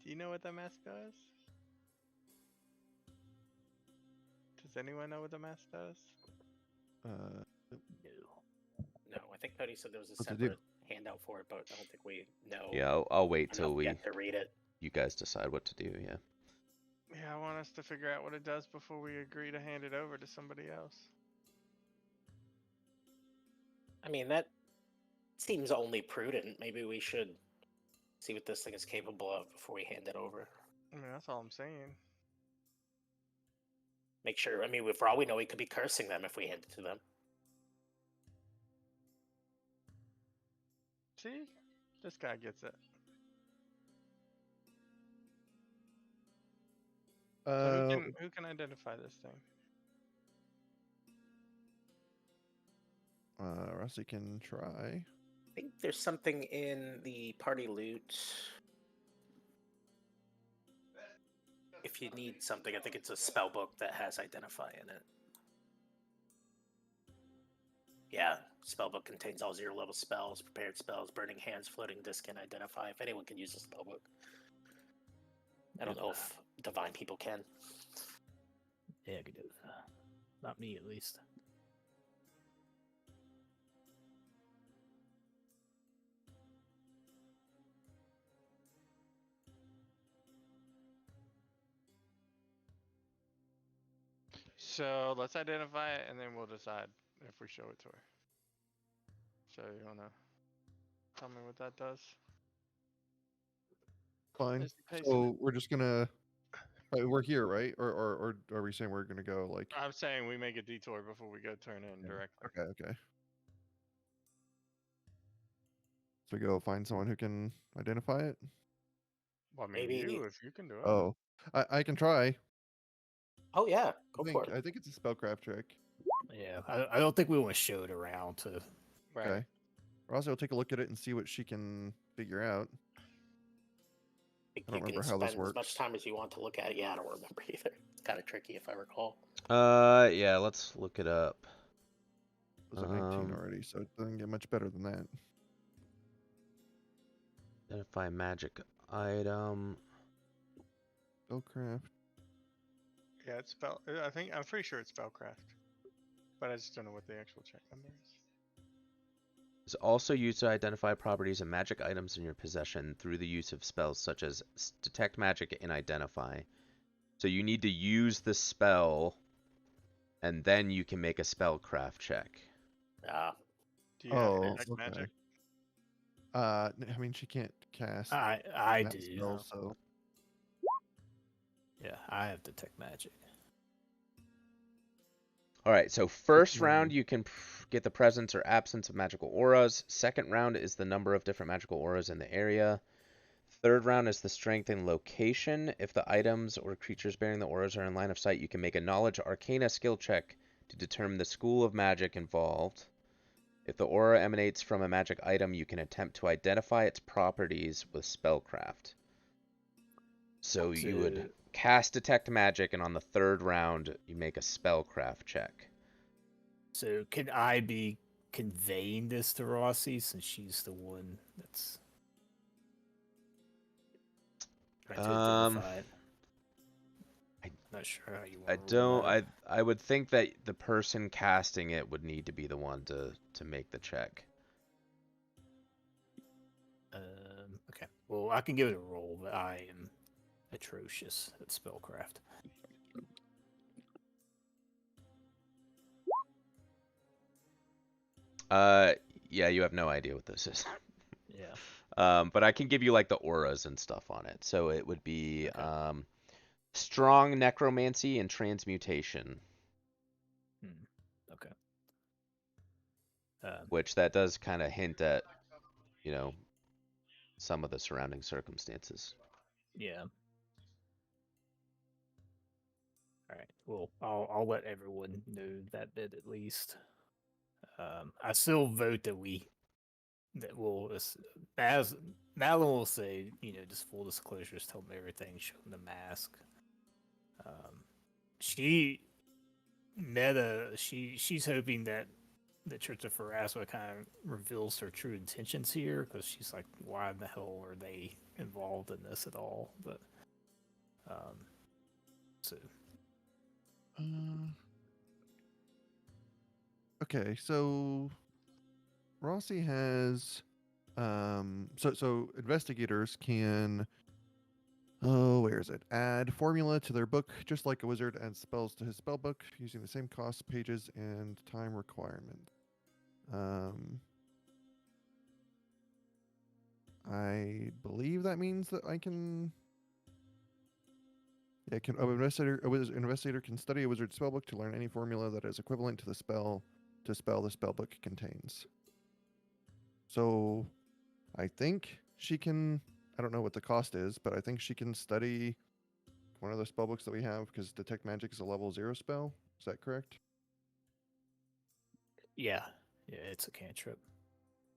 Do you know what that mask does? Does anyone know what the mask does? No. No, I think Cody said there was a What to do? separate handout for it, but I don't think we know Yeah, I'll wait till enough yet to read it. you guys decide what to do. Yeah. Yeah, I want us to figure out what it does before we agree to hand it over to somebody else. I mean, that seems only prudent. Maybe we should see what this thing is capable of before we hand it over. I mean, that's all I'm saying. Make sure. I mean, for all we know, we could be cursing them if we hand it to them. See? This guy gets it. So who can identify this thing? Rossi can try. I think there's something in the party loot. If you need something, I think it's a spell book that has identify in it. Yeah, spellbook contains all 0-level spells, prepared spells, burning hands, floating disc, and identify. If anyone can use the spellbook. I don't know if divine people can. Yeah, I could do it. Not me, at least. So let's identify it and then we'll decide if we show it to her. So you wanna tell me what that does? Fine. Is the patient- So we're just gonna. We're here, right? Or are we saying we're gonna go like? I'm saying we make a detour before we go turn in directly. Okay. So we go find someone who can identify it. Well, I mean, Maybe- if you can do it. Oh, I can try. Oh yeah, go I for think it. I think it's a spellcraft trick. Yeah, I don't think we want to show it around to. Right. Okay. Rossi will take a look at it and see what she can figure out. think I don't you can remember how this spend as much works. time as you want to look at it. Yeah, I don't remember either. It's kind of tricky if I recall. Yeah, let's look it up. It was a 19 Um, already, so it doesn't get much better than that. Identify magic item. Spellcraft. Yeah, it's I'm pretty sure it's spellcraft, but I just don't know what the actual check number is. Is also used to identify properties and magic items in your possession through the use of spells such as detect magic and identify. So you need to use the spell, and then you can make a spellcraft check. Do you have Oh, detect okay. magic? I mean, she can't cast I that do. spell, so Yeah, I have detect magic. All right, so first Hmm. round you can get the presence or absence of magical auras. Second round is the number of different magical auras in the area. Third round is the strength and location. If the items or creatures bearing the auras are in line of sight, you can make a knowledge arcana skill check to determine the school of magic involved. If the aura emanates from a magic item, you can attempt to identify its properties with spellcraft. So you would So- cast Detect Magic, and on the third round, you make a spellcraft check. So can I be conveying this to Rossi since she's the one that's trying to identify it? I- Not sure how you I want to roll don't. that. I would think that the person casting it would need to be the one to make the check. Okay. Well, I can give it a roll, but I am atrocious at spellcraft. Yeah, you have no idea what this is. Yeah. But I can give you like the auras and stuff on it. So it would be Okay. strong necromancy and transmutation, Okay. which that does kind of hint at, you know, some of the surrounding circumstances. Yeah. All right. Well, I'll let everyone know that bit at least. I still vote that we'll as Madeline will say, just full disclosures, tell them everything, show them the mask. She she's hoping that the Church of Pharasma kind of reveals her true intentions here, because she's like, why in the hell are they involved in this at all? But so Okay, so Rossi has so investigators can, oh, where is it? Add formula to their book, just like a wizard adds spells to his spell book, using the same cost, pages, and time requirement. I believe that means that I can. Yeah, investigator can study a wizard's spellbook to learn any formula that is equivalent to the spell the spellbook contains. So, I think she can. I don't know what the cost is, but I think she can study one of the spellbooks that we have, because Detect Magic is a level 0 spell. Is that correct? yeah, it's a cantrip.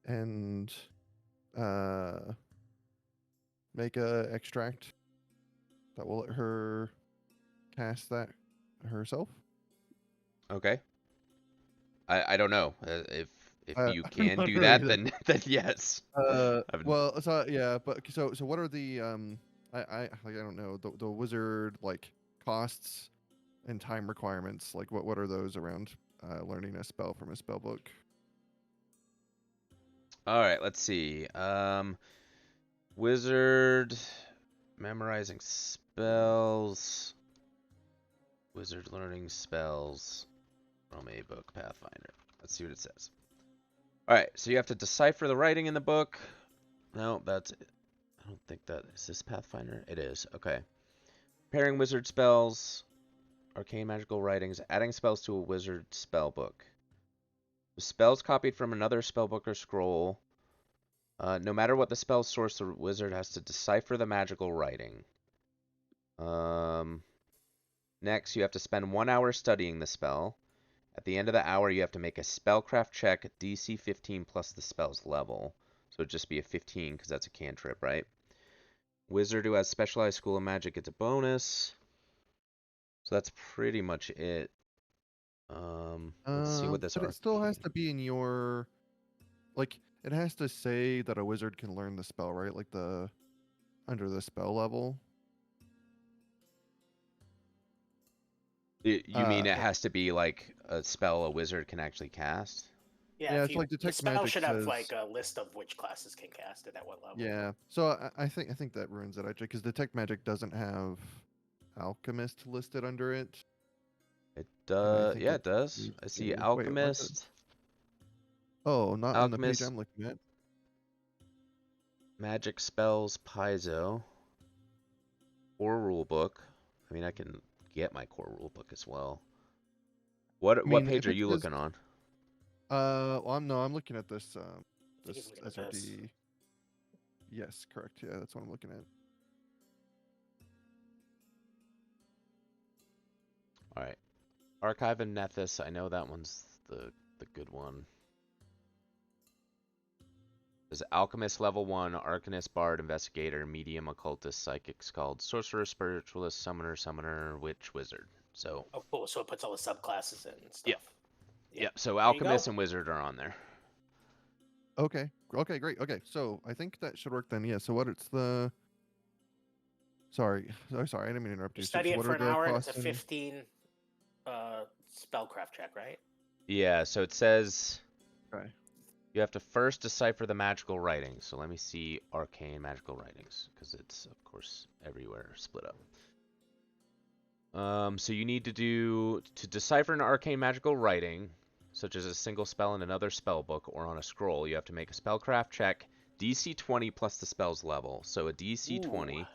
And make a extract that will let her cast that herself. Okay. I don't know if you I'm can not do sure that, either. then yes. I've- Well, so yeah, but so what are the I don't know, the wizard like costs and time requirements, like what are those around learning a spell from a spell book? All right, let's see. Wizard memorizing spells. Wizard learning spells from a book, Pathfinder. Let's see what it says. All right, so you have to decipher the writing in the book. No, that's it. I don't think that is this Pathfinder. It is. Okay. Pairing wizard spells, arcane magical writings, adding spells to a wizard spell book. With spells copied from another spellbook or scroll, no matter what the spell source, the wizard has to decipher the magical writing. Next, you have to spend 1 hour studying the spell. At the end of the hour, you have to make a spellcraft check, DC 15 plus the spell's level. So it'd just be a 15 because that's a cantrip, right? Wizard who has specialized school of magic gets a bonus. So that's pretty much it. Let's see what this But it still has arcane. to be in your, like, it has to say that a wizard can learn the spell, right? Like the under the spell level. You mean it has to be like a spell a wizard can actually cast? Yeah, Yeah, if it's you like the Detect spell Magic should have says. like a list of which classes can cast it at what level. Yeah, so I think that ruins it actually, because Detect Magic doesn't have Alchemist listed under it, It and I does. think Yeah, it it does. needs I see to. Wait, what? alchemist, Oh, not on the page alchemist, I'm looking at. magic spells, piezo, core rule book. I mean, I can get my core rule book as well. I What mean, page if are it you says, looking on? well, I'm looking at this I think he's this looking at this. SRD. Yes, correct. Yeah, that's what I'm looking at. All right, Archive and Nethys. I know that one's the good one. There's Alchemist level 1, Arcanist, Bard, Investigator, Medium, Occultist, Psychic, Scald, Sorcerer, Spiritualist, Summoner, Witch, Wizard. So, Oh, cool. So it puts all the subclasses in and Yep. stuff. yep. So There you Alchemist go. and Wizard are on there. Okay. Okay, great. Okay, so I think that should work then. Yeah. So what it's the? Sorry, I didn't mean to interrupt You you. study So it what for are an the hour, and it's a costs? 15 spellcraft check, right? Yeah, so it says Okay. you have to first decipher the magical writings. So let me see arcane magical writings, because it's, of course, everywhere split up. So you need to decipher an arcane magical writing, such as a single spell in another spell book or on a scroll. You have to make a spellcraft check, DC 20 plus the spell's level. So a DC 20.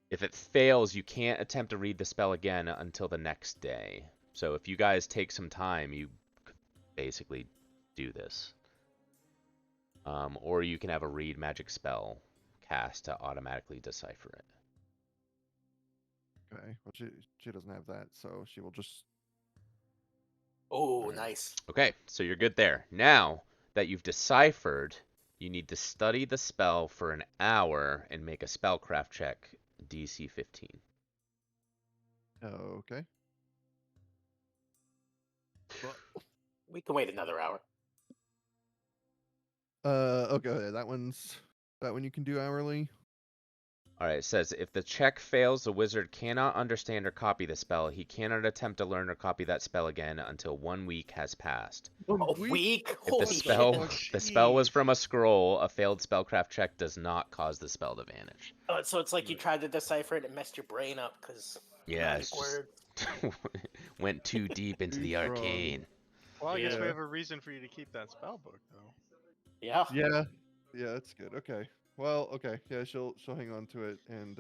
If it fails, you can't attempt to read the spell again until the next day. So if you guys take some time, you could basically do this. Or you can have a read magic spell cast to automatically decipher it. Okay. Well, she doesn't have that, so she will just. Oh, Alright. nice. Okay, so you're good there. Now that you've deciphered, you need to study the spell for an hour and make a spellcraft check, DC 15. Okay. We can wait another hour. Okay. That one you can do hourly. Alright, it says, if the check fails, the wizard cannot understand or copy the spell. He cannot attempt to learn or copy that spell again until 1 week has passed. A week? If Holy the spell shit. the spell was from a scroll, a failed spellcraft check does not cause the spell to vanish. So it's like you tried to decipher it and messed your brain up because Yeah, magic it's just word. went too deep into Too the strong. arcane. Well, I guess we Yeah. have a reason for you to keep that spell book, though. Yeah. Yeah. Yeah, that's good. Okay. Well, okay. Yeah, she'll hang on to it, and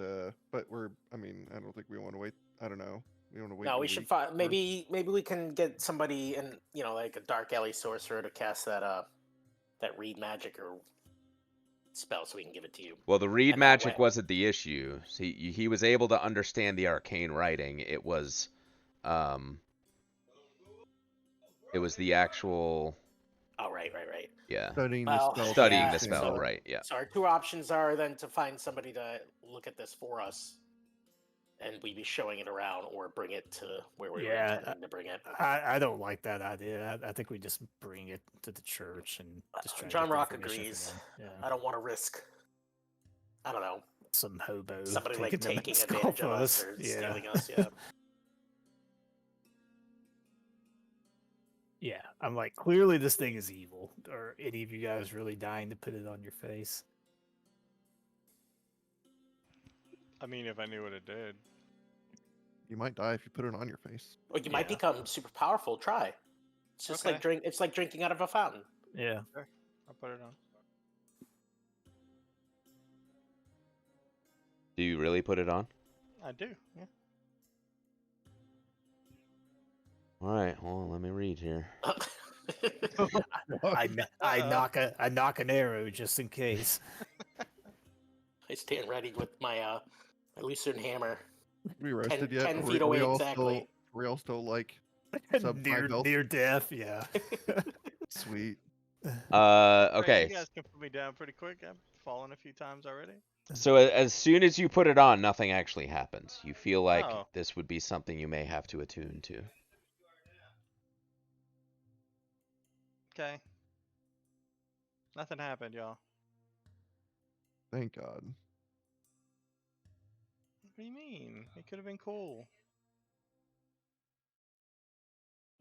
but I don't think we want to wait. I don't know. We want to wait. No, a we should week find for- maybe we can get somebody in, like a dark alley sorcerer to cast that read magic or spell so we can give it to you. Well, the read And that magic way- wasn't the issue. He was able to understand the arcane writing. It was the actual Oh, right. yeah, studying Well, the spell. studying yeah, the spell, so- right? Yeah. So our two options are then to find somebody to look at this for us, and we be showing it around, or bring it to where we were Yeah, intending to bring it. I don't like that idea. I think we just bring it to the church and just try. John to get the Rock information agrees. from them. I Yeah, don't want to risk, I don't know, some hobo somebody like the taking mask advantage of off us or Yeah. stealing us. Yeah. Yeah, I'm like, clearly this thing is evil. Are any of you guys really dying to put it on your face? I mean, if I knew what it did. You might die if you put it on your face. Or you might Yeah. become super powerful. Try. It's just like Okay. It's like drinking out of a fountain. Yeah. I'll put it on. Do you really put it on? I do, yeah. All right. Well, let me read here. I knock an arrow just in case. I stand ready with my Lucerne hammer. We rested yet? 10 Are feet are away all exactly. Still, are we all still like sub near 5 health? near death. Yeah. Sweet. Alright, Okay. You guys can put me down pretty quick. I've fallen a few times already. So as soon as you put it on, nothing actually happens. You feel like Oh. this would be something you may have to attune to. Okay. Nothing happened, y'all. Thank God. What do you mean? It could have been cool.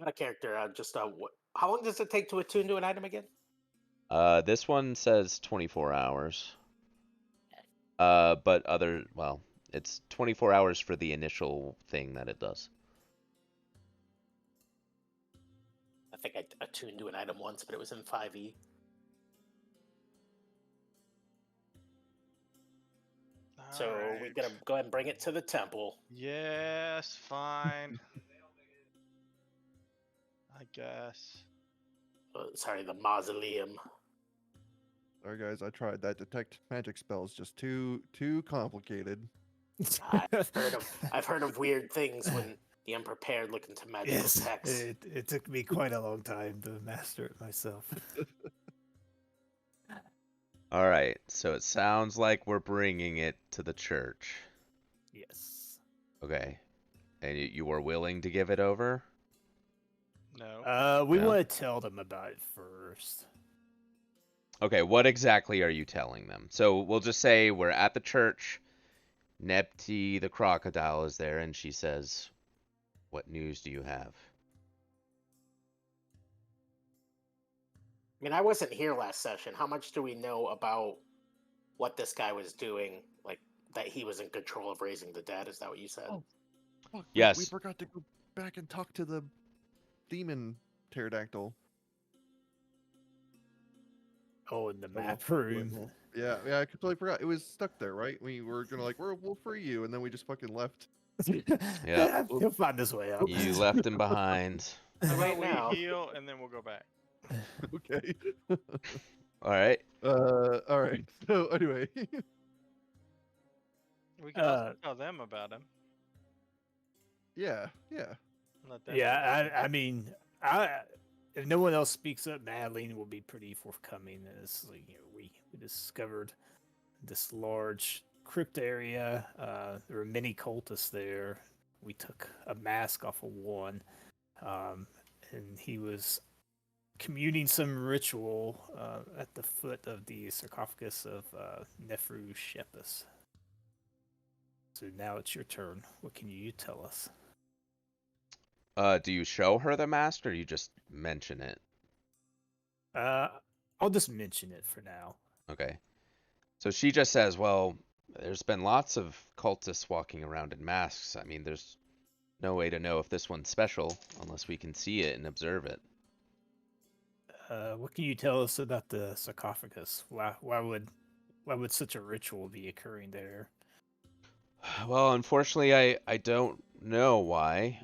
Not a character. How long does it take to attune to an item again? This one says 24 hours. But it's 24 hours for the initial thing that it does. I think I attuned to an item once, but it was in 5e. So we're Alright. gonna go ahead and bring it to the temple. Yes, fine. I guess. Sorry, the mausoleum. Sorry guys, I tried that. Detect magic spell is just too complicated. I've heard of weird things when the unprepared look into magical Yes. texts. It took me quite a long time to master it myself. All right, so it sounds like we're bringing it to the church. Yes. Okay, and you were willing to give it over? No. We No? want to tell them about it first. Okay, what exactly are you telling them? So we'll just say we're at the church. Nepti the crocodile is there, and she says, "What news do you have?" I mean, I wasn't here last session. How much do we know about what this guy was doing? Like that he was in control of raising the dead? Is that what you said? Oh. Fuck, we Yes. forgot to go back and talk to the demon pterodactyl. Oh, in the Oh, map well, room. yeah, I totally forgot. It was stuck there, right? We were gonna like, we'll free you, and then we just fucking left. Yeah. He'll find his way out. You left him behind. How Right about we now. heal and then we'll go back? Okay. All right. All right. So anyway, We can also tell them about him. yeah. Let them Yeah, I mean, if no one else speaks up, Madeline will be pretty forthcoming. As like, we discovered this large crypt area. There were many cultists there. We took a mask off of one, and he was commuting some ritual at the foot of the sarcophagus of Nefru Shepus. So now it's your turn. What can you tell us? Do you show her the mask or you just mention it? I'll just mention it for now. Okay. So she just says, well, there's been lots of cultists walking around in masks. I mean, there's no way to know if this one's special unless we can see it and observe it. What can you tell us about the sarcophagus? Why would such a ritual be occurring there? Well, unfortunately, I don't know why.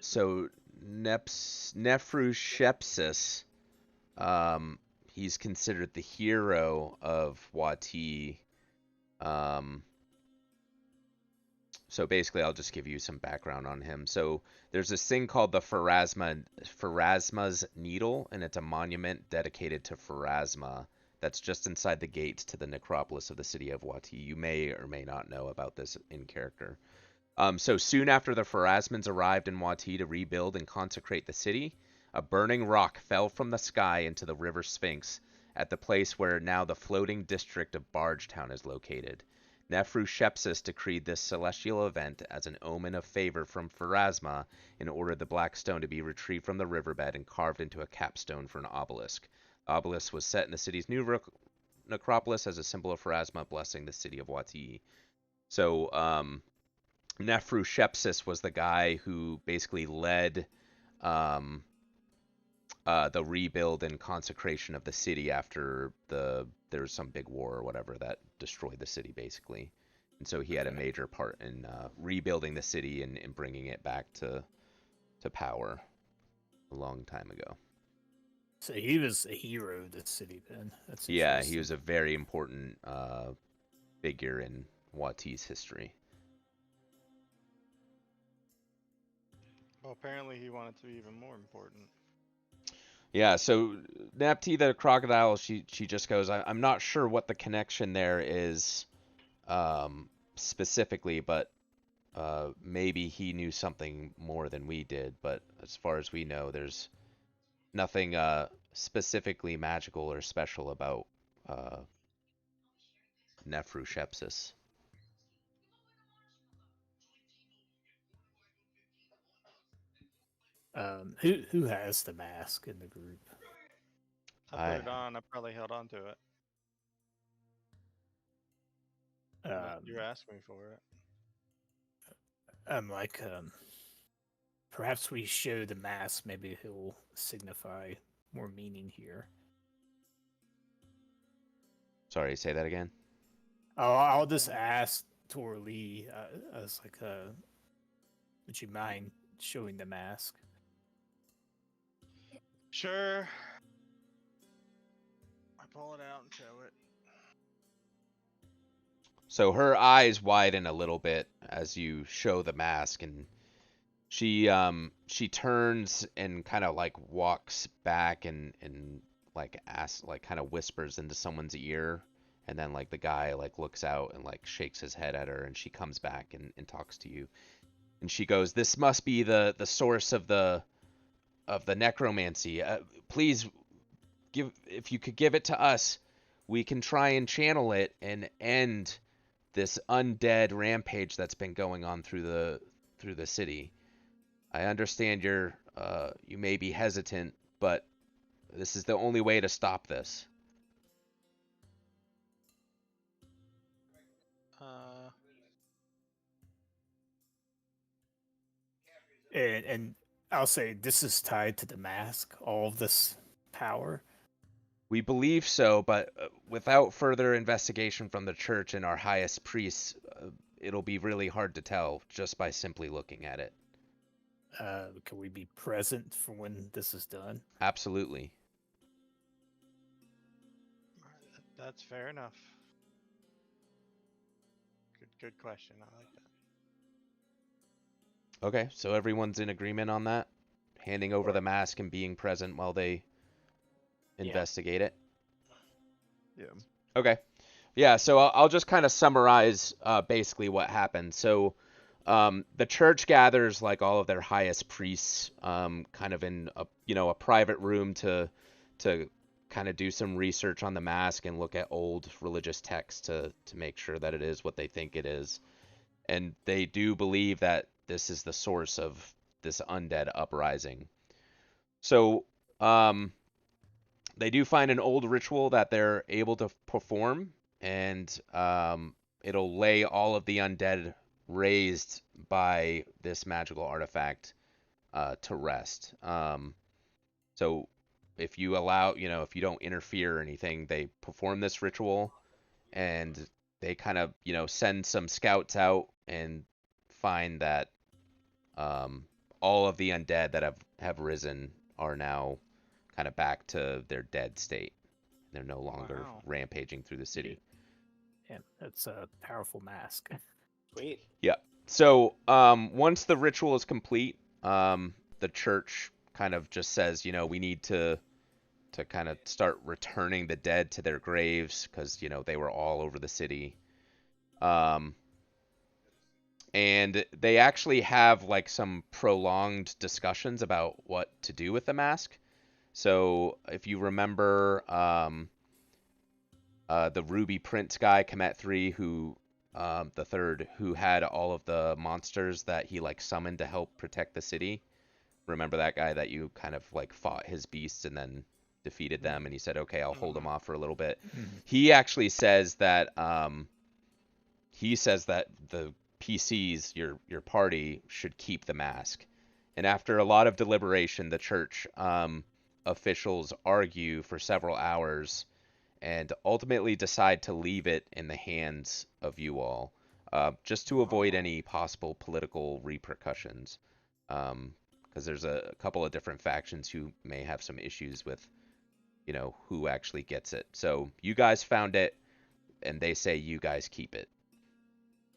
So Nephrushepsis, he's considered the hero of Wati. So basically, I'll just give you some background on him. So there's this thing called the Pharasma's Needle, and it's a monument dedicated to Pharasma that's just inside the gates to the necropolis of the city of Wati. You may or may not know about this in character. So soon after the Pharasmans arrived in Wati to rebuild and consecrate the city, a burning rock fell from the sky into the river Sphinx at the place where now the floating district of Bargetown is located. Nephrushepsis decreed this celestial event as an omen of favor from Pharasma and ordered the black stone to be retrieved from the riverbed and carved into a capstone for an obelisk. The obelisk was set in the city's new necropolis as a symbol of Pharasma blessing the city of Wati. So, Nephrushepsis was the guy who basically led the rebuild and consecration of the city after there was some big war or whatever that destroyed the city basically, and so he had a major part in rebuilding the city and bringing it back to power a long time ago. So he was a hero of the city then. That's Yeah, he was a very important figure in Wati's history. Well, apparently he wanted to be even more important. Yeah, so Napti the crocodile, she just goes, I'm not sure what the connection there is specifically, but maybe he knew something more than we did. But as far as we know, there's nothing specifically magical or special about Nephrushepsis. Who has the mask in the group? I put it on. I probably held on to it. You asked me for it. I'm like, perhaps we show the mask. Maybe he'll signify more meaning here. Sorry, say that again. Oh, I'll just ask Tor Lee. I was like, would you mind showing the mask? Sure. I pull it out and show it. So her eyes widen a little bit as you show the mask, and she turns and kind of like walks back and like kind of whispers into someone's ear, and then like the guy like looks out and like shakes his head at her, and she comes back and talks to you, and she goes, "This must be the source of the necromancy. Please if you could give it to us, we can try and channel it and end this undead rampage that's been going on through the city. I understand you may be hesitant, but this is the only way to stop this." Uh, And I'll say this is tied to the mask. All of this power. We believe so, but without further investigation from the church and our highest priests, it'll be really hard to tell just by simply looking at it. Can we be present for when this is done? Absolutely. that's fair enough. Good question. I like that. Okay, so everyone's in agreement on that? Handing over the mask and being present while they investigate it? Yeah. Okay. Yeah, so I'll just kind of summarize basically what happened. So the church gathers like all of their highest priests kind of in a private room to kind of do some research on the mask and look at old religious texts to make sure that it is what they think it is. And they do believe that this is the source of this undead uprising. So they do find an old ritual that they're able to perform, and it'll lay all of the undead raised by this magical artifact to rest. So if you if you don't interfere or anything, they perform this ritual, and they kind of, send some scouts out and find that all of the undead that have risen are now kind of back to their dead state. They're no longer Wow. rampaging through the city. Yeah, that's a powerful mask. Sweet. Yeah. So once the ritual is complete, the church kind of just says, we need to kind of start returning the dead to their graves because, they were all over the city. And they actually have like some prolonged discussions about what to do with the mask. So if you remember the Ruby Prince guy, Komet 3, who the third, who had all of the monsters that he like summoned to help protect the city. Remember that guy that you kind of like fought his beasts and then defeated them, and he said, "Okay, I'll hold them off for a little bit." He actually says that the PCs, your party, should keep the mask. And after a lot of deliberation, the church officials argue for several hours and ultimately decide to leave it in the hands of you all, just to avoid any possible political repercussions. Because there's a couple of different factions who may have some issues with, who actually gets it. So you guys found it, and they say you guys keep it.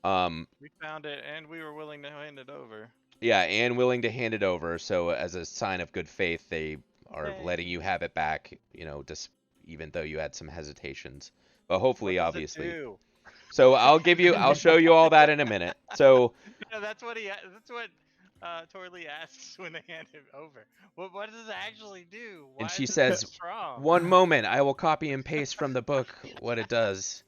We found it, and we were willing to hand it over. Yeah, and willing to hand it over. So as a sign of good faith, they are Yay. letting you have it back. Just even though you had some hesitations. But hopefully, What does obviously. It do? So I'll show you all that in a minute. So Yeah, that's what Torley asks when they hand it over. What does it actually do? Why and she is it says, so strong? "One moment, I will copy and paste from the book what it does."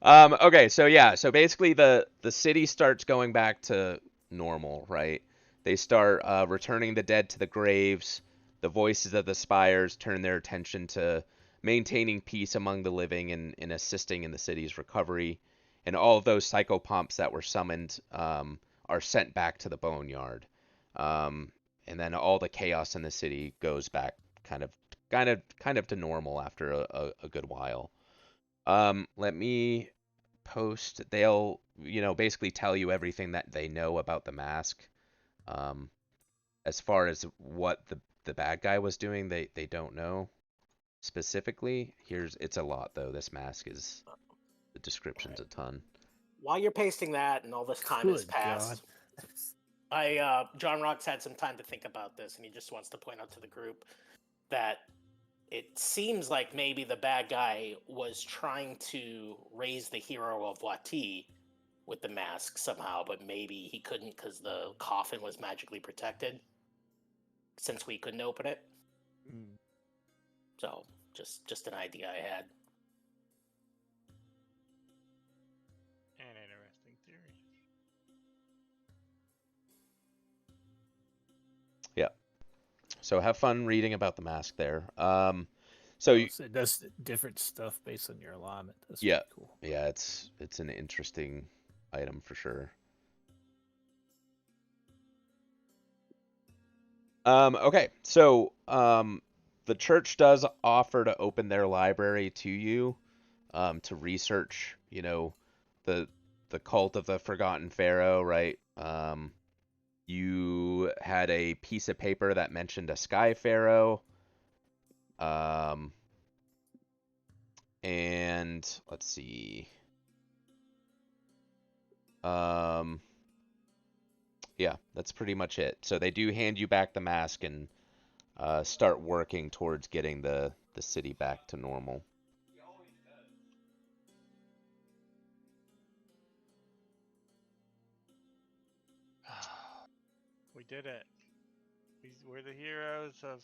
Okay, so yeah, so basically the city starts going back to normal, right? They start returning the dead to the graves. The voices of the spires turn their attention to maintaining peace among the living and assisting in the city's recovery. And all of those psychopomps that were summoned are sent back to the boneyard. And then all the chaos in the city goes back kind of to normal after a good while. Let me post. They'll, basically tell you everything that they know about the mask. As far as what the bad guy was doing, they don't know specifically. It's a lot though. This mask is, the description's a ton. While you're pasting that and all this time has Good passed, John Rock's had some time to think about this, and he just wants to point out to the group. that it seems like maybe the bad guy was trying to raise the hero of Wati with the mask somehow, but maybe he couldn't because the coffin was magically protected since we couldn't open it. Mm. So just an idea I had. An interesting theory. So have fun reading about the mask there. So it does different stuff based on your alignment. That's Yeah. pretty cool. Yeah, it's an interesting item for sure. Okay, so the church does offer to open their library to you, to research, the cult of the Forgotten Pharaoh, right? You had a piece of paper that mentioned a Sky Pharaoh. And let's see. Yeah, that's pretty much it. So they do hand you back the mask and start working towards getting the city back to normal. We did it. We're the heroes of.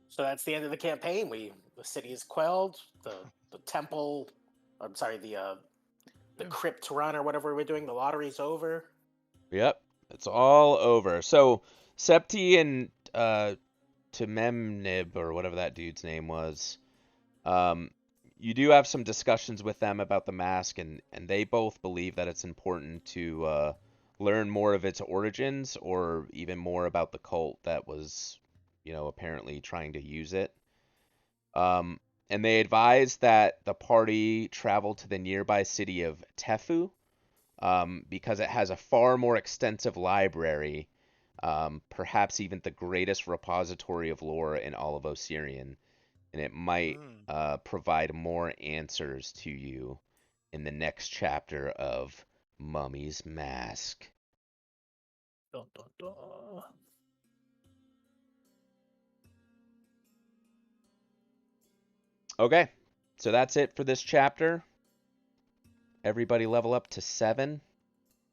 So that's the end of the campaign. The city is quelled. The temple, I'm sorry, the Yeah. crypt run or whatever we're doing. The lottery's over. Yep, it's all over. So Septi and Tememnib, or whatever that dude's name was, you do have some discussions with them about the mask, and they both believe that it's important to learn more of its origins, or even more about the cult that was, apparently trying to use it. And they advise that the party travel to the nearby city of Tefu, because it has a far more extensive library, perhaps even the greatest repository of lore in all of Osirian, and it might provide more answers to you in the next chapter of Mummy's Mask. Dun, dun, dun. Okay, so that's it for this chapter. Everybody level up to 7,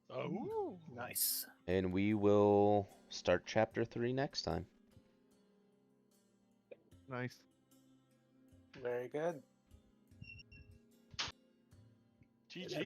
Oh. Nice. and we will start chapter 3 next time. Nice. Very good. GG.